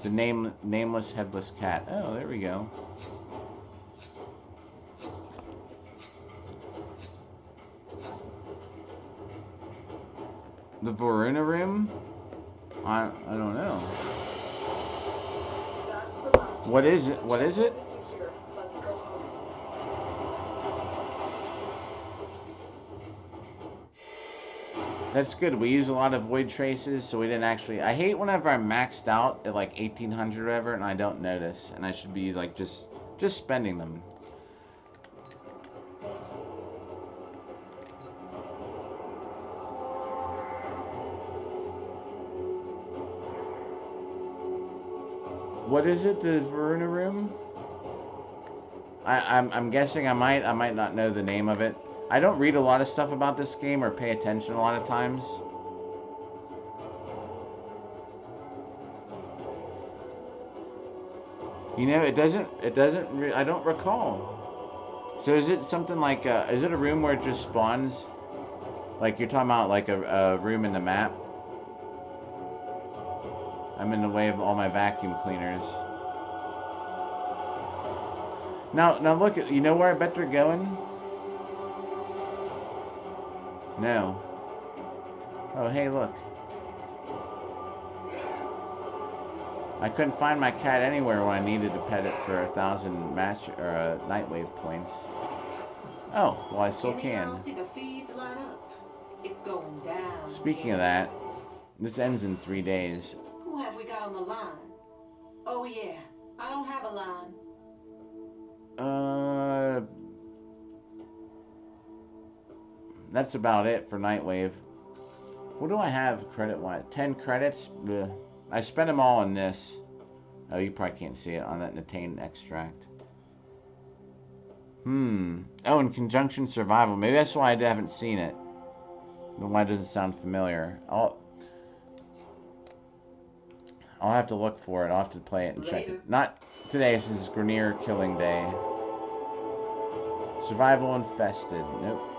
The nameless headless cat. Oh, there we go. The Varuna room? I don't know. That's the last. What is it? What is it? Objective is secure. Let's go home. That's good. We use a lot of void traces, so we didn't actually... I hate whenever I'm maxed out at like 1800 or whatever, and I don't notice, and I should be like just spending them. What is it? The Varuna room? I'm guessing I might not know the name of it. I don't read a lot of stuff about this game or pay attention a lot of times. You know, it doesn't, I don't recall. So is it something like, is it a room where it just spawns? Like you're talking about like a room in the map? I'm in the way of all my vacuum cleaners. Now look, you know where I bet they're going? No. Oh, hey, look. I couldn't find my cat anywhere when I needed to pet it for 1,000 master or Nightwave points. Oh, well, I still can. See the feeds line up. It's going down. Speaking of that, this ends in 3 days. Who have we got on the line? Oh yeah, I don't have a line. That's about it for Nightwave. What do I have credit-wise? 10 credits? Ugh. I spent them all on this. Oh, you probably can't see it on that Natane extract. Oh, in Conjunction Survival. Maybe that's why I haven't seen it. Then why does it sound familiar? I'll have to look for it. I'll have to play it and check it. Not today, since it's Grineer Killing Day. Survival Infested. Nope.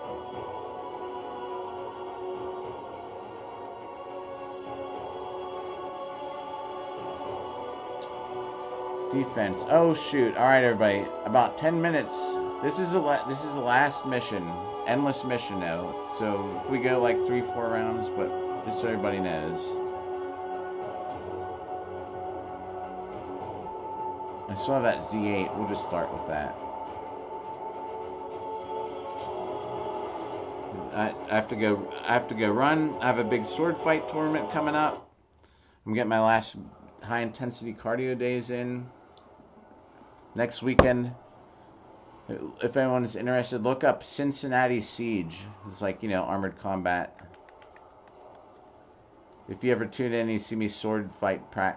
Defense. Oh shoot! All right, everybody. About 10 minutes. This is the last mission. Endless mission now. So if we go like 3-4 rounds, but just so everybody knows. I still have that Z8. We'll just start with that. I have to go run. I have a big sword fight tournament coming up. I'm getting my last high intensity cardio days in. Next weekend, if anyone is interested, look up Cincinnati Siege. It's like, you know, armored combat. If you ever tune in and you see me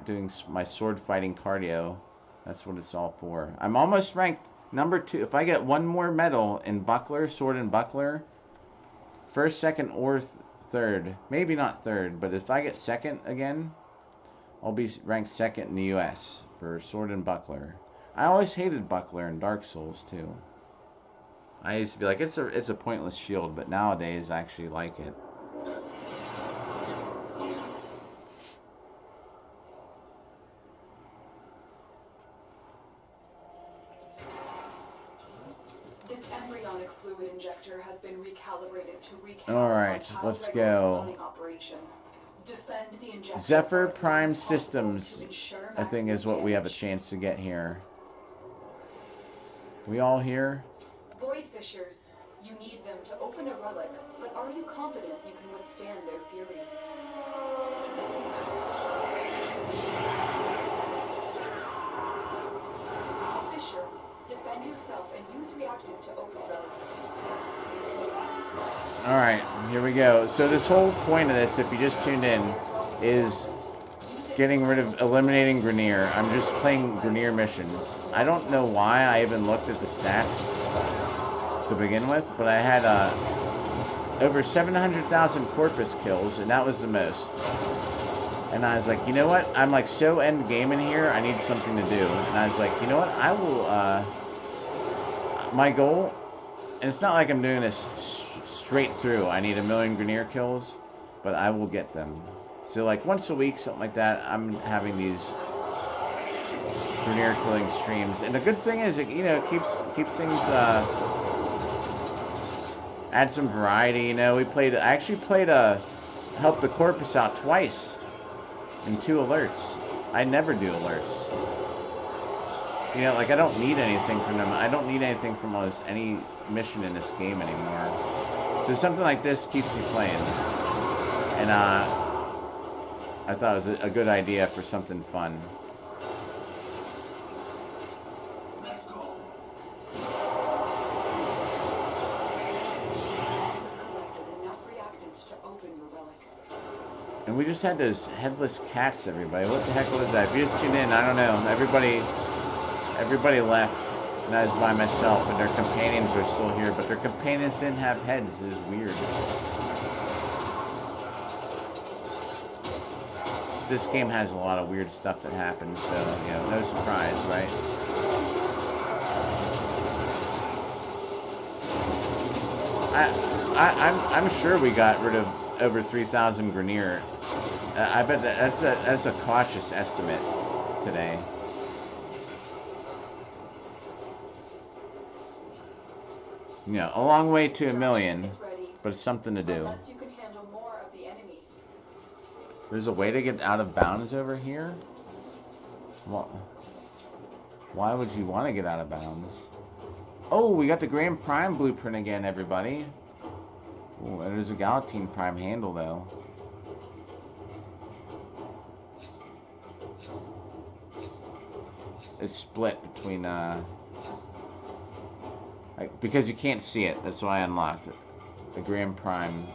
doing my sword fighting cardio, that's what it's all for. I'm almost ranked number 2. If I get one more medal in buckler, sword and buckler, first, second, or third, maybe not third, but if I get second again, I'll be ranked second in the U.S. for sword and buckler. I always hated buckler in Dark Souls too. I used to be like, it's a pointless shield, but nowadays I actually like it. This embryonic fluid injector has been recalibrated to recalibrate. All right, let's go. Defend the injector. Zephyr Prime Systems, I think, is what we have a chance to get here. We all here? Void Fissures. You need them to open a relic, but are you confident you can withstand their fury? Fissure, defend yourself and use reactant to open relics. Alright, here we go. So this whole point of this, if you just tuned in, is getting rid of, eliminating Grineer. I'm just playing Grineer missions. I don't know why I even looked at the stats to begin with, but I had over 700,000 Corpus kills, and that was the most. And I was like, you know what? I'm like so end game in here, I need something to do. And I was like, you know what? I will, my goal, and it's not like I'm doing this straight through. I need 1,000,000 Grineer kills, but I will get them. So like once a week, something like that, I'm having these Grineer killing streams. And the good thing is, it, you know, keeps things, add some variety, you know. I actually played, helped the Corpus out twice in 2 alerts. I never do alerts. You know, like, I don't need anything from them. I don't need anything from almost any mission in this game anymore. So something like this keeps me playing. And, I thought it was a good idea for something fun. Let's go. Collected enough reactants to open your relic. And we just had those headless cats, everybody. What the heck was that? If you just tuned in, I don't know. Everybody left, and I was by myself, and their companions were still here, but their companions didn't have heads. It was weird. This game has a lot of weird stuff that happens, so, you know, no surprise, right? I'm sure we got rid of over 3,000 Grineer. I bet that's a cautious estimate today. You know, a long way to 1,000,000, but it's something to do. Unless you can handle more of the enemy. There's a way to get out of bounds over here? Well, why would you want to get out of bounds? Oh, we got the Grand Prime blueprint again, everybody. Oh, there's a Galatine Prime handle, though. It's split between, because you can't see it. That's why I unlocked it. The Grand Prime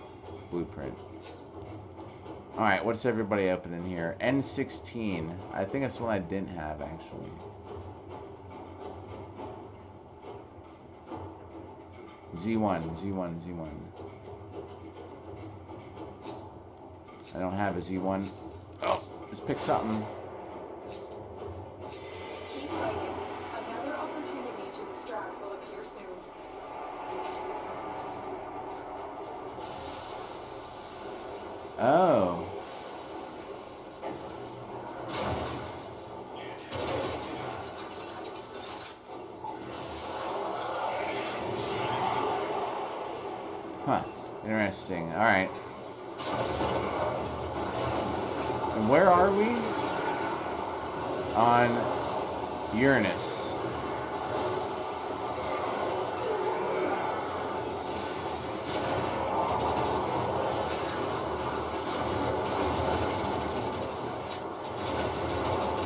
blueprint. Alright, what's everybody opening here? N16. I think that's one I didn't have, actually. Z1. I don't have a Z1. Oh, let's pick something. Keep fighting. Another opportunity to extract will appear soon. Oh. Huh. Interesting. Alright. And where are we? On Uranus.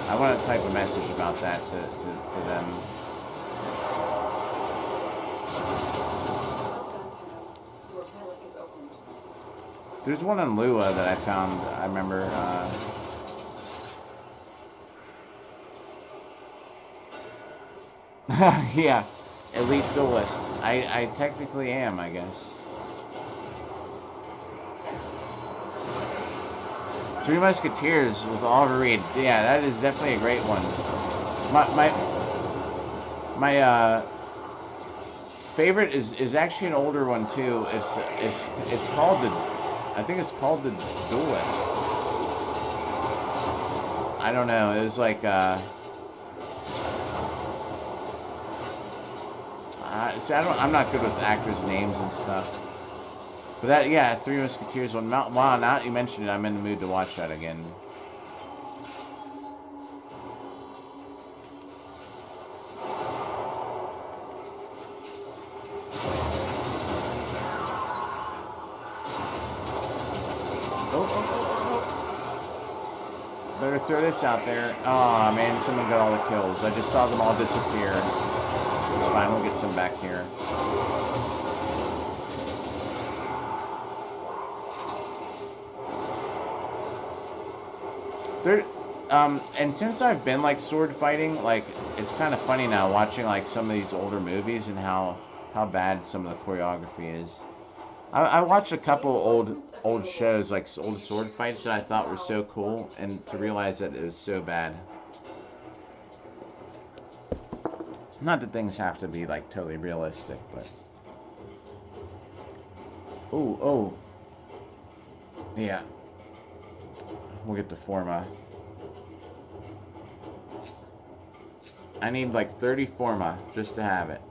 I want to type a message about that to them. Your relic is opened. There's one on Lua that I found, I remember, yeah, elite duelist. I technically am, I guess. Three Musketeers with Oliver Reed. Yeah, that is definitely a great one. My favorite is actually an older one too. It's called I think it's called the Duelist. I don't know. It was like see, I'm not good with actors' names and stuff. But that, yeah, Three Musketeers one. Wow, now that you mentioned it, I'm in the mood to watch that again. Oh. Better throw this out there. Aw, man, someone got all the kills. I just saw them all disappear. It's fine, we'll get some back here. There, and since I've been like sword fighting, like it's kind of funny now watching like some of these older movies and how bad some of the choreography is. I watched a couple Reinforcements old available. shows like Do old you sword choose to fights that I leave thought were now so or cool, continue and to fighting? realize that it was so bad. Not that things have to be like totally realistic, but oh yeah, we'll get to Forma. I need like 30 Forma just to have it.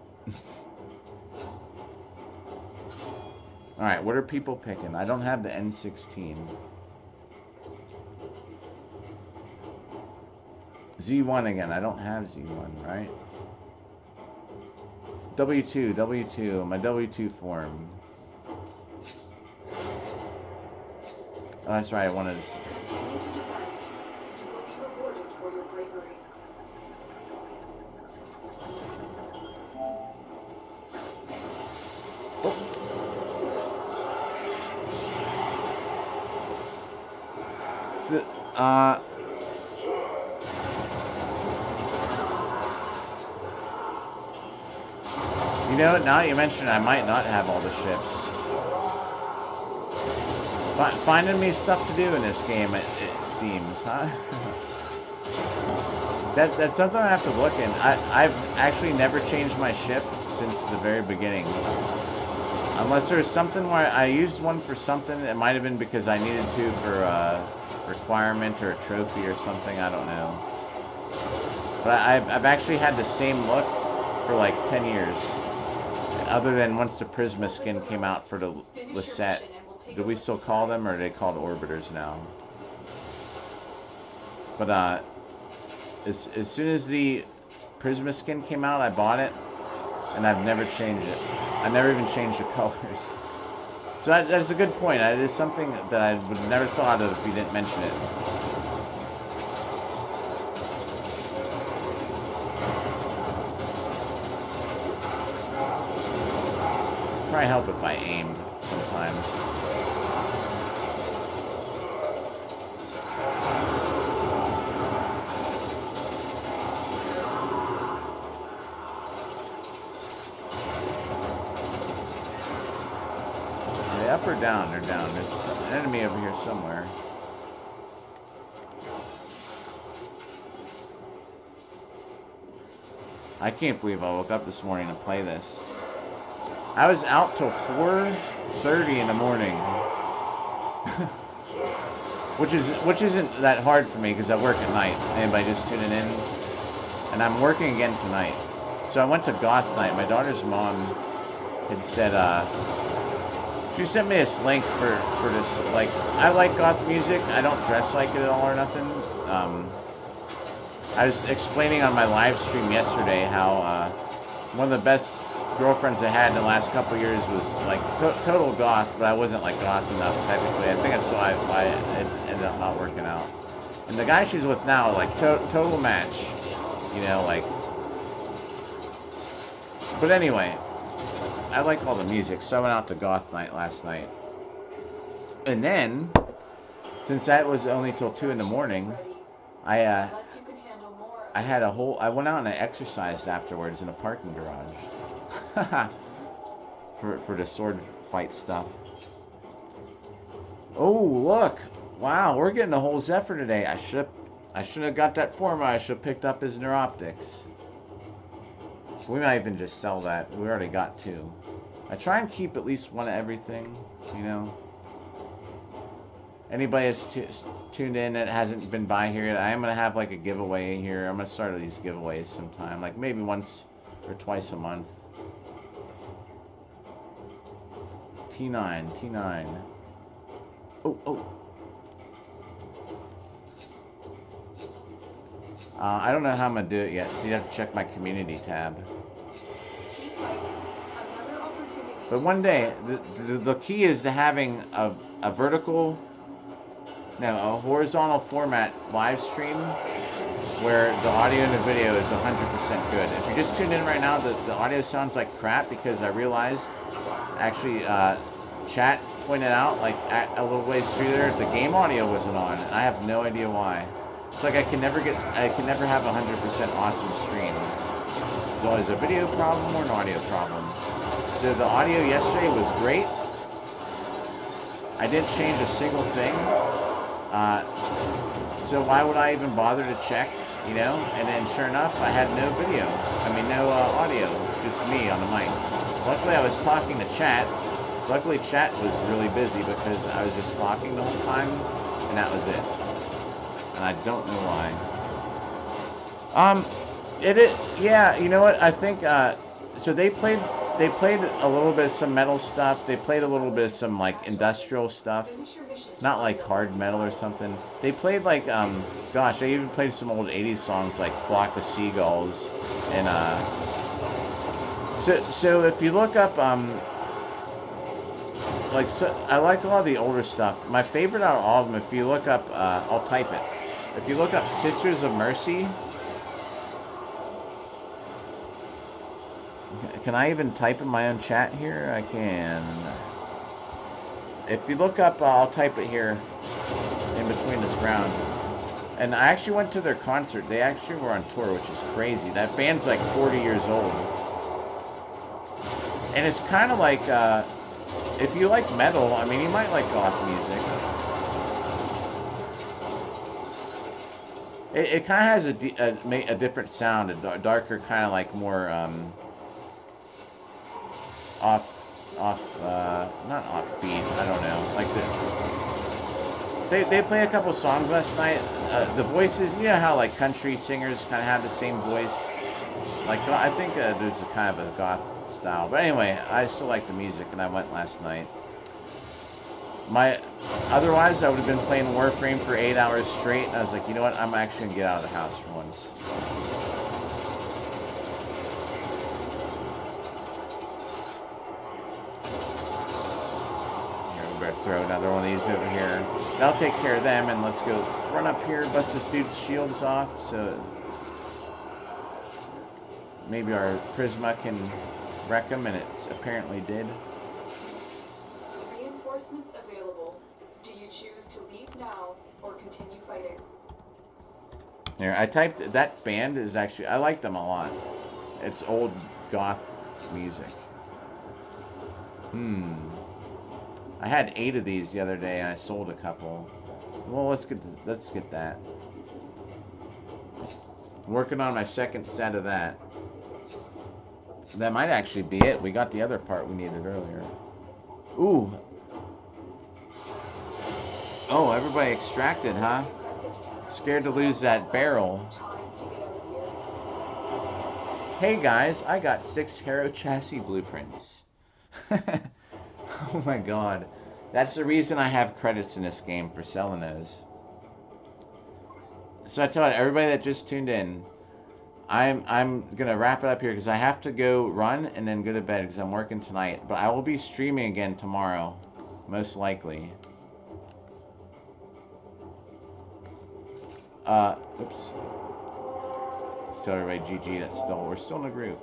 All right, what are people picking? I don't have the N16. Z1 again. I don't have Z1, right? W2, my W2 form. Oh, that's right. I wanted to. Continue to defend. You will be rewarded for your bravery. The, uh, you know, now that you mention it, I might not have all the ships. Finding me stuff to do in this game, it seems, huh? That's something I have to look in. I've actually never changed my ship since the very beginning. Unless there's something where I used one for something. It might have been because I needed to for a requirement or a trophy or something. I don't know. But I've actually had the same look for like 10 years. Other than once the Prisma skin came out for the Finish your set. mission and we'll take Do a we look still call inside. them, or are they called Orbiters now? But as soon as the Prisma skin came out, I bought it, and I've never changed it. I never even changed the colors. So that's a good point. It is something that I would have never thought of if you didn't mention it. Probably help if I aimed sometimes. Are they up or down? They're down. There's an enemy over here somewhere. I can't believe I woke up this morning to play this. I was out till 4:30 in the morning. which isn't that hard for me because I work at night. Anybody just tuning in? And I'm working again tonight. So I went to goth night. My daughter's mom had said she sent me this link for this, like, I like goth music. I don't dress like it at all or nothing. I was explaining on my live stream yesterday how one of the best girlfriends I had in the last couple of years was like total goth, but I wasn't like goth enough technically. I think that's why it ended up not working out. And the guy she's with now, like total match, you know, like. But anyway, I like all the music, so I went out to goth night last night. And then, since that was only till 2 in the morning, I Unless you can handle more of I had a whole. I went out and I exercised afterwards in a parking garage. for the sword fight stuff. Oh look! Wow, we're getting a whole Zephyr today. I should have got that Forma. I should have picked up his Neuroptics. We might even just sell that. We already got two. I try and keep at least one of everything, you know. Anybody that's tuned in that hasn't been by here yet, I am going to have like a giveaway here. I'm going to start these giveaways sometime, like maybe once or twice a month. T9. Oh. I don't know how I'm going to do it yet, so you have to check my community tab. keep fighting. Another opportunity But to one day, explore the key is to having a vertical, no, a horizontal format live stream where the audio and the video is 100% good. If you're just tuned in right now, the audio sounds like crap because I realized, actually, chat pointed out, like, a little ways through there, the game audio wasn't on, and I have no idea why. It's like I can never have 100% awesome stream. There's always a video problem or an audio problem. So the audio yesterday was great. I didn't change a single thing. So why would I even bother to check, you know? And then sure enough, I had no video. I mean, no audio, just me on the mic. Luckily, I was talking to chat. Luckily, chat was really busy because I was just talking the whole time, and that was it. And I don't know why. Yeah, you know what? I think, so they played a little bit of some metal stuff. They played a little bit of some, like, industrial stuff. Not like hard metal or something. They played, like, gosh, they even played some old 80s songs like Flock of Seagulls. And, so if you look up, like, so I like a lot of the older stuff. My favorite out of all of them, if you look up, I'll type it. If you look up Sisters of Mercy. Can I even type in my own chat here? I can. If you look up, I'll type it here in between this round. And I actually went to their concert. They actually were on tour, which is crazy. That band's like 40 years old. And it's kind of like, if you like metal, I mean, you might like goth music. It kind of has a different sound, a darker kind of like more, not offbeat, I don't know, like they play a couple songs last night. The voices, you know how like country singers kind of have the same voice, like I think there's a kind of a goth style, but anyway, I still like the music and I went last night. Otherwise I would have been playing Warframe for 8 hours straight, and I was like, you know what, I'm actually gonna get out of the house for once. Throw another one of these over here. That'll take care of them, and let's go run up here, bust this dude's shields off, so maybe our Prisma can wreck him, and it apparently did. Reinforcements available. Do you choose to leave now or continue fighting? There, I typed, that band is actually, I like them a lot. It's old goth music. I had 8 of these the other day, and I sold a couple. Well, let's get that. Working on my second set of that. That might actually be it. We got the other part we needed earlier. Ooh. Oh, everybody extracted, huh? Scared to lose that barrel. Hey guys, I got 6 Harrow chassis blueprints. Oh my god. That's the reason I have credits in this game for selling those. So I tell you, everybody that just tuned in, I'm gonna wrap it up here because I have to go run and then go to bed because I'm working tonight. But I will be streaming again tomorrow, most likely. Oops. Let's tell everybody GG. We're still in a group.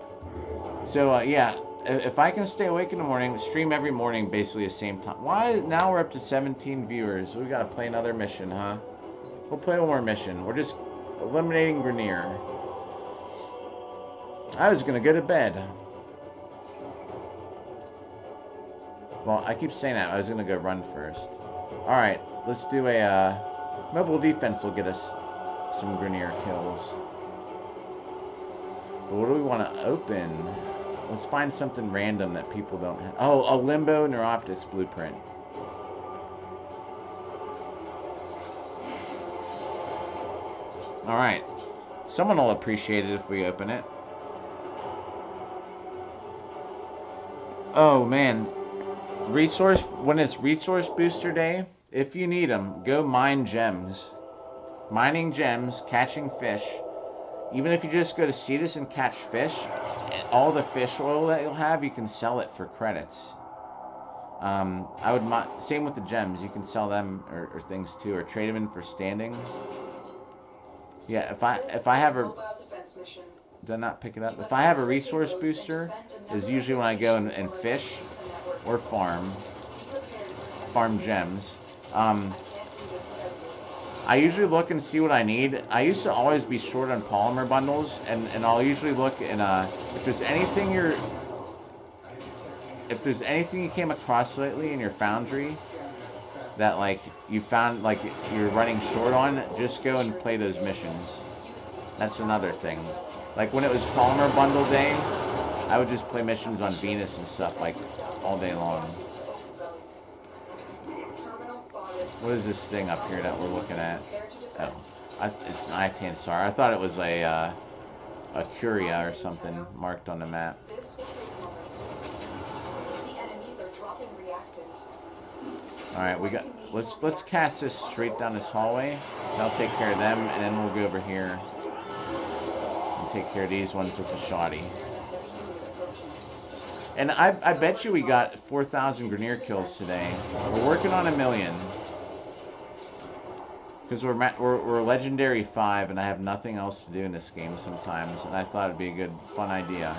So yeah. If I can stay awake in the morning, stream every morning basically the same time. Why? Now we're up to 17 viewers. We gotta play another mission, huh? We'll play one more mission. We're just eliminating Grineer. I was gonna go to bed. Well, I keep saying that. I was gonna go run first. Alright, let's do a, mobile defense will get us some Grineer kills. But what do we want to open? Let's find something random that people don't have. Oh, a Limbo Neuroptics blueprint. Alright. Someone will appreciate it if we open it. Oh, man. When it's Resource Booster Day, if you need them, go mine gems. Mining gems, catching fish. Even if you just go to Cetus and catch fish, all the fish oil that you'll have, you can sell it for credits. Same with the gems. You can sell them or things too, or trade them in for standing. Yeah, if I have a, did I not pick it up? If I have a resource booster, is usually when I go and fish or farm gems. I usually look and see what I need. I used to always be short on polymer bundles, and I'll usually look in if there's anything you came across lately in your foundry that like you found like you're running short on, just go and play those missions. That's another thing. Like when it was polymer bundle day, I would just play missions on Venus and stuff like all day long. What is this thing up here that we're looking at? Oh, it's an Itansar. I thought it was a Curia or something marked on the map. All right, let's cast this straight down this hallway. That'll take care of them, and then we'll go over here and take care of these ones with the shoddy. And I bet you we got 4,000 Grineer kills today. We're working on 1,000,000. Because we're legendary 5, and I have nothing else to do in this game sometimes, and I thought it'd be a good, fun idea.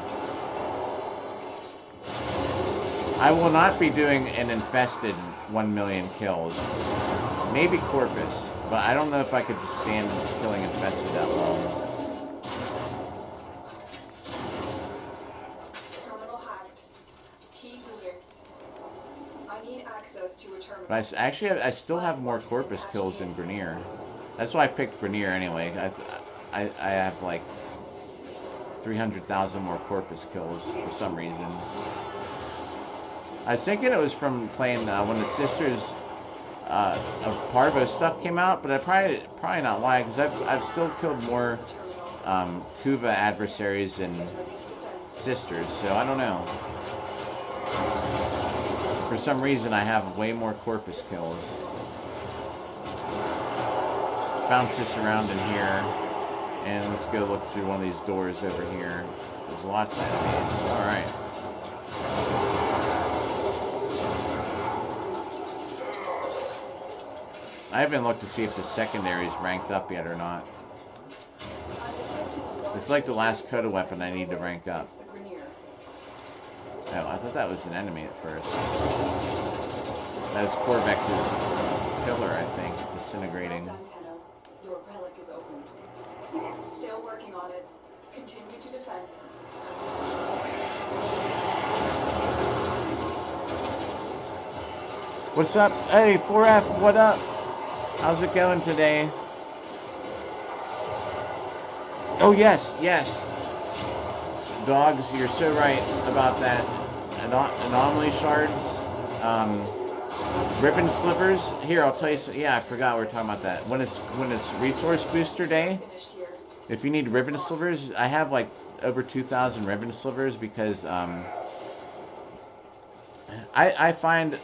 I will not be doing an infested 1,000,000 kills. Maybe Corpus, but I don't know if I could stand killing infested that long. Terminal hacked. Key booting. I need access to a terminal. But I still have more Corpus kills than Grineer. That's why I picked Grineer anyway. I have like 300,000 more Corpus kills for some reason. I was thinking it was from playing when the Sisters of Parvo stuff came out, but I probably not why, because I've still killed more Kuva adversaries than Sisters, so I don't know. For some reason, I have way more Corpus kills. Let's bounce this around in here, and let's go look through one of these doors over here. There's lots of enemies. All right. I haven't looked to see if the secondary's ranked up yet or not. It's like the last Coda weapon I need to rank up. Oh, I thought that was an enemy at first. That was Corvex's pillar, I think, disintegrating. Your relic is opened. Still working on it. Continue to defend. What's up? Hey, 4F, what up? How's it going today? Oh, yes, yes. Dogs, you're so right about that. Anomaly shards. Ribbon slivers. Here, I'll tell you. Yeah, I forgot we were talking about that. When it's resource booster day, if you need ribbon slivers, I have like over 2,000 ribbon slivers because I find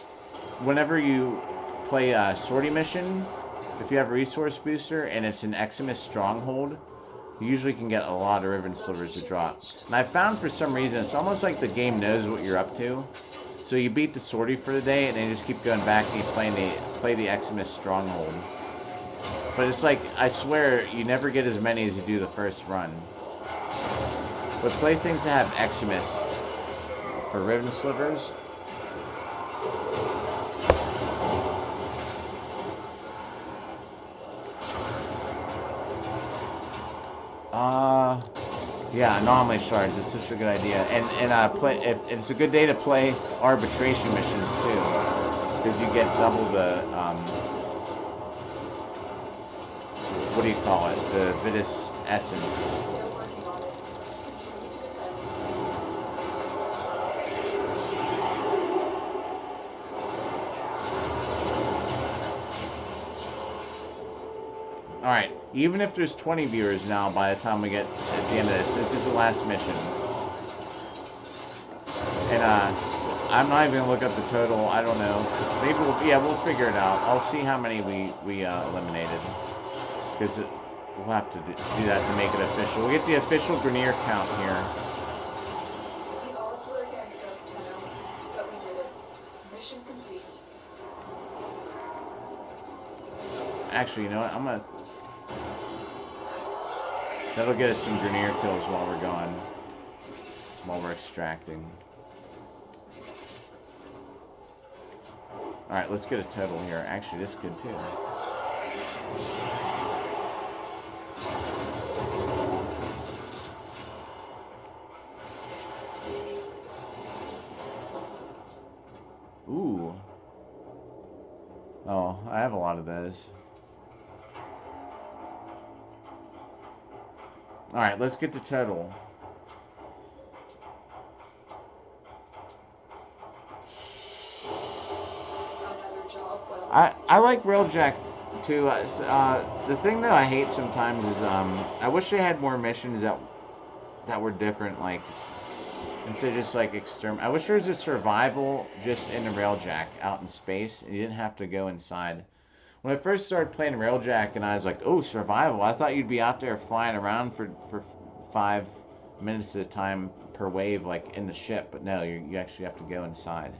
whenever you play a sortie mission, if you have a resource booster and it's an Eximus stronghold, you usually can get a lot of ribbon slivers to drop. And I found for some reason it's almost like the game knows what you're up to. So you beat the sortie for the day, and then you just keep going back and you play the Eximus stronghold. But it's like, I swear, you never get as many as you do the first run. But play things that have Eximus for ribbon slivers. Yeah, anomaly shards. It's such a good idea. And play. It's a good day to play arbitration missions too, because you get double the what do you call it? The Vitus essence. Alright, even if there's 20 viewers now by the time we get at the end of this is the last mission. And, I'm not even gonna look up the total, I don't know. Maybe we'll figure it out. I'll see how many we eliminated. Because we'll have to do that to make it official. We'll get the official Grineer count here. The odds were against us, Tenno, but we did it. Mission complete. Actually, you know what? I'm gonna... That'll get us some Grineer kills while we're gone. While we're extracting. Alright, let's get a total here. Actually, this could too. Ooh. Oh, I have a lot of those. Alright, let's get the total. Another job well I like Railjack too. The thing that I hate sometimes is I wish they had more missions that were different, like instead of just like I wish there was a survival just in the Railjack out in space, and you didn't have to go inside. When I first started playing Railjack, and I was like, oh, survival! I thought you'd be out there flying around for 5 minutes at a time per wave, like in the ship. But no, you actually have to go inside.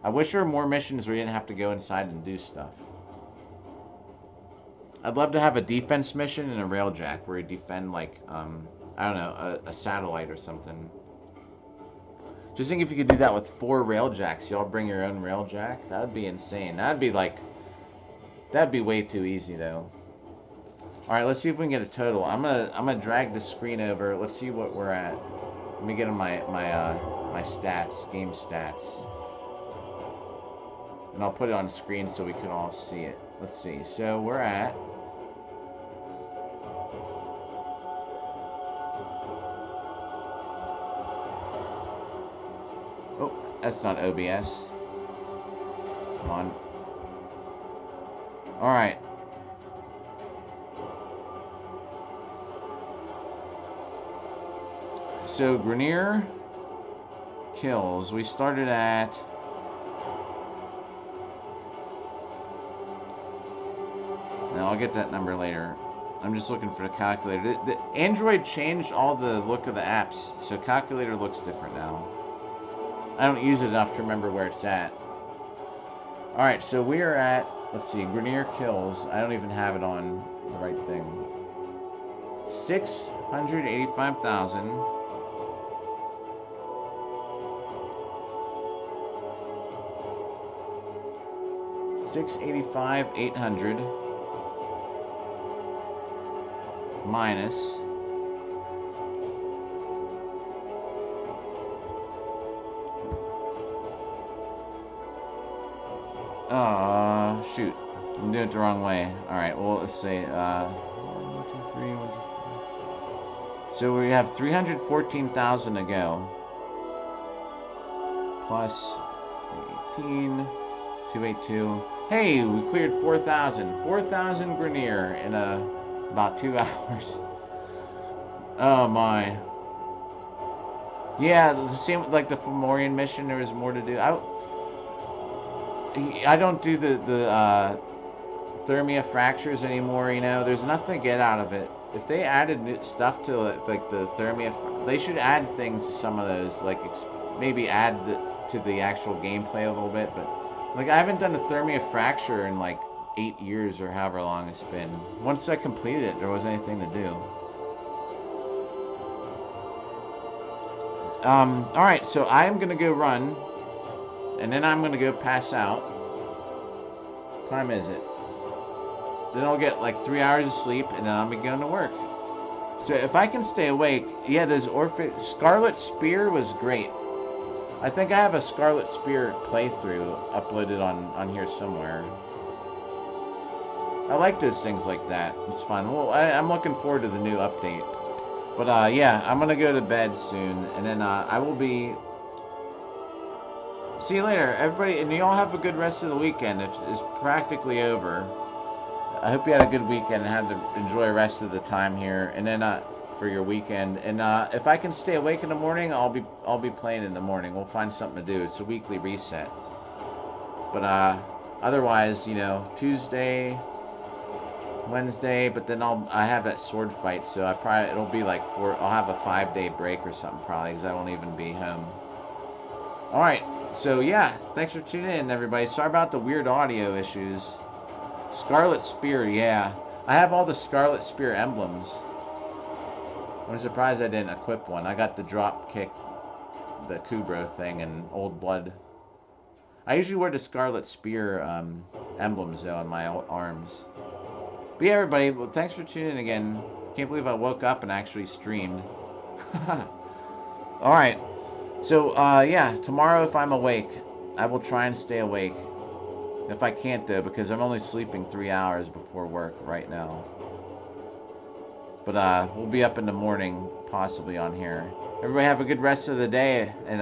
I wish there were more missions where you didn't have to go inside and do stuff. I'd love to have a defense mission in a Railjack where you defend, like, I don't know, a satellite or something. Just think if you could do that with 4 Railjacks. Y'all bring your own Railjack. That would be insane. That'd be way too easy, though. All right, let's see if we can get a total. I'm gonna drag the screen over. Let's see what we're at. Let me get on my stats, game stats, and I'll put it on the screen so we can all see it. Let's see. So we're at. Oh, that's not OBS. Come on. All right. So Grineer kills. We started at. Now I'll get that number later. I'm just looking for the calculator. The Android changed all the look of the apps, so calculator looks different now. I don't use it enough to remember where it's at. All right, so we are at. Let's see. Grineer kills. I don't even have it on the right thing. 685,000. 685, 800 minus shoot, I'm doing it the wrong way. All right, well, let's say 1, 2, 3, 1, 2, 3. So we have 314,000 to go. Plus 318, 282. Hey, we cleared 4,000. 4,000 Grineer in about 2 hours. Oh my. Yeah, the same like the Fomorian mission. There was more to do. I don't do the thermia fractures anymore. You know, there's nothing to get out of it. If they added new stuff to like the thermia, they should add things to some of those. Like maybe add to the actual gameplay a little bit. But like I haven't done a thermia fracture in like 8 years or however long it's been. Once I completed it, there wasn't anything to do. All right, so I'm gonna go run, and then I'm gonna go pass out. What time is it? Then I'll get like 3 hours of sleep, and then I'll be going to work. So if I can stay awake, yeah, those Scarlet Spear was great. I think I have a Scarlet Spear playthrough uploaded on here somewhere. I like those things like that. It's fun. Well, I'm looking forward to the new update. But yeah, I'm gonna go to bed soon, and then I will be. See you later, everybody, and you all have a good rest of the weekend. It's practically over. I hope you had a good weekend and had to enjoy the rest of the time here, and then for your weekend. And if I can stay awake in the morning, I'll be playing in the morning. We'll find something to do. It's a weekly reset. But otherwise, you know, Tuesday, Wednesday, but then I have that sword fight, so it'll be like I'll have a 5-day break or something probably, because I won't even be home. All right, so yeah, thanks for tuning in, everybody. Sorry about the weird audio issues. Scarlet Spear, yeah, I have all the Scarlet Spear emblems. I'm surprised I didn't equip one. I got the drop kick, the Kubro thing, and Old Blood. I usually wear the Scarlet Spear emblems though on my arms. But yeah, everybody, well, thanks for tuning in again. Can't believe I woke up and actually streamed. Alright, so, yeah, tomorrow if I'm awake, I will try and stay awake. If I can't, though, because I'm only sleeping 3 hours before work right now. But, we'll be up in the morning, possibly on here. Everybody have a good rest of the day, and,